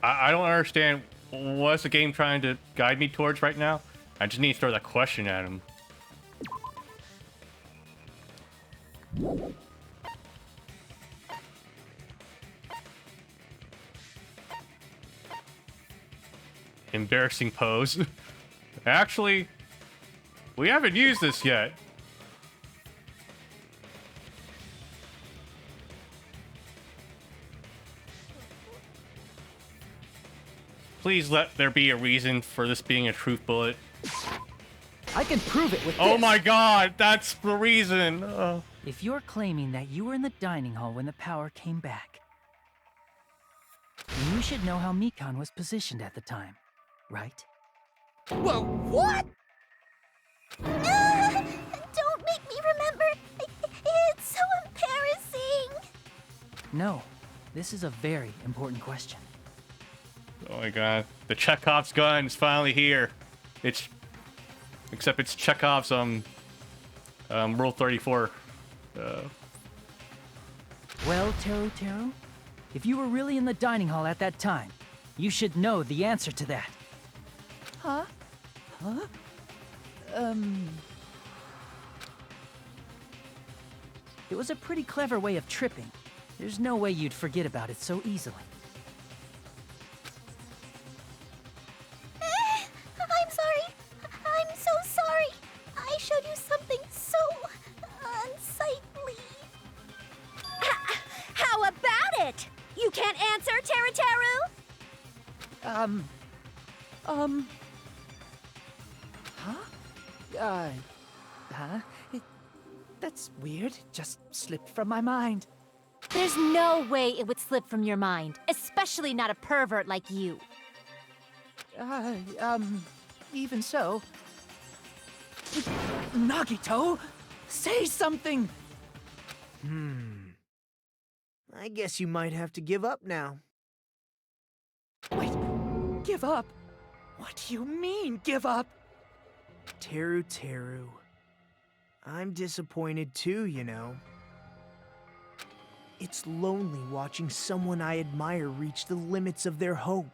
I don't understand. What's the game trying to guide me towards right now? I just need to throw that question at him. Embarrassing pose. Actually, we haven't used this yet. Please let there be a reason for this being a truth bullet. I can prove it with Oh this. my god, that's the reason. If you're claiming that you were in the dining hall when the power came back, then you should know how Mikan was positioned at the time, right? Well, what? Don't make me remember. It's so embarrassing. No, this is a very important question. Oh my god, the Chekhov's gun is finally here. Except it's Chekhov's Rule 34. Well, Teru, if you were really in the dining hall at that time, you should know the answer to that. Huh? Huh? It was a pretty clever way of tripping. There's no way you'd forget about it so easily. I'm sorry. I'm so sorry. I showed you something so unsightly. How about it? You can't answer, Teru? That's weird. Just slipped from my mind. There's no way it would slip from your mind, especially not a pervert like you. Even so. Nagito, say something! I guess you might have to give up now. Wait, give up? What do you mean, give up? Teru. I'm disappointed too, you know. It's lonely watching someone I admire reach the limits of their hope.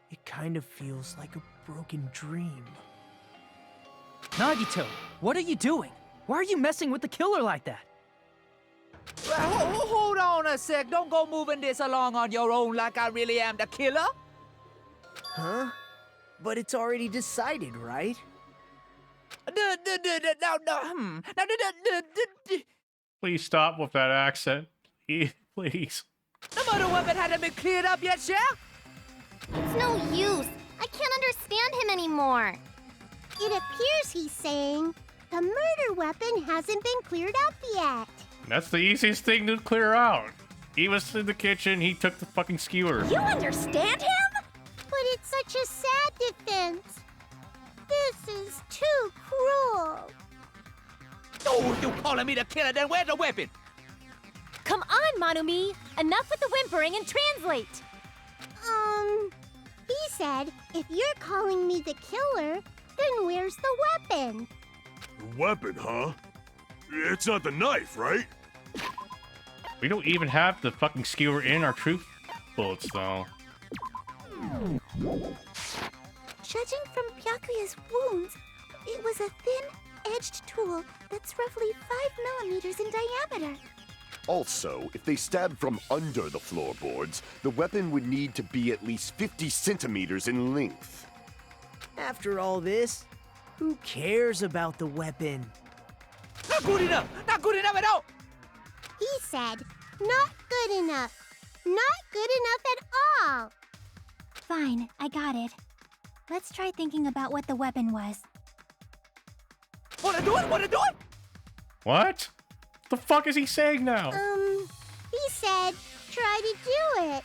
It kind of feels like a broken dream. Nagito, what are you doing? Why are you messing with the killer like that? Hold on a sec. Don't go moving this along on your own like I really am the killer. Huh? But it's already decided, right? Please stop with that accent. Please. The murder weapon hadn't been cleared up yet, Chef? It's no use. I can't understand him anymore. It appears he's saying the murder weapon hasn't been cleared up yet. That's the easiest thing to clear out. He was in the kitchen, he took the fucking skewer. You understand him? But it's such a sad defense. This is too cruel. Oh, you calling me the killer, then where's the weapon? Come on, Manumi. Enough with the whimpering and translate. He said, if you're calling me the killer, then where's the weapon? The weapon, huh? It's not the knife, right? We don't even have the fucking skewer in our truth bullets, though. Judging from Byakuya's wounds, it was a thin-edged tool that's roughly 5 millimeters in diameter. Also, if they stabbed from under the floorboards, the weapon would need to be at least 50 centimeters in length. After all this, who cares about the weapon? Not good enough! Not good enough at all! He said, not good enough. Not good enough at all. Fine, I got it. Let's try thinking about what the weapon was. Wanna do it? Wanna do it? What? The fuck is he saying now? He said, try to do it.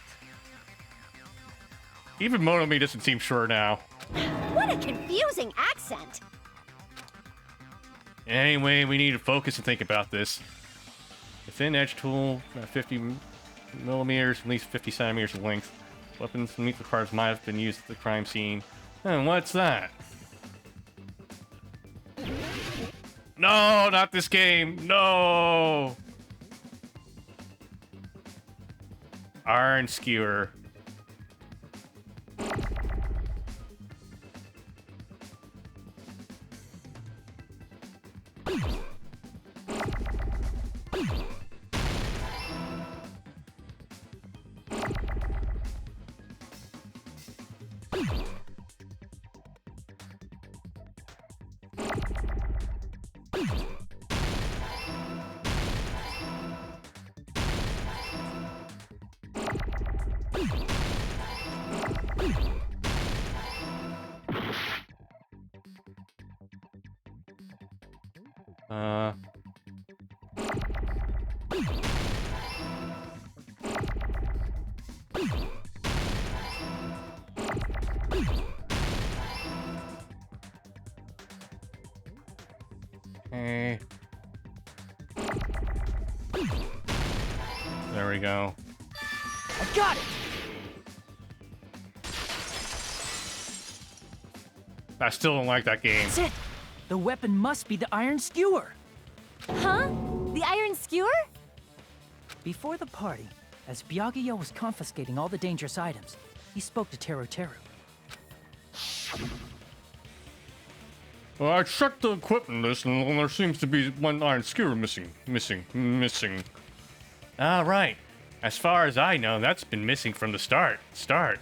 Even Motomi doesn't seem sure now. What a confusing accent. Anyway, we need to focus and think about this. A thin edge tool, 50 millimeters, at least 50 centimeters in length. Weapons beneath the cars might have been used at the crime scene. And what's that? No, not this game. No. Iron Skewer. Okay. There we go. I got it! I still don't like that game. That's it! The weapon must be the iron skewer! Huh? The iron skewer? Before the party, as Byakuya was confiscating all the dangerous items, he spoke to Teru Teru. Well, I checked the equipment list and there seems to be one iron skewer missing. Ah, right. As far as I know, that's been missing from the start. Start.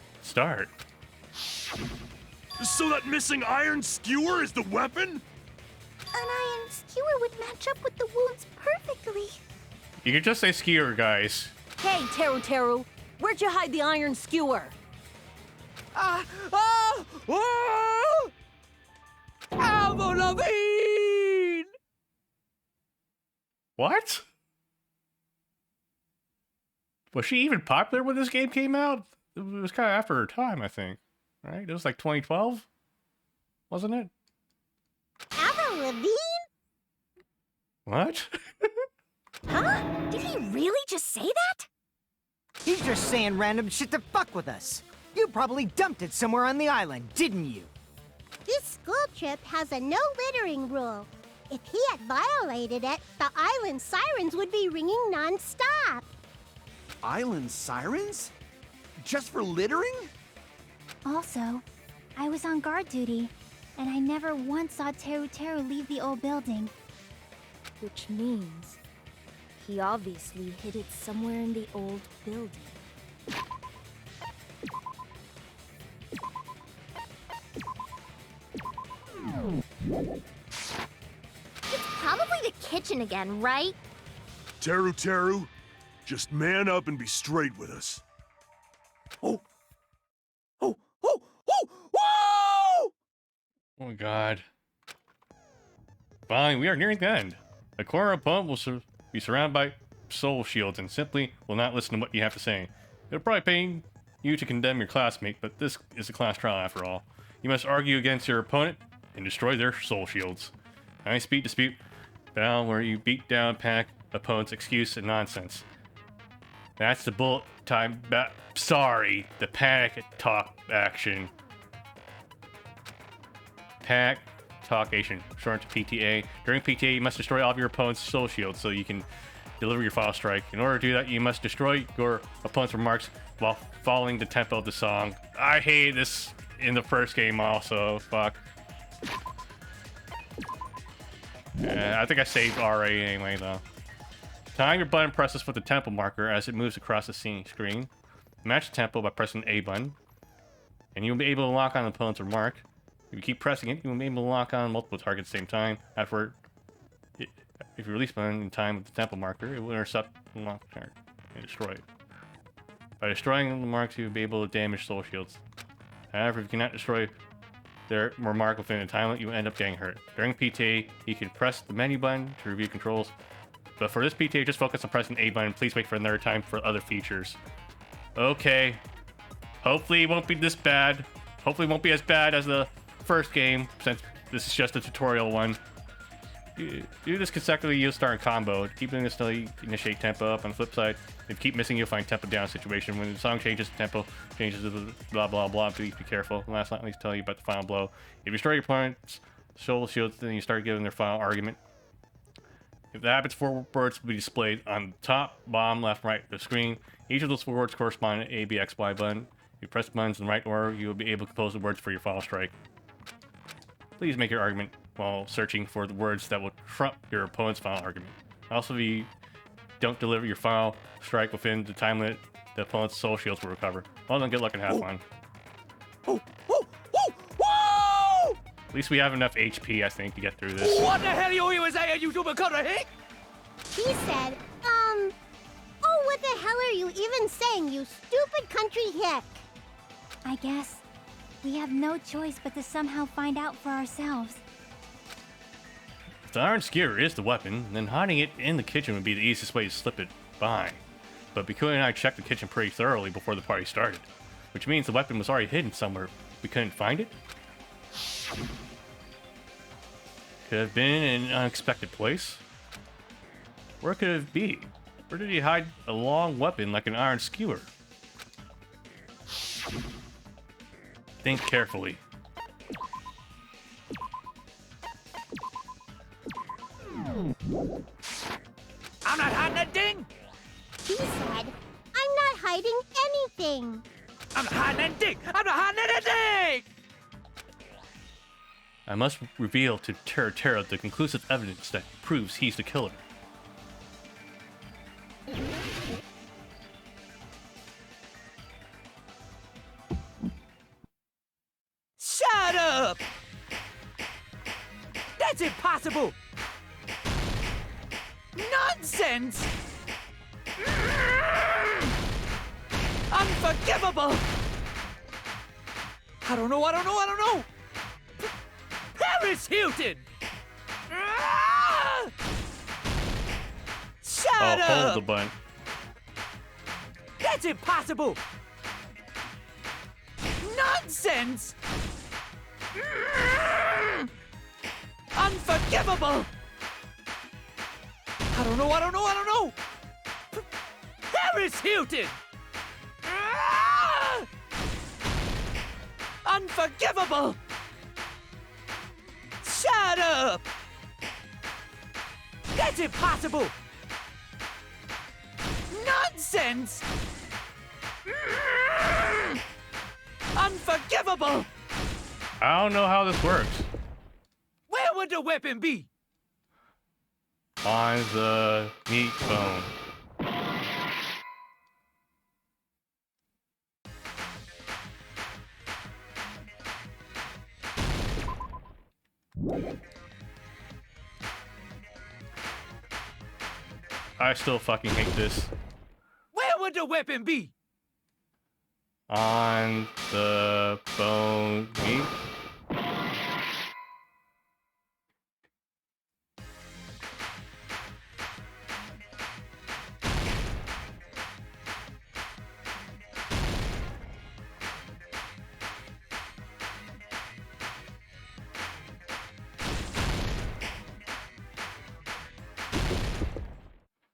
So that missing iron skewer is the weapon? An iron skewer would match up with the wounds perfectly. You can just say skewer, guys. Hey, Teru Teru, where'd you hide the iron skewer? What? Was she even popular when this game came out? It was kind of after her time, I think. Right? It was like 2012? Wasn't it? Avril Lavigne? What? Huh? Did he really just say that? He's just saying random shit to fuck with us. You probably dumped it somewhere on the island, didn't you? This school trip has a no littering rule. If he had violated it, the island sirens would be ringing non-stop. Island sirens? Just for littering? Also, I was on guard duty, and I never once saw Teru Teru leave the old building. Which means he obviously hid it somewhere in the old building. It's probably the kitchen again, right? Teru Teru, just man up and be straight with us. Oh my god. Fine, we are nearing the end. The corner opponent will be surrounded by soul shields and simply will not listen to what you have to say. It'll probably pain you to condemn your classmate, but this is a class trial after all. You must argue against your opponent and destroy their soul shields. High speed dispute battle where you beat down panic opponent's excuse and nonsense. That's the bullet time the panic talk action. Panic talk action, shortened to PTA. During PTA, you must destroy all of your opponent's soul shields so you can deliver your final strike. In order to do that, you must destroy your opponent's remarks while following the tempo of the song. I hated this in the first game also, fuck. Yeah, I think I saved RA anyway though. Time your button presses with the tempo marker as it moves across the screen. Match the tempo by pressing A button. And you'll be able to lock on an opponent's remark. If you keep pressing it, you'll be able to lock on multiple targets at the same time. If you release button in time with the tempo marker, it will intercept and lock the target and destroy it. By destroying the marks, you'll be able to damage soul shields. However, if you cannot destroy their remark within a time limit, you end up getting hurt. During PTA, you can press the menu button to review controls. But for this PTA, just focus on pressing A button. Please wait for another time for other features. Okay. Hopefully it won't be this bad. Hopefully it won't be as bad as the first game, since this is just a tutorial one. You do this consecutively, you'll start a combo. Keep doing this until you initiate tempo up. On the flip side, if you keep missing, you'll find tempo down situation. When the song changes, the tempo changes to blah blah blah. Please be careful. And last but not least, tell you about the final blow. If you destroy your opponent's soul shields, then you start giving their final argument. If that happens, 4 words will be displayed on the top, bottom, left, right of the screen. Each of those 4 words correspond to A, B, X, Y button. If you press the buttons in the right order, you will be able to compose the words for your final strike. Please make your argument while searching for the words that will trump your opponent's final argument. Also, if you don't deliver your final strike within the time limit, the opponent's soul shields will recover. Well done, good luck and have fun. At least we have enough HP, I think, to get through this. What the hell you even saying, you stupid cutter hick? He said, oh, what the hell are you even saying, you stupid country hick? I guess we have no choice but to somehow find out for ourselves. If the iron skewer is the weapon, then hiding it in the kitchen would be the easiest way to slip it by. But Bikui and I checked the kitchen pretty thoroughly before the party started, which means the weapon was already hidden somewhere. We couldn't find it? Could have been in an unexpected place. Where could it be? Where did he hide a long weapon like an iron skewer? Think carefully. I'm not hiding that thing! He said, I'm not hiding anything. I'm not hiding anything! I'm not hiding anything! I must reveal to Terra the conclusive evidence that proves he's the killer. Shut up! That's impossible! Nonsense! Unforgivable! I don't know! Paris Hilton! Shut up! Hold the button. That's impossible! Nonsense! Unforgivable! I don't know! Paris Hilton! Unforgivable! Shut up! That's impossible! Nonsense! Unforgivable! I don't know how this works. Where would the weapon be? On the meat bone. I still fucking hate this. Where would the weapon be? On the bone meat.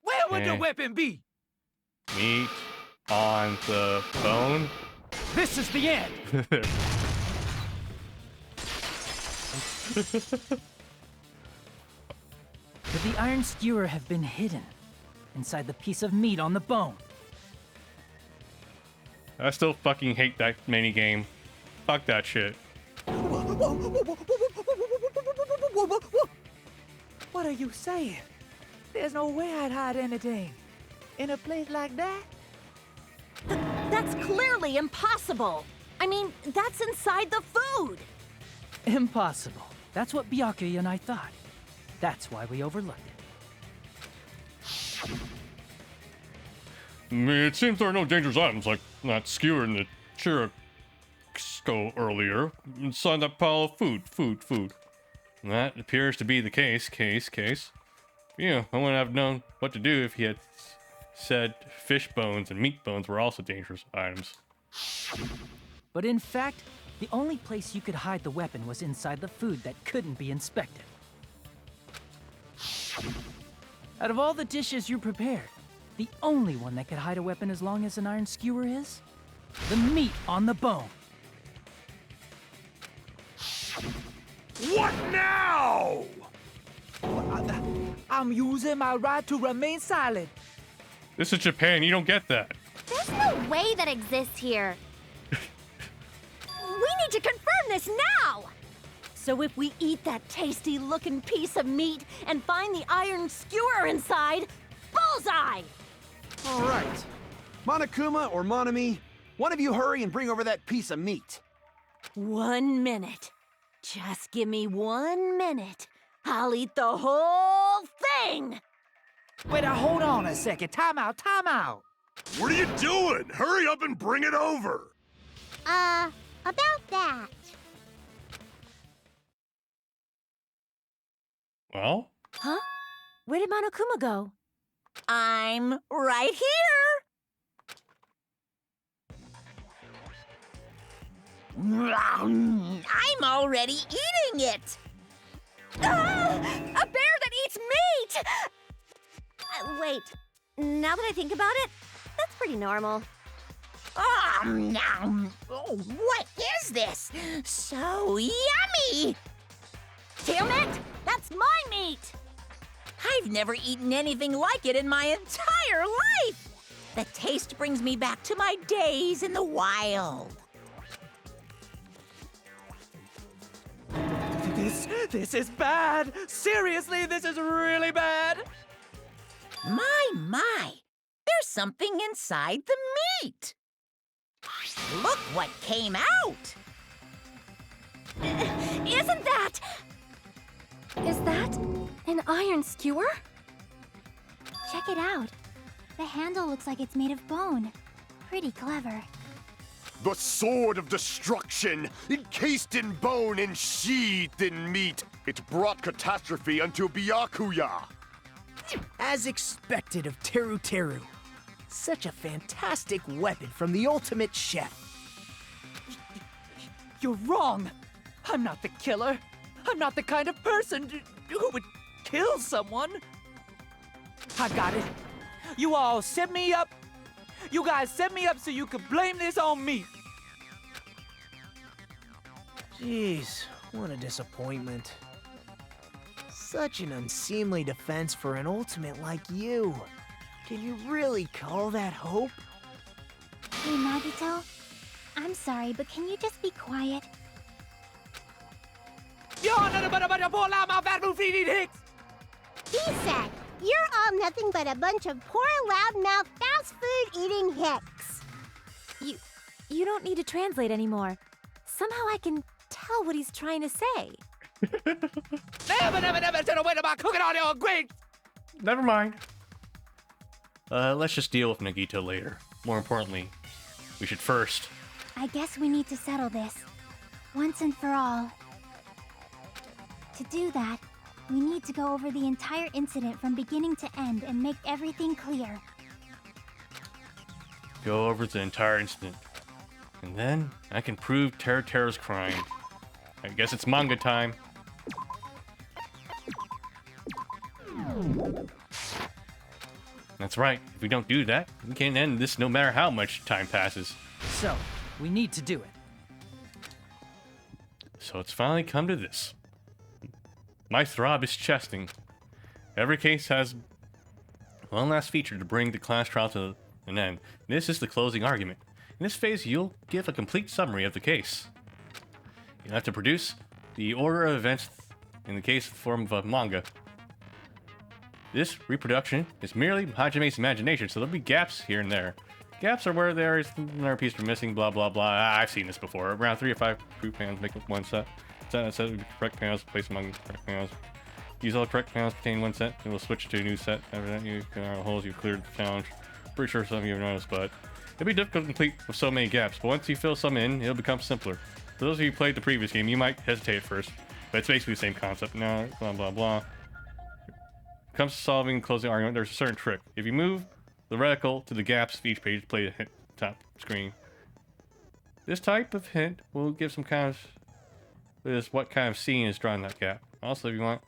Where would the weapon be? Meat on the bone. This is the end. Could the iron skewer have been hidden inside the piece of meat on the bone? I still fucking hate that minigame. Fuck that shit. What are you saying? There's no way I'd hide anything in a place like that. That's clearly impossible. I mean, that's inside the food. Impossible. That's what Byakuya and I thought. That's why we overlooked it. It seems there are no dangerous items like that skewer in the Churrasco earlier. Inside that pile of food. That appears to be the case. Yeah, I wouldn't have known what to do if he had said fish bones and meat bones were also dangerous items. But in fact, the only place you could hide the weapon was inside the food that couldn't be inspected. Out of all the dishes you prepared, the only one that could hide a weapon as long as an iron skewer is the meat on the bone. What now? I'm using my right to remain silent. This is Japan. You don't get that. There's no way that exists here. We need to confirm this now! So if we eat that tasty-looking piece of meat and find the iron skewer inside, bullseye! All right. Monokuma or Monami, one of you hurry and bring over that piece of meat. 1 minute. Just give me 1 minute. I'll eat the whole thing! Wait, hold on a second. Time out, time out. What are you doing? Hurry up and bring it over! About that. Well? Huh? Where did Monokuma go? I'm right here! I'm already eating it! Ah! A bear that eats meat! Wait, now that I think about it, that's pretty normal. Oh, what is this? So yummy! Damn it! That's my meat! I've never eaten anything like it in my entire life! The taste brings me back to my days in the wild. This is bad. Seriously, this is really bad. My, there's something inside the meat. Look what came out. Isn't that... Is that an iron skewer? Check it out. The handle looks like it's made of bone. Pretty clever. The sword of destruction, encased in bone and sheathed in meat. It brought catastrophe unto Byakuya. As expected of Teru Teru. Such a fantastic weapon from the ultimate chef. You're wrong. I'm not the killer. I'm not the kind of person who would kill someone. I got it. You all set me up. You guys set me up so you could blame this on me. Jeez, what a disappointment. Such an unseemly defense for an ultimate like you. Can you really call that hope? Hey, Nagito. I'm sorry, but can you just be quiet? You're nothing but a bunch of poor loudmouth fat move eating hicks! He said, you're all nothing but a bunch of poor loudmouth fast food eating hicks. You don't need to translate anymore. Somehow I can tell what he's trying to say. Never said a word about cooking on your grapes! Never mind. Let's just deal with Nagito later. More importantly, we should first... I guess we need to settle this. Once and for all. To do that, we need to go over the entire incident from beginning to end and make everything clear. Go over the entire incident. And then I can prove Teru Teru's crime. I guess it's manga time. That's right. If we don't do that, we can't end this no matter how much time passes. So, we need to do it. So it's finally come to this. My throb is chesting. Every case has one last feature to bring the class trial to an end. This is the closing argument. In this phase, you'll give a complete summary of the case. You'll have to produce the order of events in the case form of a manga. This reproduction is merely Hajime's imagination, so there'll be gaps here and there. Gaps are where there is another piece we're missing, blah blah blah. I've seen this before. Around 3 or 5 proof panels make up one set. Set of correct panels placed among the correct panels. Use all correct panels contain one set, and we'll switch to a new set. After that, you can the holes you've cleared the challenge. Pretty sure some of you have noticed, but it'll be difficult to complete with so many gaps. But once you fill some in, it'll become simpler. For those of you who played the previous game, you might hesitate at first, but it's basically the same concept. Now, blah blah blah. When it comes to solving and closing argument, there's a certain trick. If you move the reticle to the gaps of each page, play the hint top screen. This type of hint will give some kind of what kind of scene is drawing that gap. Also, if you want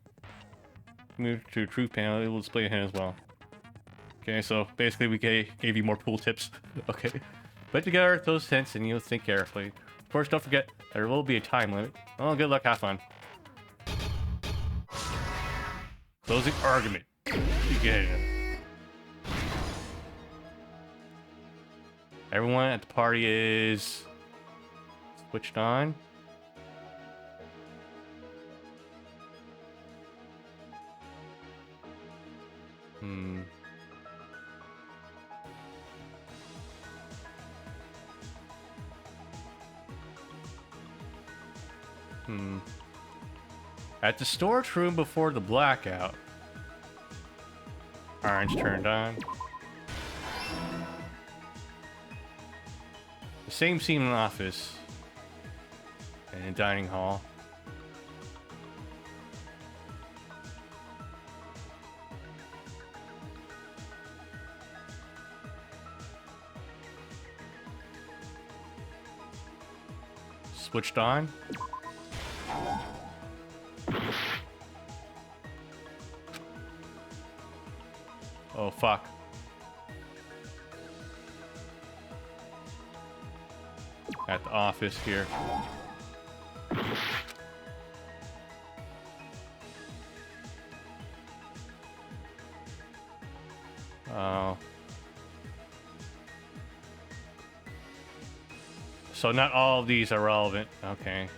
move to a truth panel, it will display a hint as well. Okay, so basically we gave you more pool tips. Okay, put together those hints and you'll think carefully. Of course, don't forget there will be a time limit. Oh, good luck, have fun. Closing argument. Begin. Everyone at the party is switched on. At the storage room before the blackout. Orange turned on. The same scene in the office. And in dining hall. Switched on. Oh, fuck. At the office here. Oh. So not all of these are relevant. Okay.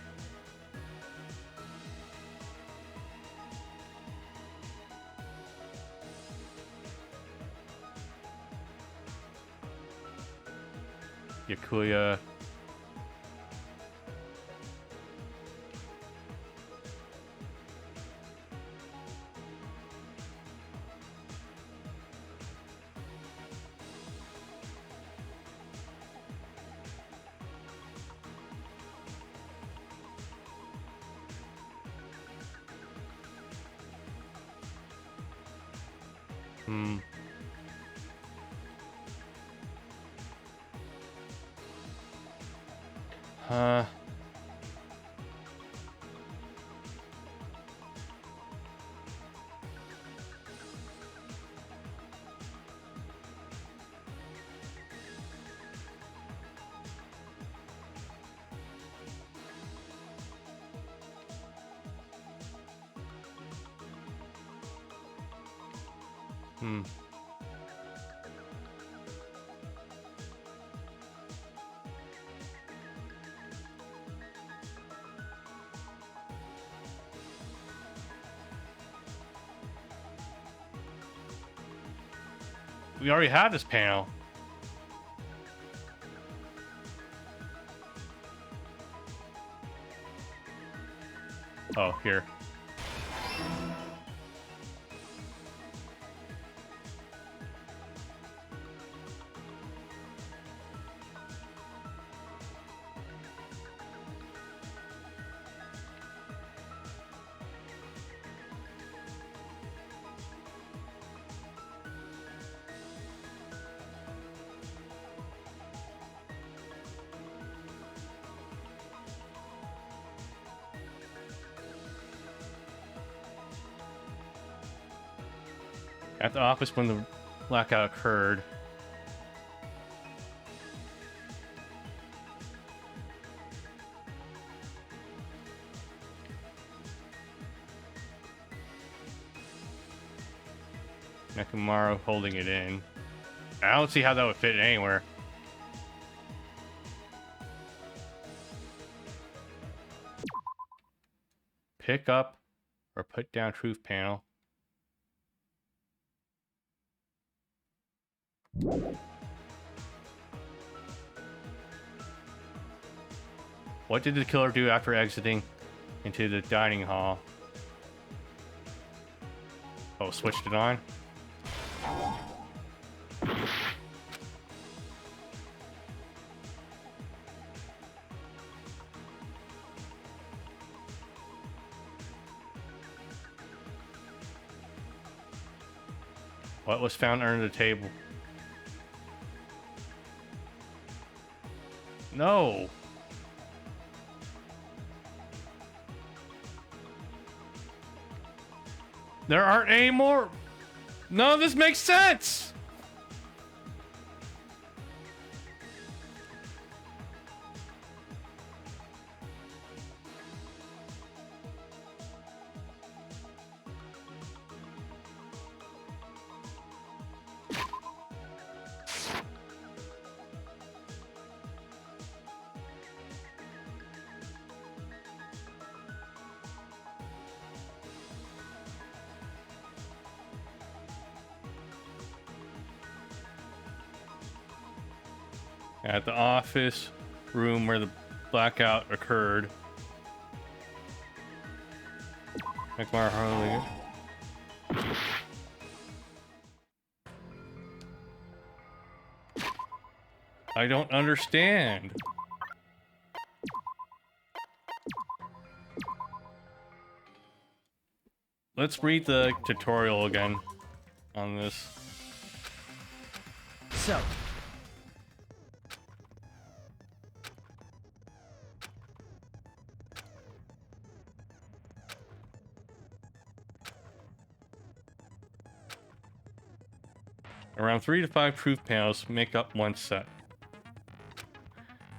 Yakuya. Huh. We already have this panel. Oh, here. At the office when the blackout occurred. Nekomaru holding it in. I don't see how that would fit anywhere. Pick up or put down truth panel. What did the killer do after exiting into the dining hall? Oh, switched it on? What was found under the table? No. There aren't any more. None of this makes sense. At the office room where the blackout occurred. McMar Harley. I don't understand. Let's read the tutorial again on this. So, around 3 to 5 truth panels make up one set.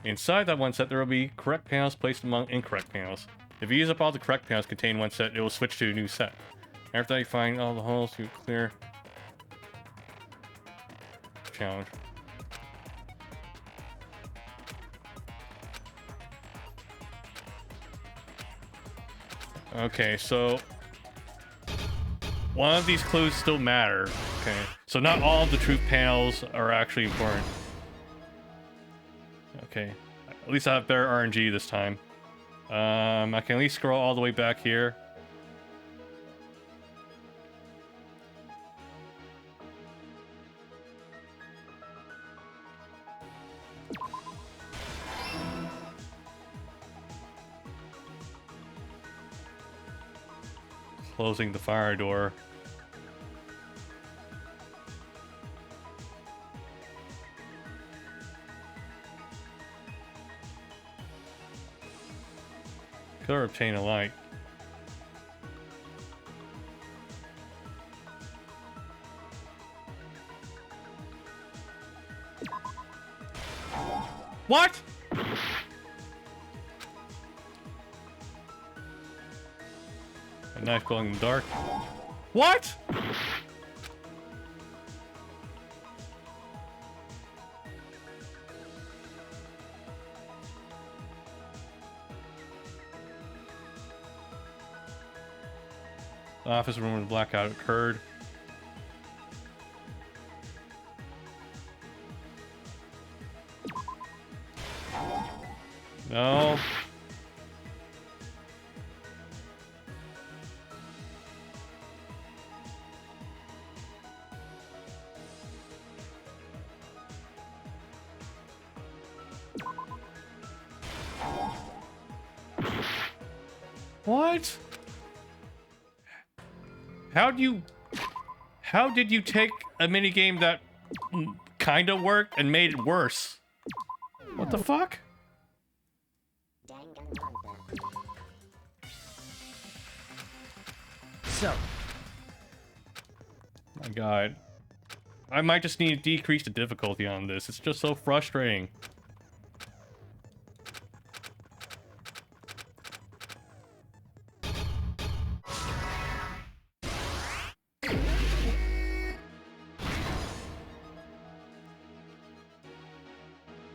Inside that one set, there will be correct panels placed among incorrect panels. If you use up all the correct panels contained in one set, it will switch to a new set. After that, you find all the holes to clear. Challenge. Okay, so one of these clues still matter. Okay, so not all of the truth panels are actually important. Okay, at least I have better RNG this time. I can at least scroll all the way back here. Closing the fire door. Could obtain a light. What? A knife glowing in the dark. What? The office room where the blackout occurred. No. What? How did you take a minigame that kinda worked and made it worse? What the fuck? So. My god. I might just need to decrease the difficulty on this. It's just so frustrating.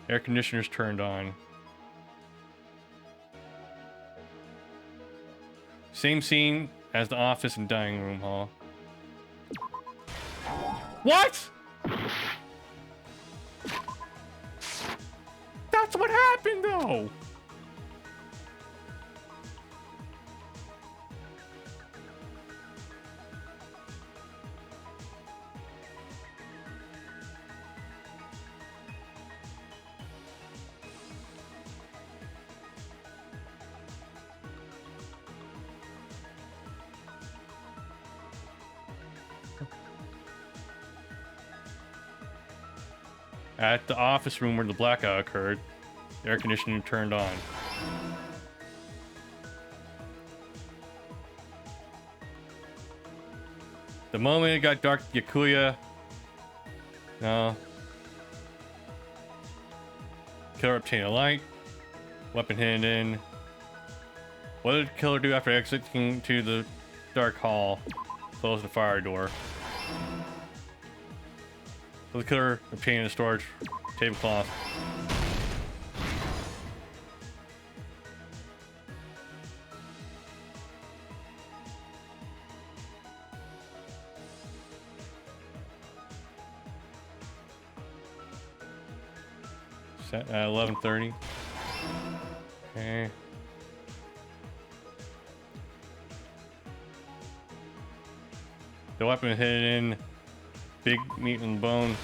Air conditioners turned on. Same scene as the office and dining room hall. What? That's what happened though. At the office room where the blackout occurred, the air conditioning turned on. The moment it got dark, Yakuya. No. Killer obtained a light. Weapon hidden in. What did the killer do after exiting to the dark hall? Close the fire door. The killer obtained a storage tablecloth. Set at 11:30. Okay. The weapon hidden, big meat and bone.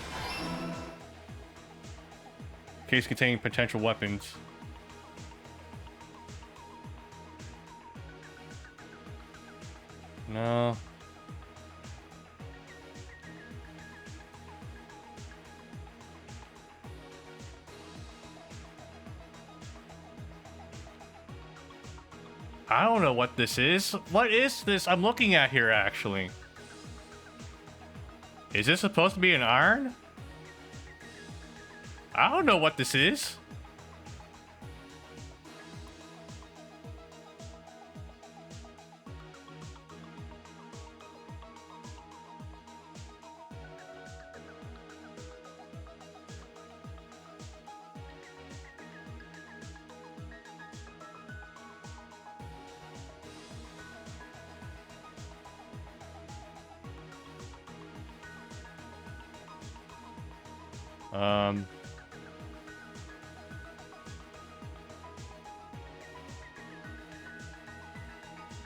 Case containing potential weapons. No. I don't know what this is. What is this I'm looking at here, actually? Is this supposed to be an iron? I don't know what this is.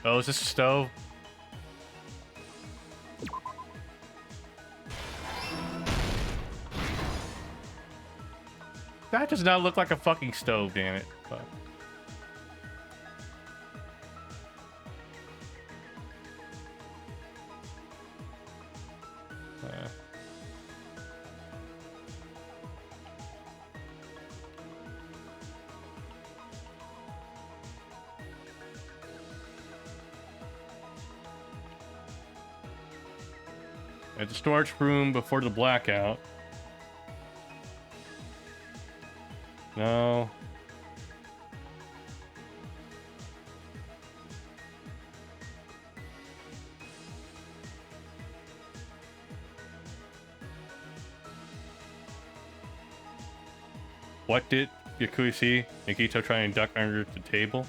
Oh, is this a stove? That does not look like a fucking stove, damn it. But... At the storage room before the blackout. No. What did Yakuya see Nikito try and duck under the table?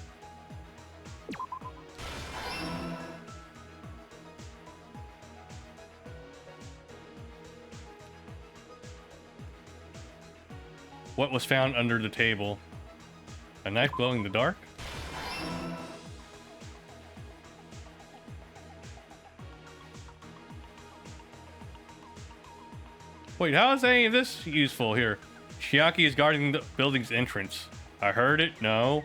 What was found under the table? A knife glowing in the dark? Wait, how is any of this useful here? Chiaki is guarding the building's entrance. I heard it, no.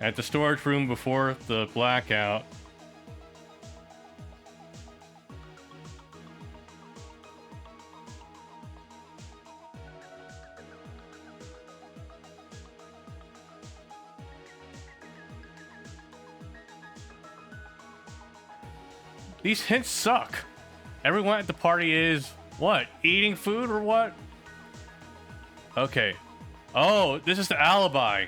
At the storage room before the blackout. These hints suck. Everyone at the party is, what, eating food or what? Okay. Oh, this is the alibi.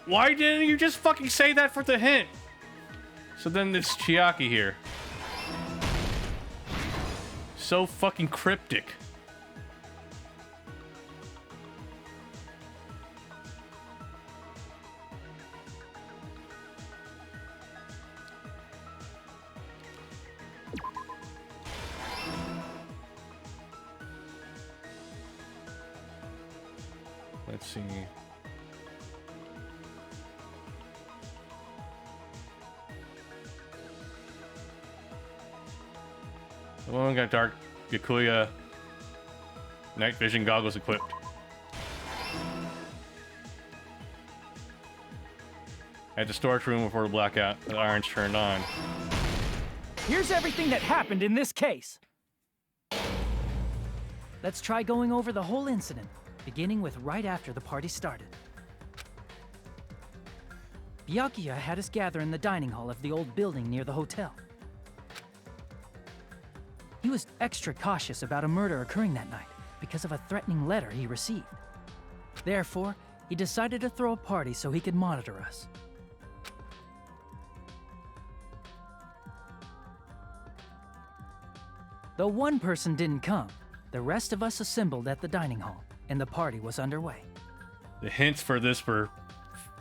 Why didn't you just fucking say that for the hint? So then it's Chiaki here. So fucking cryptic. Let's see. The woman got dark Yakuya night vision goggles equipped. At the storage room before the blackout, the iron's turned on. Here's everything that happened in this case. Let's try going over the whole incident, beginning with right after the party started. Byakuya had us gather in the dining hall of the old building near the hotel. He was extra cautious about a murder occurring that night because of a threatening letter he received. Therefore, he decided to throw a party so he could monitor us. Though one person didn't come, the rest of us assembled at the dining hall, and the party was underway. The hints for this were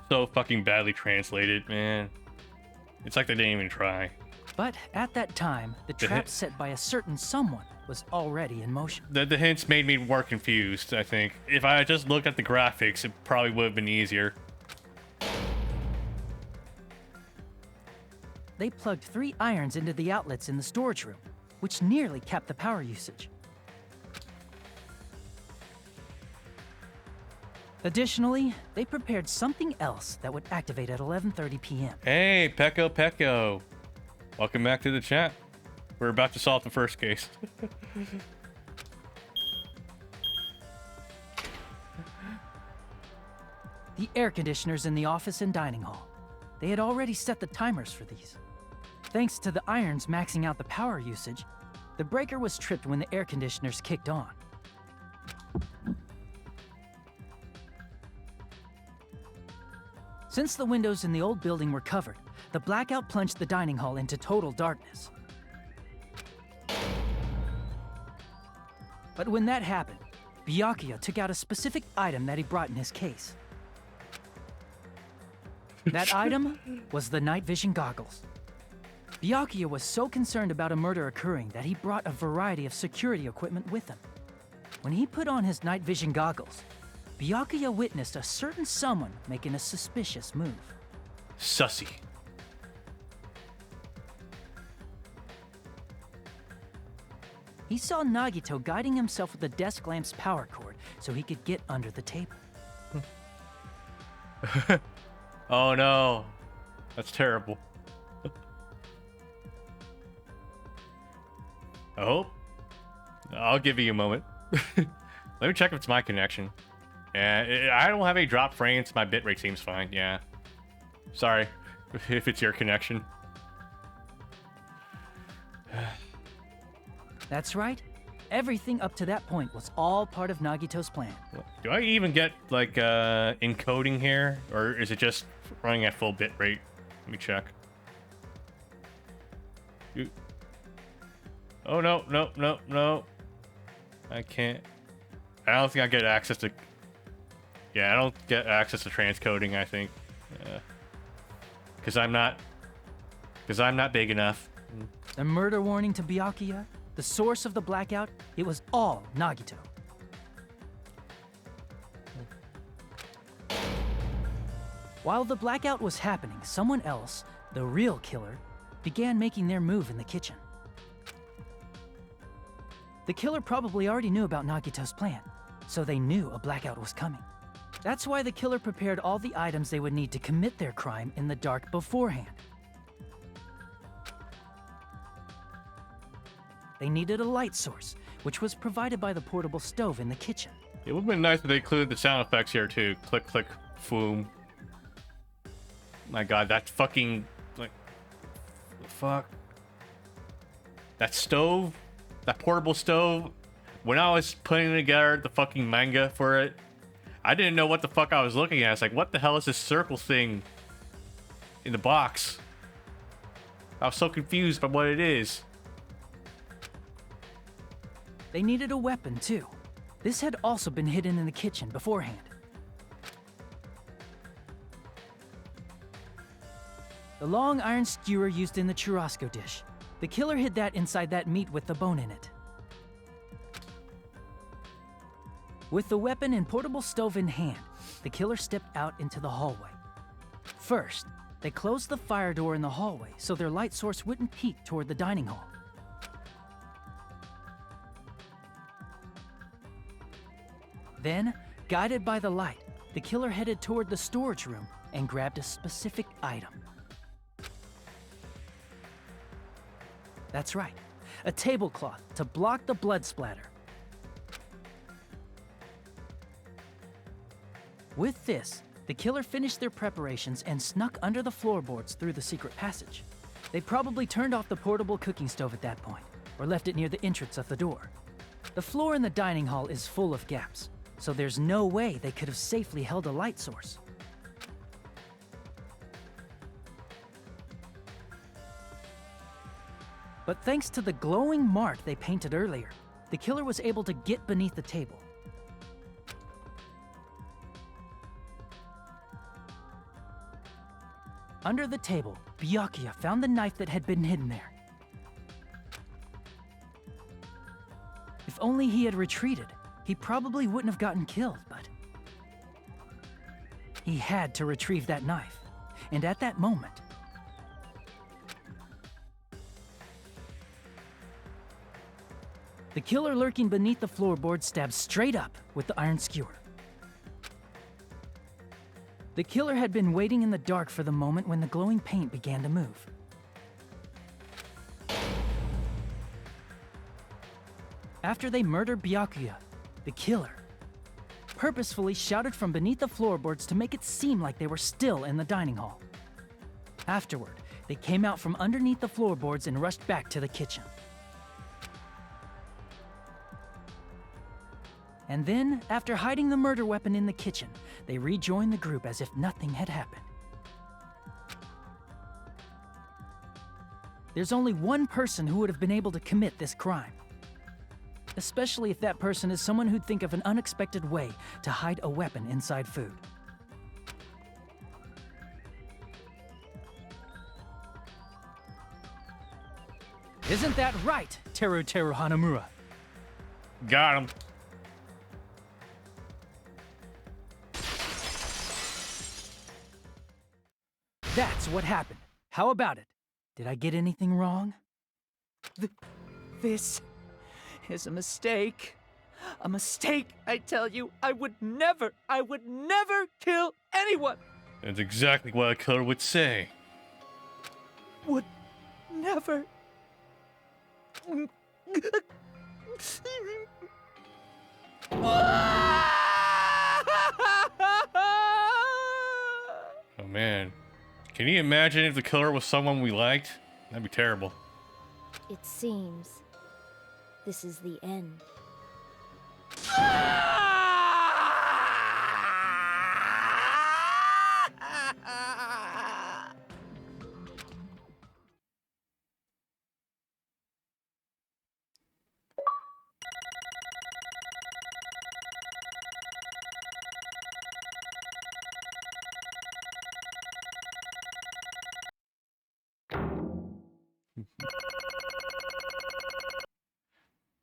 so fucking badly translated, man. It's like they didn't even try. But at that time, the trap set by a certain someone was already in motion. The hints made me more confused, I think. If I had just looked at the graphics, it probably would have been easier. They plugged 3 irons into the outlets in the storage room, which nearly capped the power usage. Additionally, they prepared something else that would activate at 11:30 p.m. Hey, Pecco. Welcome back to the chat. We're about to solve the first case. The air conditioners in the office and dining hall. They had already set the timers for these. Thanks to the irons maxing out the power usage, the breaker was tripped when the air conditioners kicked on. Since the windows in the old building were covered, the blackout plunged the dining hall into total darkness. But when that happened, Byakuya took out a specific item that he brought in his case. That item was the night vision goggles. Byakuya was so concerned about a murder occurring that he brought a variety of security equipment with him. When he put on his night vision goggles, Byakuya witnessed a certain someone making a suspicious move. Sussy. He saw Nagito guiding himself with the desk lamp's power cord so he could get under the table. Oh no, that's terrible. I hope. I'll give you a moment. Let me check if it's my connection. Yeah, I don't have any drop frames. My bitrate seems fine. Yeah. Sorry if it's your connection. That's right. Everything up to that point was all part of Nagito's plan. Do I even get, like, encoding here? Or is it just running at full bitrate? Let me check. Oh, no. I can't. I don't think I get access to... Yeah, I don't get access to transcoding, I think. Because I'm not big enough. The murder warning to Byakuya, the source of the blackout, it was all Nagito. While the blackout was happening, someone else, the real killer, began making their move in the kitchen. The killer probably already knew about Nagito's plan, so they knew a blackout was coming. That's why the killer prepared all the items they would need to commit their crime in the dark beforehand. They needed a light source, which was provided by the portable stove in the kitchen. It would have been nice if they included the sound effects here too. Click, click, boom. My god, that fucking... like... fuck. That stove? That portable stove? When I was putting together the fucking manga for it, I didn't know what the fuck I was looking at. It's like, what the hell is this circle thing in the box? I was so confused by what it is. They needed a weapon, too. This had also been hidden in the kitchen beforehand. The long iron skewer used in the churrasco dish. The killer hid that inside that meat with the bone in it. With the weapon and portable stove in hand, the killer stepped out into the hallway. First, they closed the fire door in the hallway so their light source wouldn't peek toward the dining hall. Then, guided by the light, the killer headed toward the storage room and grabbed a specific item. That's right, a tablecloth to block the blood splatter. With this, the killer finished their preparations and snuck under the floorboards through the secret passage. They probably turned off the portable cooking stove at that point, or left it near the entrance of the door. The floor in the dining hall is full of gaps, so there's no way they could have safely held a light source. But thanks to the glowing mark they painted earlier, the killer was able to get beneath the table. Under the table, Byakuya found the knife that had been hidden there. If only he had retreated, he probably wouldn't have gotten killed, but he had to retrieve that knife. And at that moment, the killer lurking beneath the floorboard stabbed straight up with the iron skewer. The killer had been waiting in the dark for the moment when the glowing paint began to move. After they murdered Byakuya, the killer purposefully shouted from beneath the floorboards to make it seem like they were still in the dining hall. Afterward, they came out from underneath the floorboards and rushed back to the kitchen. And then, after hiding the murder weapon in the kitchen, they rejoined the group as if nothing had happened. There's only one person who would have been able to commit this crime. Especially if that person is someone who'd think of an unexpected way to hide a weapon inside food. Isn't that right, Teru Hanamura? Got him. That's what happened. How about it? Did I get anything wrong? This is a mistake. A mistake, I tell you. I would never kill anyone. That's exactly what a killer would say. Would never. Oh man. Can you imagine if the killer was someone we liked? That'd be terrible. It seems this is the end.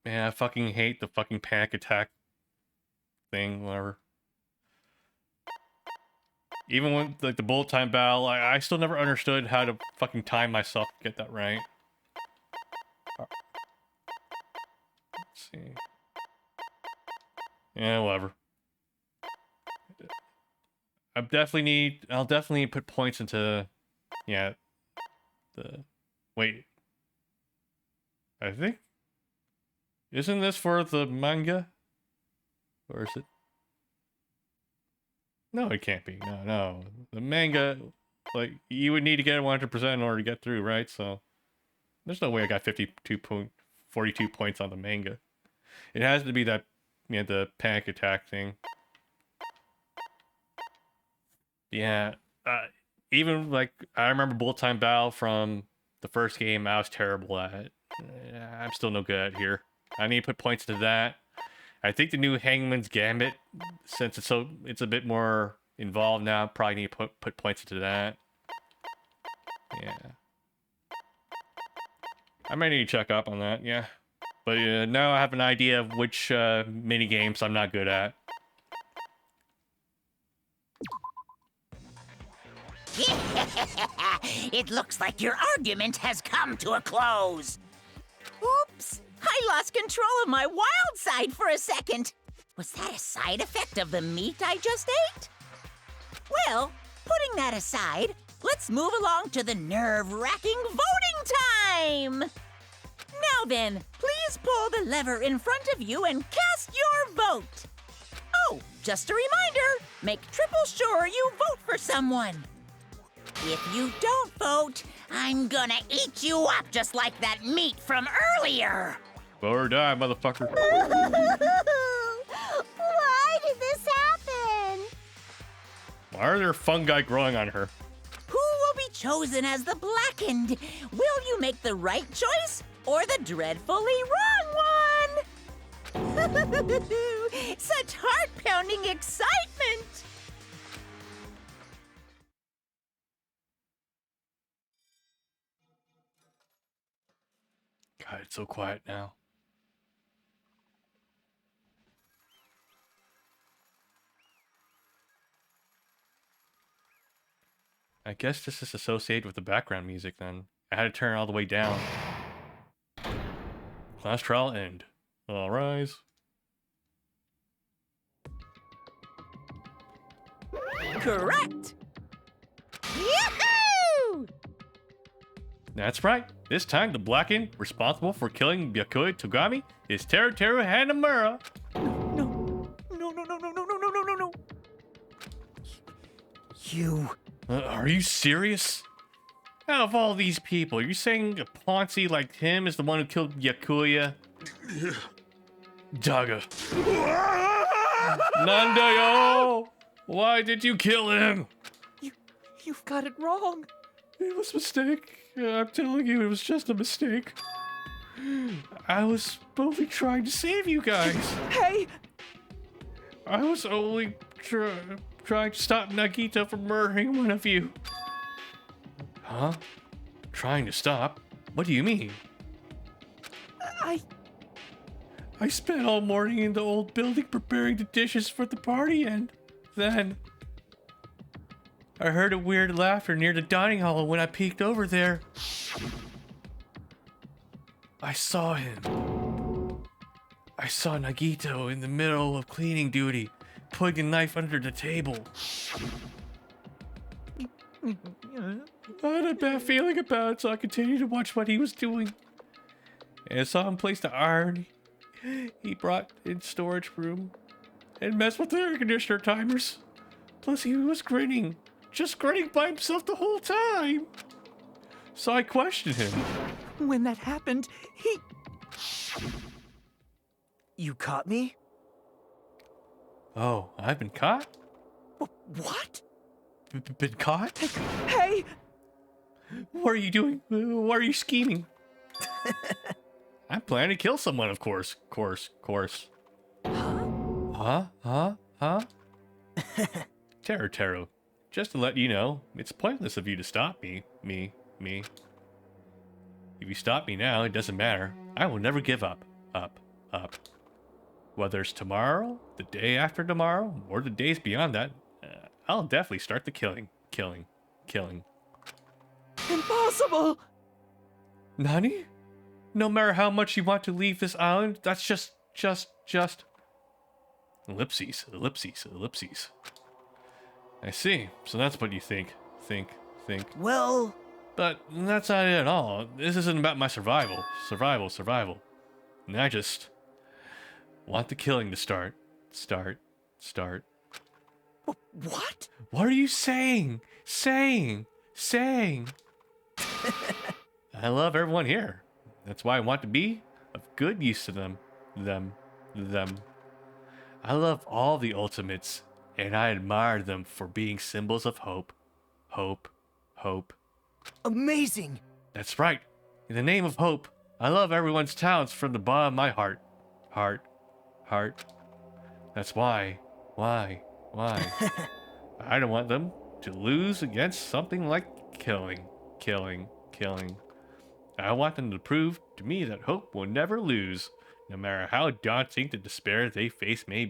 Man, I fucking hate the fucking panic attack thing, whatever. Even when, like, the bullet time battle, I still never understood how to fucking time myself to get that right. Let's see. Yeah, whatever. I'll definitely put points into, yeah, wait. I think, isn't this for the manga? Or is it? No, it can't be. No. The manga, like, you would need to get 100% in order to get through, right? So, there's no way I got 42 points on the manga. It has to be that, you know, the panic attack thing. Yeah, even, like, I remember bullet time battle from the first game, I was terrible at it. I'm still no good at it here. I need to put points to that. I think the new Hangman's Gambit, since it's a bit more involved now, probably need to put points into that. Yeah. I might need to check up on that, yeah. But now I have an idea of which mini games I'm not good at. It looks like your argument has come to a close. Oops! I lost control of my wild side for a second. Was that a side effect of the meat I just ate? Well, putting that aside, let's move along to the nerve-wracking voting time! Now then, please pull the lever in front of you and cast your vote. Oh, just a reminder, make triple sure you vote for someone. If you don't vote, I'm gonna eat you up just like that meat from earlier. Vote or die, motherfucker. Why did this happen? Why are there fungi growing on her? Who will be chosen as the Blackened? Will you make the right choice, or the dreadfully wrong one. Such heart-pounding excitement! God, it's so quiet now. I guess this is associated with the background music then. I had to turn it all the way down. Class trial end. All rise. Correct! Yahoo! That's right. This time, the Blackened responsible for killing Byakuya Togami is Teruteru Hanamura. No. No. You... Are you serious? Out of all these people, you're saying a Ponzi like him is the one who killed Byakuya? Daga. Nandayo! Why did you kill him? You've got it wrong. It was a mistake. I'm telling you, it was just a mistake. I was only trying to save you guys. Hey! I was only trying to stop Nagito from murdering one of you. Huh? Trying to stop? What do you mean? I spent all morning in the old building preparing the dishes for the party, and then I heard a weird laughter near the dining hall. When I peeked over there, I saw him. I saw Nagito in the middle of cleaning duty, putting a knife under the table. I had a bad feeling about it, so I continued to watch what he was doing. And I saw him place the iron he brought in storage room and mess with the air conditioner timers. Plus he was grinning, just grinning by himself the whole time. So I questioned him. When that happened, he... You caught me? Oh, I've been caught? What? Been caught? Hey! What are you doing? What are you scheming? I'm planning to kill someone, of course. Huh? Teru. Just to let you know, it's pointless of you to stop me. Me. If you stop me now, it doesn't matter. I will never give up. Up. Whether it's tomorrow, the day after tomorrow, or the days beyond that, I'll definitely start the killing. Impossible! Nani? No matter how much you want to leave this island, that's just... Ellipses. I see. So that's what you think. Well... But that's not it at all. This isn't about my survival. Survival. And I just want the killing to start. What? What are you saying? Saying. I love everyone here. That's why I want to be of good use to them. I love all the ultimates, and I admire them for being symbols of hope. Amazing! That's right. In the name of hope, I love everyone's talents from the bottom of my heart. Heart. That's why. I don't want them to lose against something like killing. I want them to prove to me that hope will never lose, no matter how daunting the despair they face may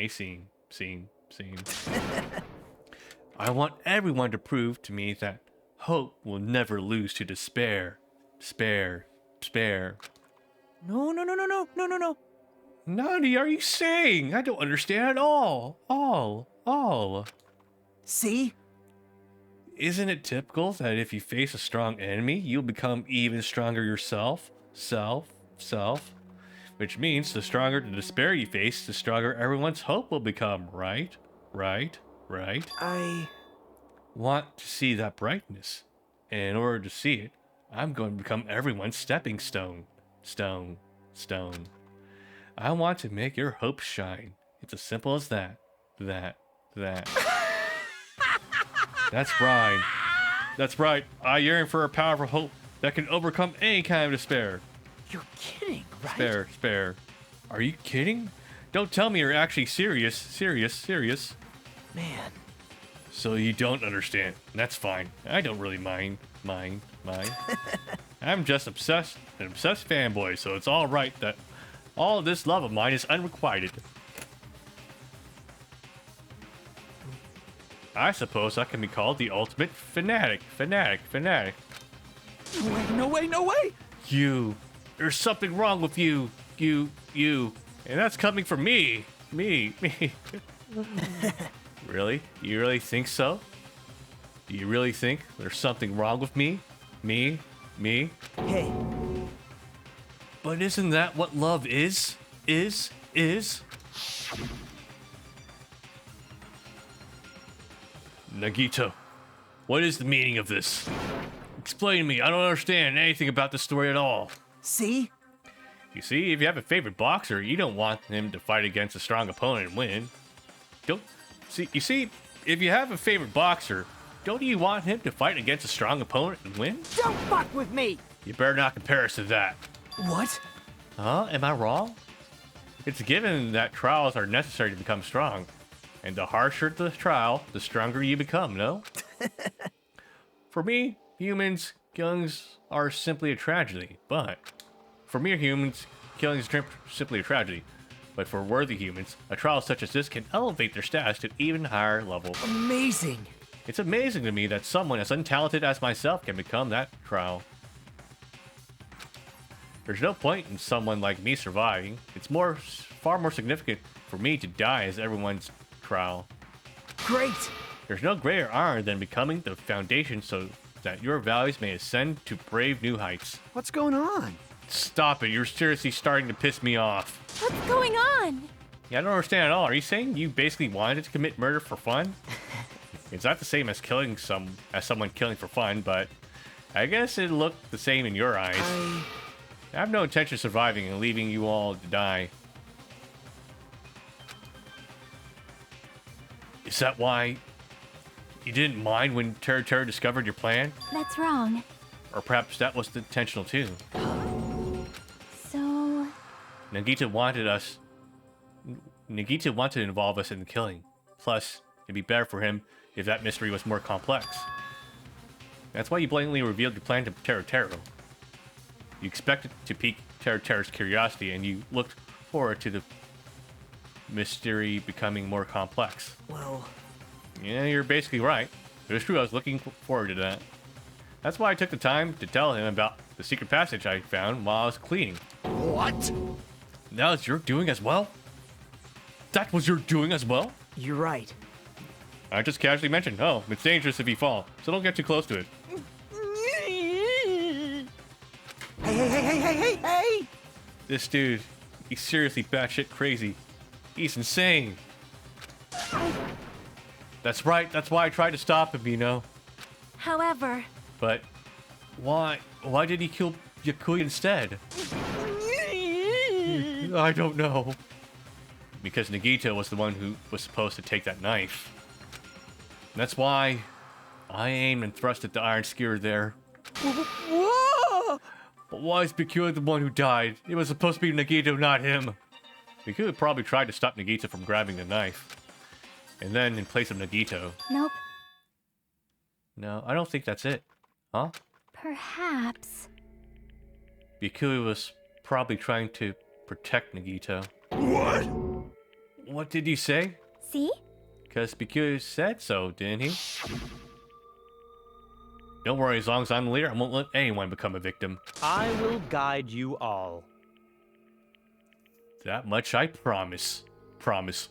seem. I want everyone to prove to me that hope will never lose to despair. No. Nani, are you saying? I don't understand at all. All. See? Isn't it typical that if you face a strong enemy, you'll become even stronger yourself? Self. Which means the stronger the despair you face, the stronger everyone's hope will become, right? I want to see that brightness. And in order to see it, I'm going to become everyone's stepping stone. Stone. I want to make your hope shine. It's as simple as that. That's right. I yearn for a powerful hope that can overcome any kind of despair. You're kidding, right? Spare. Are you kidding? Don't tell me you're actually serious. Man. So you don't understand. That's fine. I don't really mind. I'm just an obsessed fanboy, so it's all right that all of this love of mine is unrequited. I suppose I can be called the ultimate fanatic. No way! There's something wrong with you. And that's coming from me. Really? You really think so? Do you really think there's something wrong with me? Me? Hey. But isn't that what love is? Nagito, what is the meaning of this? Explain to me. I don't understand anything about the story at all. See? You see, if you have a favorite boxer, you don't want him to fight against a strong opponent and win. If you have a favorite boxer, don't you want him to fight against a strong opponent and win? Don't fuck with me! You better not compare us to that. What? Huh? Am I wrong? It's a given that trials are necessary to become strong. And the harsher the trial, the stronger you become, no? For me, humans, killings are simply a tragedy. But for mere humans, killing is simply a tragedy. But for worthy humans, a trial such as this can elevate their status to an even higher level. Amazing! It's amazing to me that someone as untalented as myself can become that trial. There's no point in someone like me surviving. It's far more significant for me to die as everyone's trial. Great! There's no greater honor than becoming the foundation so that your values may ascend to brave new heights. What's going on? Stop it, you're seriously starting to piss me off. What's going on? Yeah, I don't understand at all. Are you saying you basically wanted to commit murder for fun? It's not the same as someone killing for fun, but I guess it looked the same in your eyes. I have no intention of surviving and leaving you all to die. Is that why you didn't mind when Terra discovered your plan? That's wrong. Or perhaps that was intentional too. So... Nagito wanted to involve us in the killing. Plus, it'd be better for him if that mystery was more complex. That's why you blatantly revealed your plan to Terra. You expected to pique Terra's curiosity, and you looked forward to the mystery becoming more complex. Well... Yeah, you're basically right. It was true, I was looking forward to that. That's why I took the time to tell him about the secret passage I found while I was cleaning. What? That was your doing as well? That was your doing as well? You're right. I just casually mentioned, oh, it's dangerous if you fall, so don't get too close to it. Hey! This dude, he's seriously batshit crazy. He's insane. That's right, that's why I tried to stop him, you know. However... But why did he kill Yakuya instead? I don't know. Because Nagito was the one who was supposed to take that knife. That's why I aimed and thrusted the iron skewer there. Whoa! But why is Byakuya the one who died? It was supposed to be Nagito, not him. Byakuya probably tried to stop Nagito from grabbing the knife. And then, in place of Nagito... Nope. No, I don't think that's it. Huh? Perhaps. Byakuya was probably trying to protect Nagito. What? What did you say? See? Because Byakuya said so, didn't he? Don't worry, as long as I'm the leader, I won't let anyone become a victim. I will guide you all. That much I promise. Promise.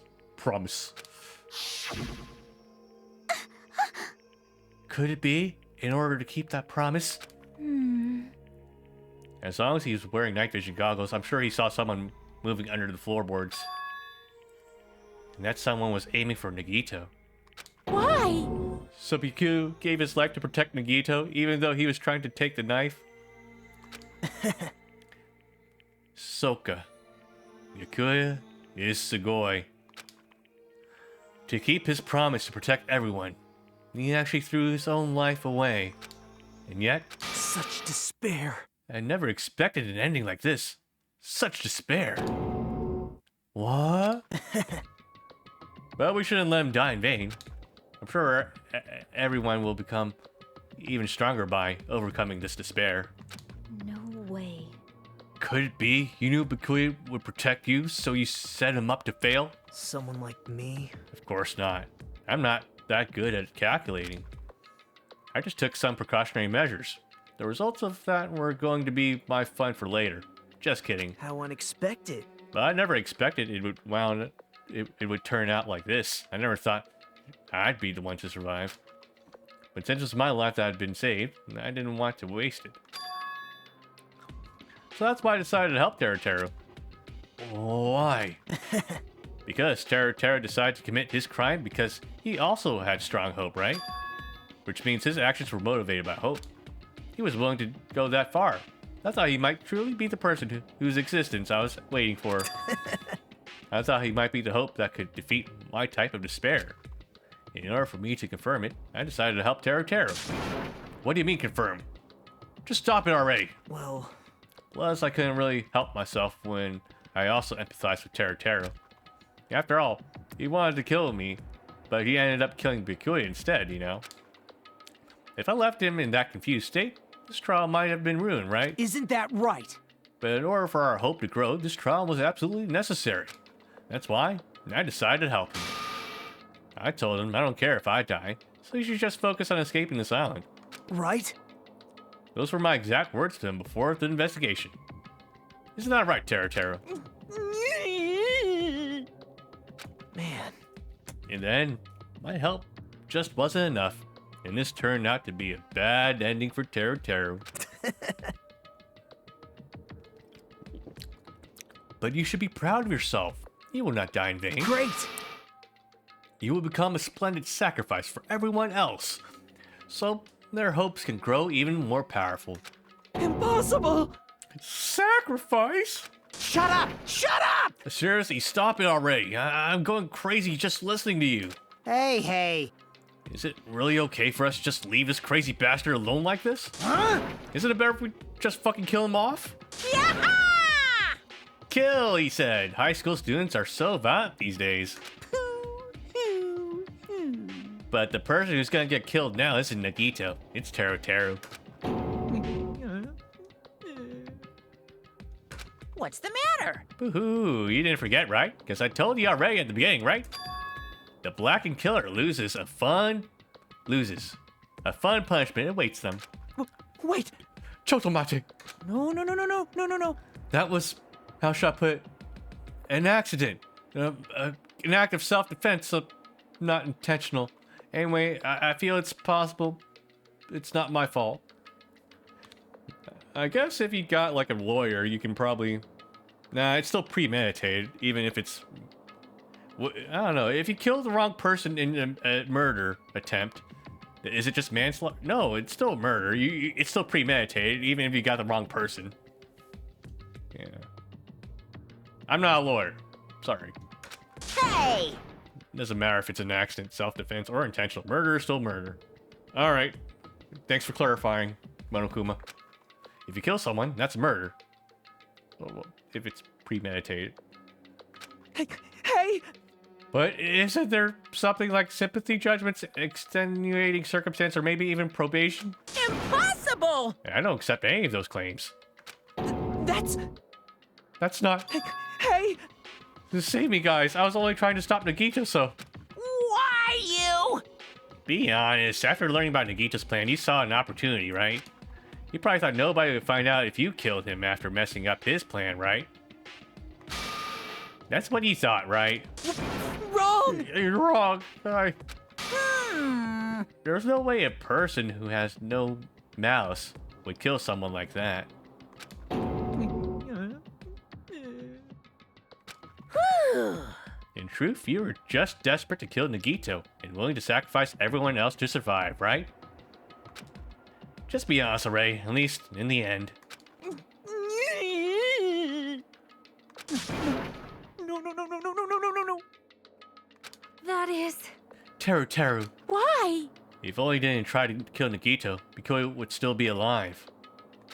Could it be, in order to keep that promise? As long as he's wearing night vision goggles, I'm sure he saw someone moving under the floorboards. And that someone was aiming for Nagito. Why? So Byakuya gave his life to protect Nagito, even though he was trying to take the knife? Soka. Byakuya is Sugoi. To keep his promise to protect everyone, he actually threw his own life away. And yet... Such despair. I never expected an ending like this. Such despair. What? Well, we shouldn't let him die in vain. I'm sure everyone will become even stronger by overcoming this despair. No way. Could it be you knew Bikuya would protect you, so you set him up to fail? Someone like me? Of course not. I'm not that good at calculating. I just took some precautionary measures. The results of that were going to be my fun for later. Just kidding. How unexpected. But I never expected it would turn out like this. I never thought I'd be the one to survive. But since it was my life that had been saved, I didn't want to waste it. So that's why I decided to help Teru. Why? Because Teru decided to commit his crime because he also had strong hope, right? Which means his actions were motivated by hope. He was willing to go that far. I thought he might truly be the person whose existence I was waiting for. I thought he might be the hope that could defeat my type of despair. In order for me to confirm it, I decided to help Teru. What do you mean confirm? Just stop it already. Well... Plus, I couldn't really help myself when I also empathized with Teru. After all, he wanted to kill me, but he ended up killing Bikuya instead, you know? If I left him in that confused state, this trial might have been ruined, right? Isn't that right? But in order for our hope to grow, this trial was absolutely necessary. That's why I decided to help him. I told him I don't care if I die, so he should just focus on escaping this island. Right? Those were my exact words to him before the investigation. Isn't that right, Teru? Man. In the end, my help just wasn't enough, and this turned out to be a bad ending for Teru. But you should be proud of yourself. You will not die in vain. Great! You will become a splendid sacrifice for everyone else, so their hopes can grow even more powerful. Impossible! Sacrifice? Shut up! Shut up! Seriously, stop it already. I'm going crazy just listening to you. Hey. Is it really okay for us to just leave this crazy bastard alone like this? Huh? Isn't it better if we just fucking kill him off? Yeah! Kill, he said. High school students are so violent these days. But the person who's gonna get killed now isn't Nagito. It's Teru. What's the matter? Boo-hoo, you didn't forget, right? Because I told you already at the beginning, right? The Blackened Killer loses a fun punishment awaits them. Wait! Chotomate! No. That was, how shall I put it, an accident. An act of self-defense, so not intentional. Anyway, I feel it's possible it's not my fault. I guess if you got like a lawyer, you can probably... Nah, it's still premeditated, even if it's... I don't know, if you kill the wrong person in a murder attempt, is it just manslaughter? No, it's still murder. It's still premeditated, even if you got the wrong person. Yeah. I'm not a lawyer. Sorry. Hey! Doesn't matter if it's an accident, self-defense, or intentional. Murder is still murder. Alright. Thanks for clarifying, Monokuma. If you kill someone, that's murder. Well, if it's premeditated. Hey! But isn't there something like sympathy judgments, extenuating circumstance, or maybe even probation? Impossible! I don't accept any of those claims. That's not... Hey! Just save me, guys. I was only trying to stop Nagito, so... Why you? Be honest, after learning about Nagito's plan, you saw an opportunity, right? You probably thought nobody would find out if you killed him after messing up his plan, right? That's what you thought, right? Wrong! You're wrong. There's no way a person who has no malice would kill someone like that. In truth, you were just desperate to kill Nagito and willing to sacrifice everyone else to survive, right? Just be honest, Ray, at least in the end. No. That is... Teru. Why? If only didn't try to kill Nagito, Bikuya would still be alive.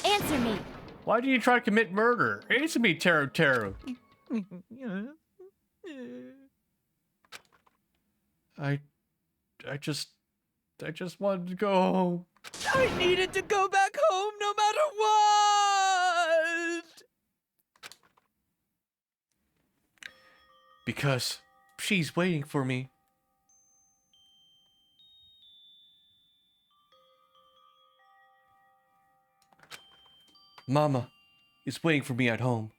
Answer me. Why do you try to commit murder? Answer me, Teru. I just wanted to go home. I needed to go back home no matter what! Because she's waiting for me. Mama is waiting for me at home.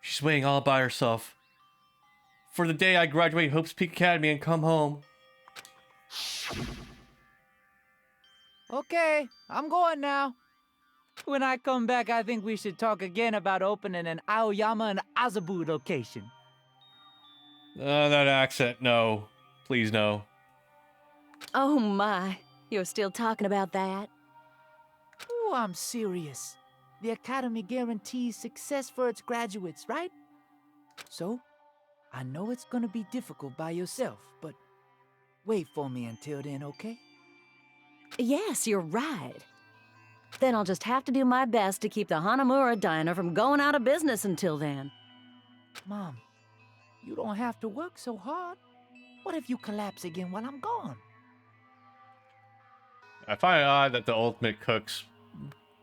She's waiting all by herself for the day I graduate Hope's Peak Academy and come home. Okay, I'm going now. When I come back, I think we should talk again about opening an Aoyama and Azabu location. That accent, no. Please, no. Oh my, you're still talking about that? Oh, I'm serious. The Academy guarantees success for its graduates, right? So, I know it's gonna be difficult by yourself, but wait for me until then, okay? Yes, you're right. Then I'll just have to do my best to keep the Hanamura Diner from going out of business until then. Mom, you don't have to work so hard. What if you collapse again while I'm gone? I find it odd that the ultimate cook's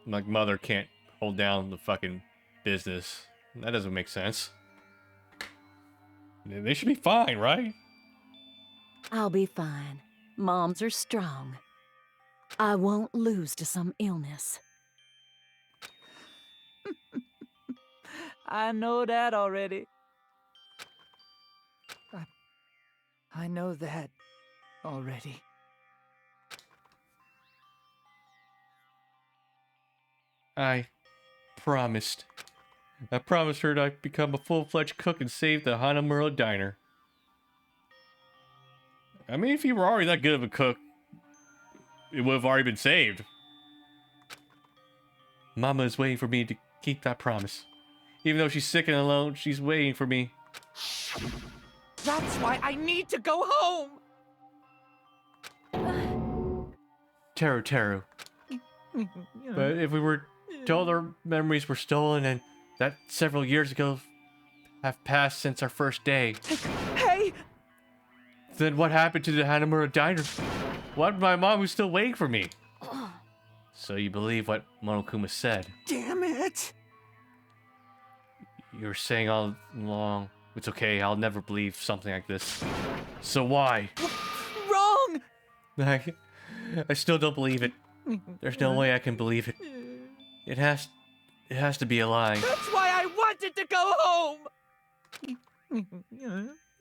like mother can't hold down the fucking business. That doesn't make sense. They should be fine, right? I'll be fine. Moms are strong. I won't lose to some illness. I know that already. I know that already. I promised her that I'd become a full-fledged cook and save the Hanamura Diner. I mean, if you were already that good of a cook, it would have already been saved. Mama is waiting for me to keep that promise. Even though she's sick and alone, she's waiting for me. That's why I need to go home! Teru. But if we were told our memories were stolen and that several years ago have passed since our first day. Hey! Then what happened to the Hanamura Diner? What happened to my mom who's still waiting for me? So you believe what Monokuma said? Damn it! You were saying all along, it's okay, I'll never believe something like this. So why? Wrong! I still don't believe it. There's no way I can believe it. It has to be a lie. That's why I wanted to go home!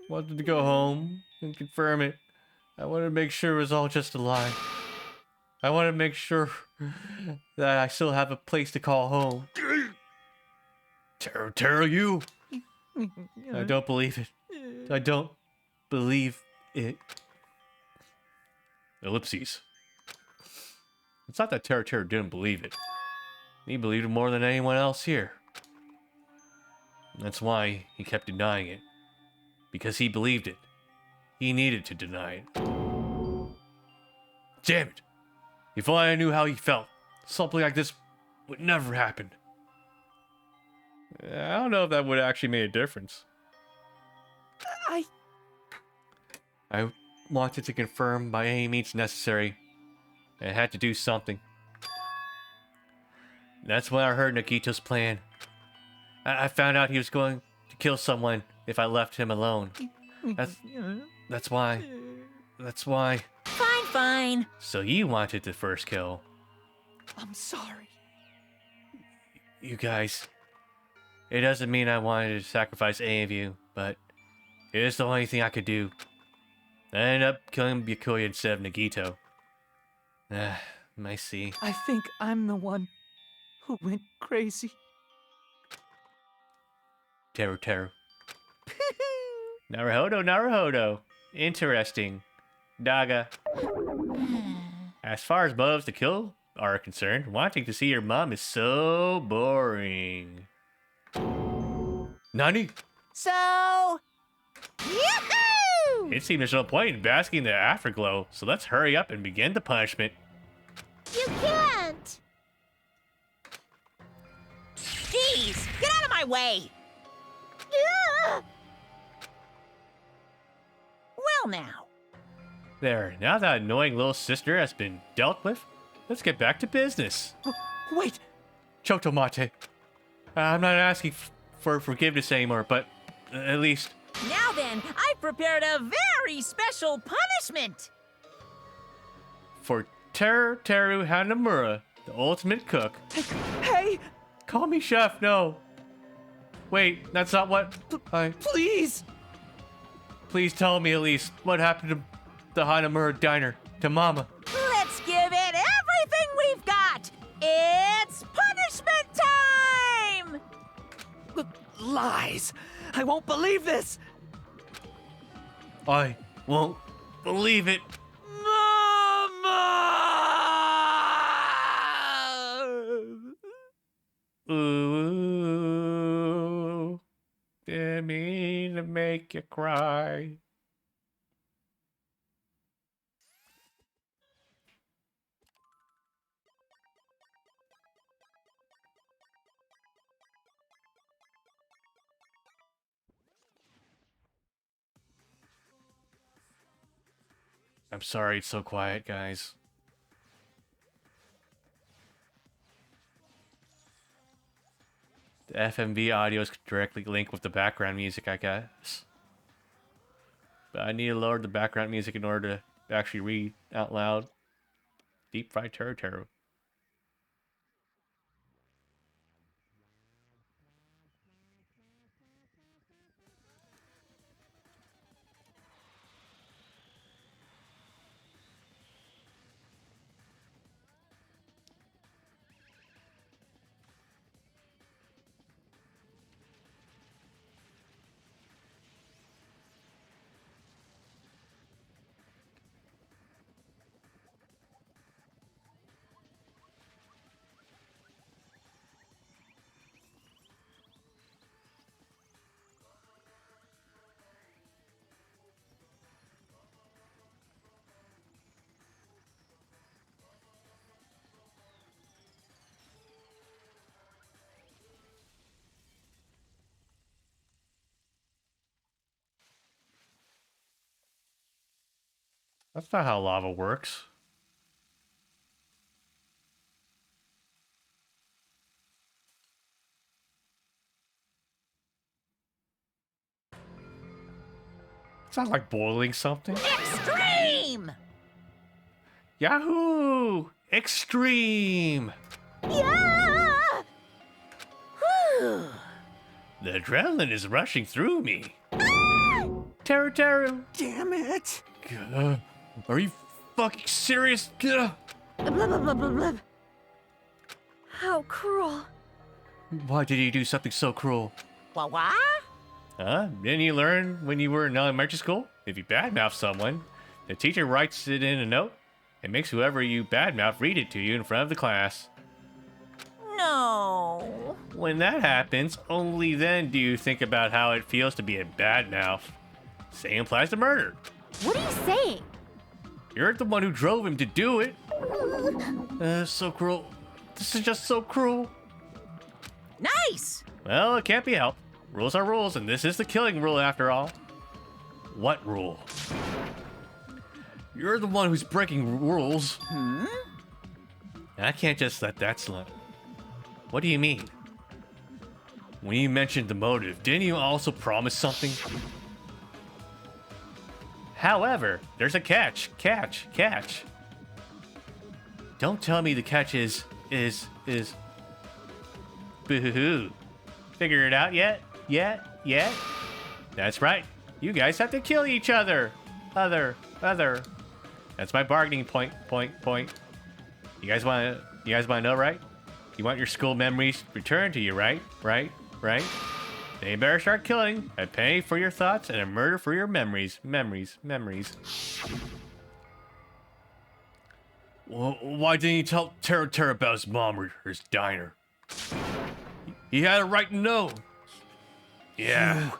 Wanted to go home and confirm it. I wanted to make sure it was all just a lie. I wanted to make sure that I still have a place to call home. Teru, you! I don't believe it. I don't believe it. Ellipses. It's not that Teru didn't believe it. He believed it more than anyone else here. That's why he kept denying it. Because he believed it. He needed to deny it. Damn it! If only I knew how he felt, something like this would never happen. I don't know if that would actually make a difference. I wanted to confirm by any means necessary. I had to do something. That's when I heard Nagito's plan. I found out he was going to kill someone if I left him alone. That's why. Fine. So you wanted the first kill. I'm sorry. You guys. It doesn't mean I wanted to sacrifice any of you, but it is the only thing I could do. I ended up killing Byakuya instead of Nagito. I see. I think I'm the one who went crazy. Teru. Naruhodo. Interesting. Daga. As far as motives to kill are concerned, wanting to see your mom is so boring. Nani? So... Yahoo! It seems there's no point in basking in the afterglow, so let's hurry up and begin the punishment. You can't! can't. Jeez, get out of my way! Well now. There, now that annoying little sister has been dealt with, let's get back to business. Wait! Chotomate. I'm not asking for forgiveness anymore, but at least... Now then, I've prepared a very special punishment! For Teru Hanamura, the ultimate cook. Hey! Call me chef, no. Wait, that's not what Please! Please tell me at least what happened to the Hanamura diner, to Mama. Let's give it everything we've got! It's punishment time! Lies! I won't believe this! I won't believe it. Ooh, didn't mean to make you cry. I'm sorry it's so quiet, guys. The FMV audio is directly linked with the background music, I guess. But I need to lower the background music in order to actually read out loud. Deep fried Teru. That's not how lava works. It's not like boiling something. Extreme! Yahoo! Extreme! Yeah! The adrenaline is rushing through me. Teru. Damn it! Are you fucking serious? How cruel. Why did you do something so cruel? What? Didn't you learn when you were in elementary school? If you badmouth someone, the teacher writes it in a note and makes whoever you badmouth read it to you in front of the class. No. When that happens, only then do you think about how it feels to be a badmouth. Same applies to murder. What are you saying? You're the one who drove him to do it. So cruel. This is just so cruel. Nice! Well, it can't be helped. Rules are rules, and this is the killing rule after all. What rule? You're the one who's breaking rules. I can't just let that slip. What do you mean? When you mentioned the motive, didn't you also promise something? However, there's a catch. Catch. Don't tell me the catch is... Boo-hoo-hoo. Figure it out yet? Yet? That's right. You guys have to kill each other. Other. That's my bargaining point. You guys want to know, right? You want your school memories returned to you, right? Right? Then you better start killing. A penny for your thoughts and a murder for your memories. Memories. Well, why didn't you tell Teru about his mom or his diner? He had a right to know. Yeah.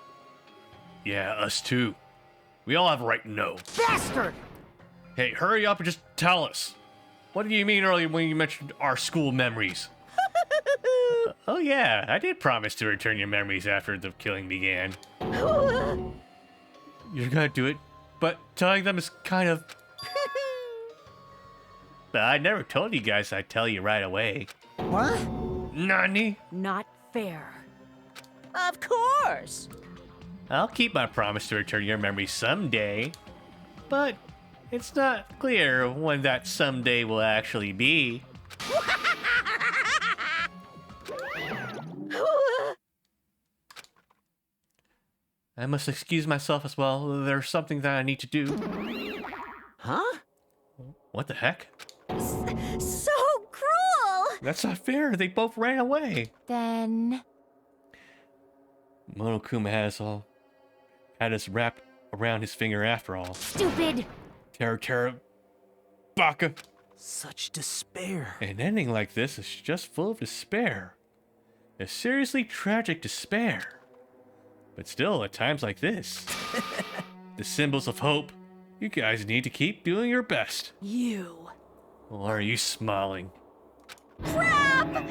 Yeah, us too. We all have a right to know. Bastard! Hey, hurry up and just tell us. What do you mean earlier when you mentioned our school memories? Oh yeah, I did promise to return your memories after the killing began. You're gonna do it, but telling them is kind of... But I never told you guys I'd tell you right away. What? Nani? Not fair. Of course. I'll keep my promise to return your memories someday, but it's not clear when that someday will actually be. I must excuse myself as well. There's something that I need to do. Huh? What the heck? So cruel! That's not fair. They both ran away. Then... Monokuma had us wrapped around his finger after all. Stupid! Terra, Baka. Such despair. An ending like this is just full of despair. A seriously tragic despair. But still, at times like this, the symbols of hope, you guys need to keep doing your best. You. Or are you smiling? Crap!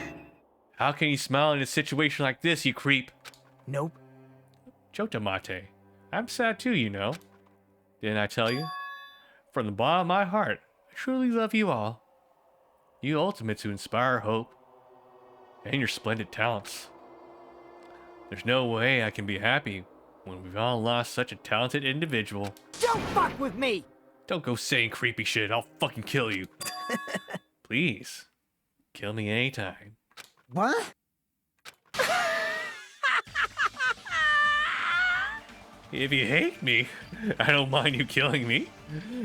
How can you smile in a situation like this, you creep? Nope. Chotamate, I'm sad too, you know. Didn't I tell you? From the bottom of my heart, I truly love you all. You ultimates who inspire hope. And your splendid talents. There's no way I can be happy when we've all lost such a talented individual. Don't fuck with me! Don't go saying creepy shit, I'll fucking kill you. Please, kill me anytime. What? If you hate me, I don't mind you killing me.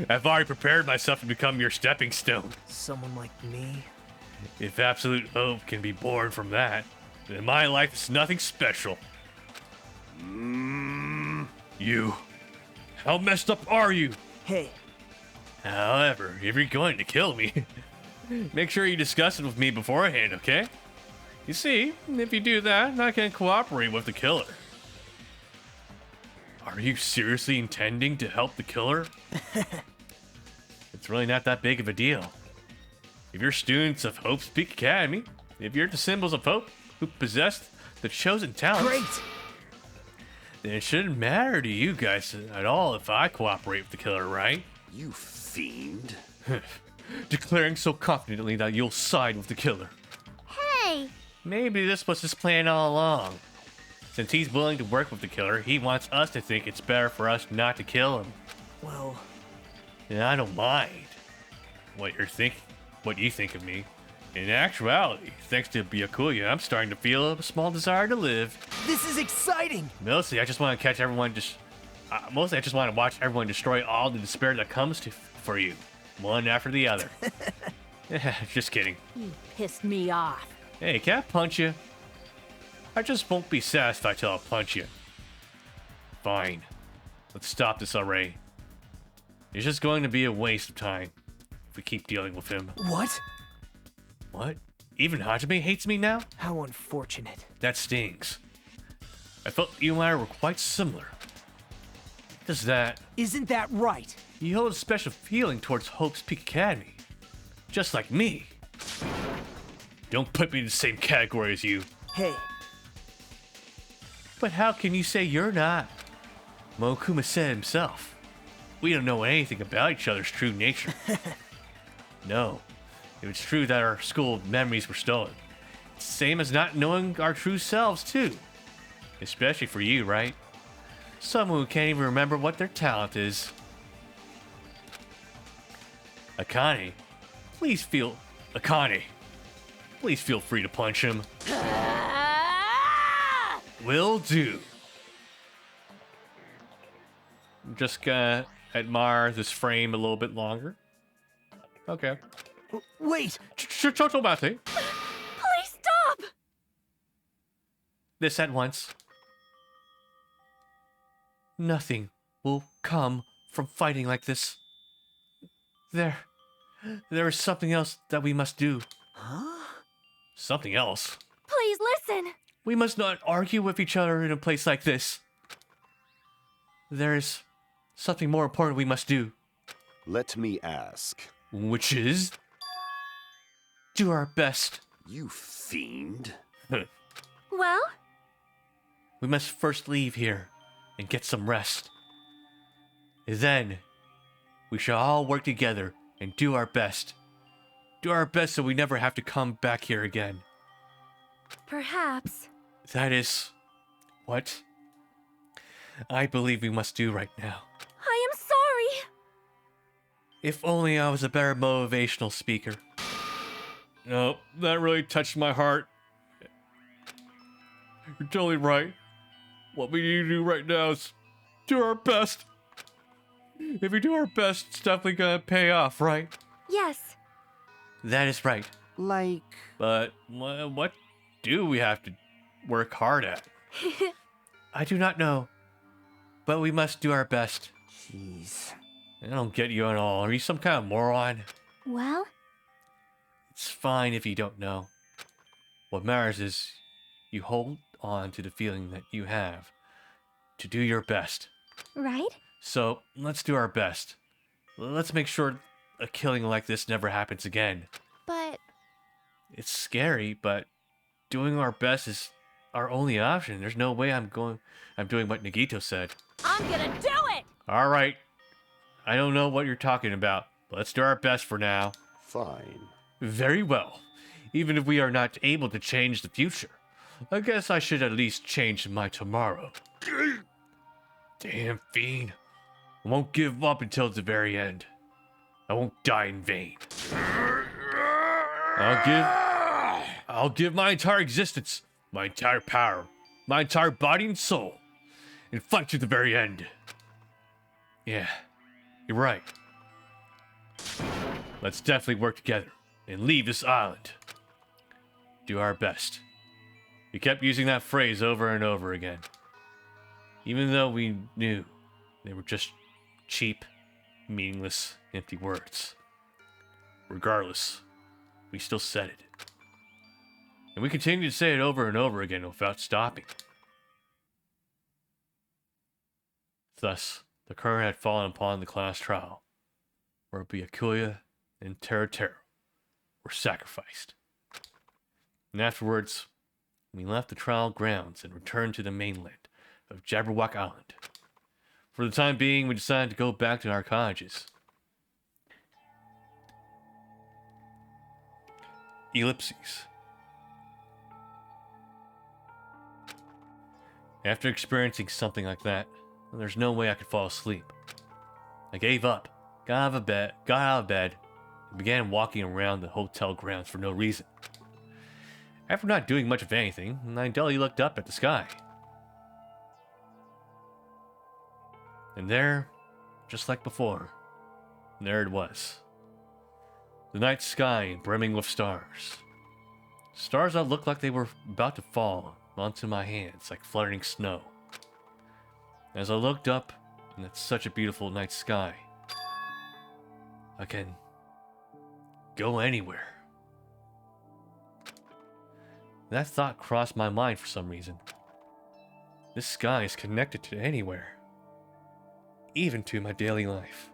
I've already prepared myself to become your stepping stone. Someone like me? If absolute hope can be born from that, then my life is nothing special. You. How messed up are you? Hey. However, if you're going to kill me, make sure you discuss it with me beforehand, okay? You see, if you do that, I can cooperate with the killer. Are you seriously intending to help the killer? It's really not that big of a deal. If you're students of Hope's Peak Academy, if you're the symbols of hope who possess the chosen talents, Great! then it shouldn't matter to you guys at all if I cooperate with the killer, right? You fiend. Declaring so confidently that you'll side with the killer. Hey! Maybe this was his plan all along. Since he's willing to work with the killer, he wants us to think it's better for us not to kill him. Well... And I don't mind what you think of me. In actuality, thanks to Byakuya, I'm starting to feel a small desire to live. This is exciting! Mostly, I just want to catch everyone mostly, I just want to watch everyone destroy all the despair that comes for you. One after the other. Just kidding. You pissed me off. Hey, can I punch you? I just won't be satisfied till I'll punch you. Fine. Let's stop this already. It's just going to be a waste of time if we keep dealing with him. What? What? Even Hajime hates me now? How unfortunate. That stings. I felt you and I were quite similar. Does that... Isn't that right? You hold a special feeling towards Hope's Peak Academy. Just like me. Don't put me in the same category as you. Hey. But how can you say you're not? Monokuma said himself. We don't know anything about each other's true nature. No. It was true that our school memories were stolen. It's the same as not knowing our true selves, too. Especially for you, right? Someone who can't even remember what their talent is. Akane, please feel free to punch him. Will do. I'm just gonna admire this frame a little bit longer. Okay. Wait! Chotomate. Please stop! This at once. Nothing will come from fighting like this. There is something else that we must do. Huh? Something else? Please listen! We must not argue with each other in a place like this. There is something more important we must do. Let me ask. Which is? do our best. You fiend. Well? We must first leave here and get some rest. Then, we shall all work together and do our best. Do our best so we never have to come back here again. Perhaps. That is what I believe we must do right now. I am sorry. If only I was a better motivational speaker. No, that really touched my heart. You're totally right. What we need to do right now is do our best. If we do our best, it's definitely gonna pay off, right? Yes. That is right. Like... But what do we have to work hard at? I do not know. But we must do our best. Jeez. I don't get you at all. Are you some kind of moron? Well? It's fine if you don't know. What matters is you hold on to the feeling that you have to do your best. Right? So, let's do our best. Let's make sure a killing like this never happens again. But... It's scary, but doing our best is our only option. There's no way I'm doing what Nagito said. I'm gonna do it! Alright. I don't know what you're talking about, but let's do our best for now. Fine. Very well. Even if we are not able to change the future, I guess I should at least change my tomorrow. Damn fiend. I won't give up until the very end. I won't die in vain. I'll give my entire existence, my entire power, my entire body and soul, and fight to the very end. Yeah, you're right. Let's definitely work together and leave this island. Do our best. We kept using that phrase over and over again. Even though we knew they were just cheap, meaningless, empty words. Regardless, we still said it. And we continued to say it over and over again without stopping. Thus, the current had fallen upon the class trial, where Byakuya and Teruteru were sacrificed. And afterwards, we left the trial grounds and returned to the mainland of Jabberwock Island. For the time being, we decided to go back to our cottages. Ellipses. After experiencing something like that, there's no way I could fall asleep. I gave up, got out of bed, and began walking around the hotel grounds for no reason. After not doing much of anything, I dully looked up at the sky. And there, just like before, there it was. The night sky brimming with stars. Stars that looked like they were about to fall onto my hands like fluttering snow. As I looked up, and it's such a beautiful night sky, I can go anywhere. That thought crossed my mind for some reason. This sky is connected to anywhere, even to my daily life.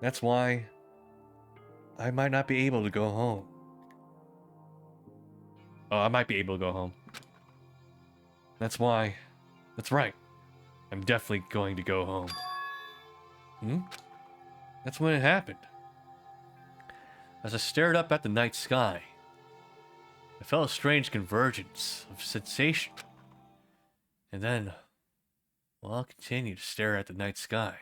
That's why I might not be able to go home. Oh, I might be able to go home. That's right. I'm definitely going to go home. That's when it happened. As I stared up at the night sky, I felt a strange convergence of sensation. And then, while I continued to stare at the night sky,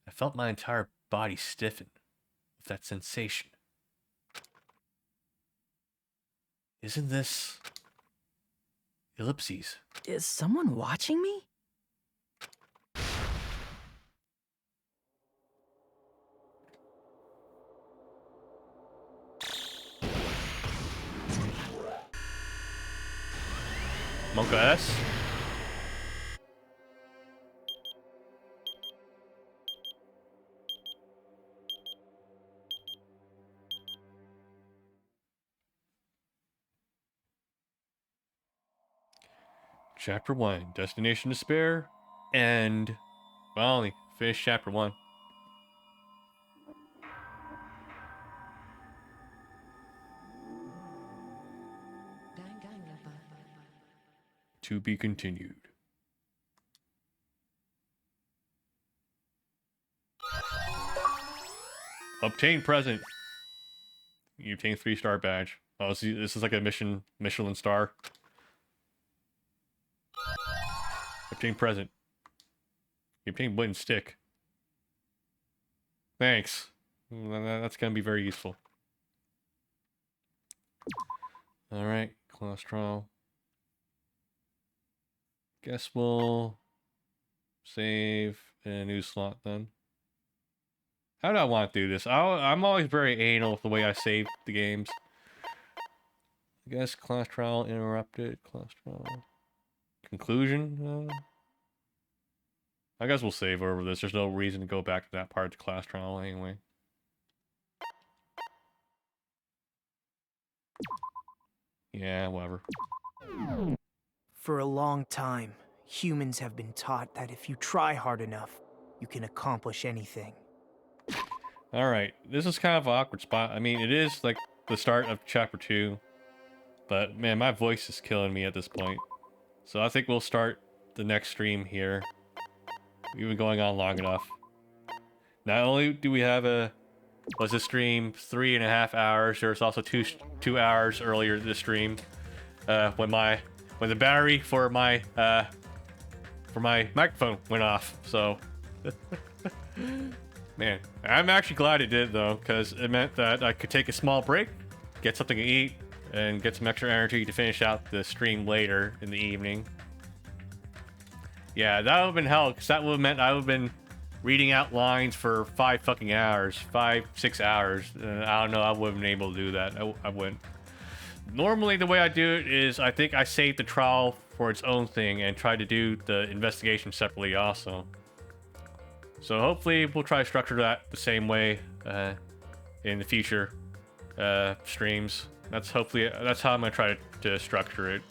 I felt my entire body stiffen with that sensation. Isn't this ellipses? Is someone watching me? Monka S? Chapter 1, Destination Despair, and well, I only finished Chapter 1. To be continued. Obtain present. You obtain 3-star badge. Oh, see, this is like a Michelin star. Obtain present. You obtain wooden stick. Thanks. That's gonna be very useful. Alright, cholesterol. Guess we'll save in a new slot then. How do I want to do this? I'm always very anal with the way I save the games. I guess class trial interrupted. Class trial. Conclusion? I guess we'll save over this. There's no reason to go back to that part of the class trial anyway. Yeah, whatever. For a long time, humans have been taught that if you try hard enough, you can accomplish anything. Alright, this is kind of an awkward spot. I mean, it is like the start of chapter 2. But man, my voice is killing me at this point. So I think we'll start the next stream here. We've been going on long enough. Not only do we have was the stream 3.5 hours, there's also two hours earlier this stream. When the battery for my microphone went off, so man, I'm actually glad it did though, because it meant that I could take a small break, get something to eat, and get some extra energy to finish out the stream later in the evening. Yeah, that would have been hell, because that would have meant I would have been reading out lines for 5 fucking hours, 5-6 hours. I don't know, I wouldn't been able to do that. I wouldn't. Normally, the way I do it is I think I save the trial for its own thing and try to do the investigation separately also. So hopefully we'll try to structure that the same way in the future streams. That's how I'm gonna try to structure it,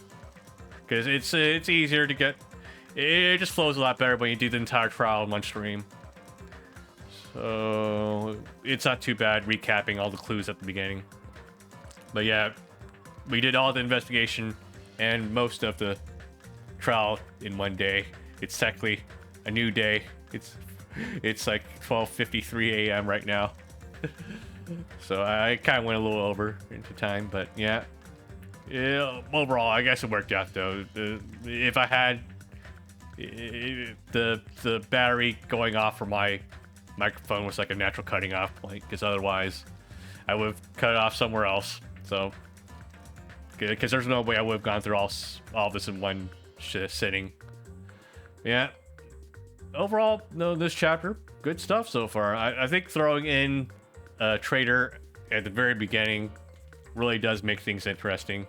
because it's easier to get. It just flows a lot better when you do the entire trial in one stream. So it's not too bad recapping all the clues at the beginning. But yeah, we did all the investigation and most of the trial in one day. It's technically a new day. It's like 12:53 a.m. right now. So I kind of went a little over into time, but yeah. Overall, I guess it worked out though. If I had the battery going off for my microphone was like a natural cutting off point, because otherwise I would have cut it off somewhere else. So because there's no way I would have gone through all this in one sitting. Yeah. Overall, no, this chapter, good stuff so far. I think throwing in a traitor at the very beginning really does make things interesting.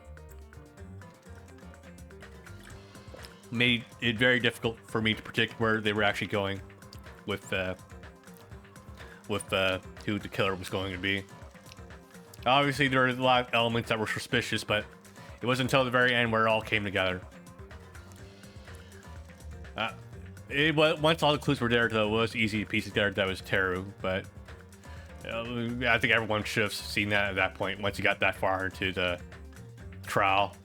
Made it very difficult for me to predict where they were actually going with who the killer was going to be. Obviously, there were a lot of elements that were suspicious, but it wasn't until the very end where it all came together. Once all the clues were there, though, it was easy to piece together that was Teru, but I think everyone should have seen that at that point once you got that far into the trial.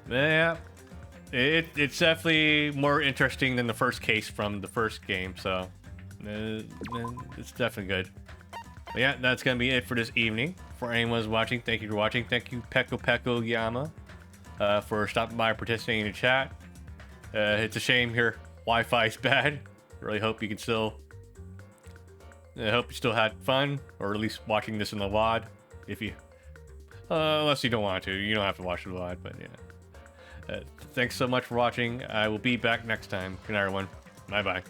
Yeah, it's definitely more interesting than the first case from the first game, so it's definitely good. But yeah, that's gonna be it for this evening. For anyone who's watching, thank you for watching. Thank you, Peko Yama, for stopping by and participating in the chat. It's a shame your Wi-Fi is bad. Really hope you can still. I hope you still had fun, or at least watching this in the VOD. If you, unless you don't want to, you don't have to watch the VOD. But yeah, thanks so much for watching. I will be back next time. Good night, everyone. Bye bye.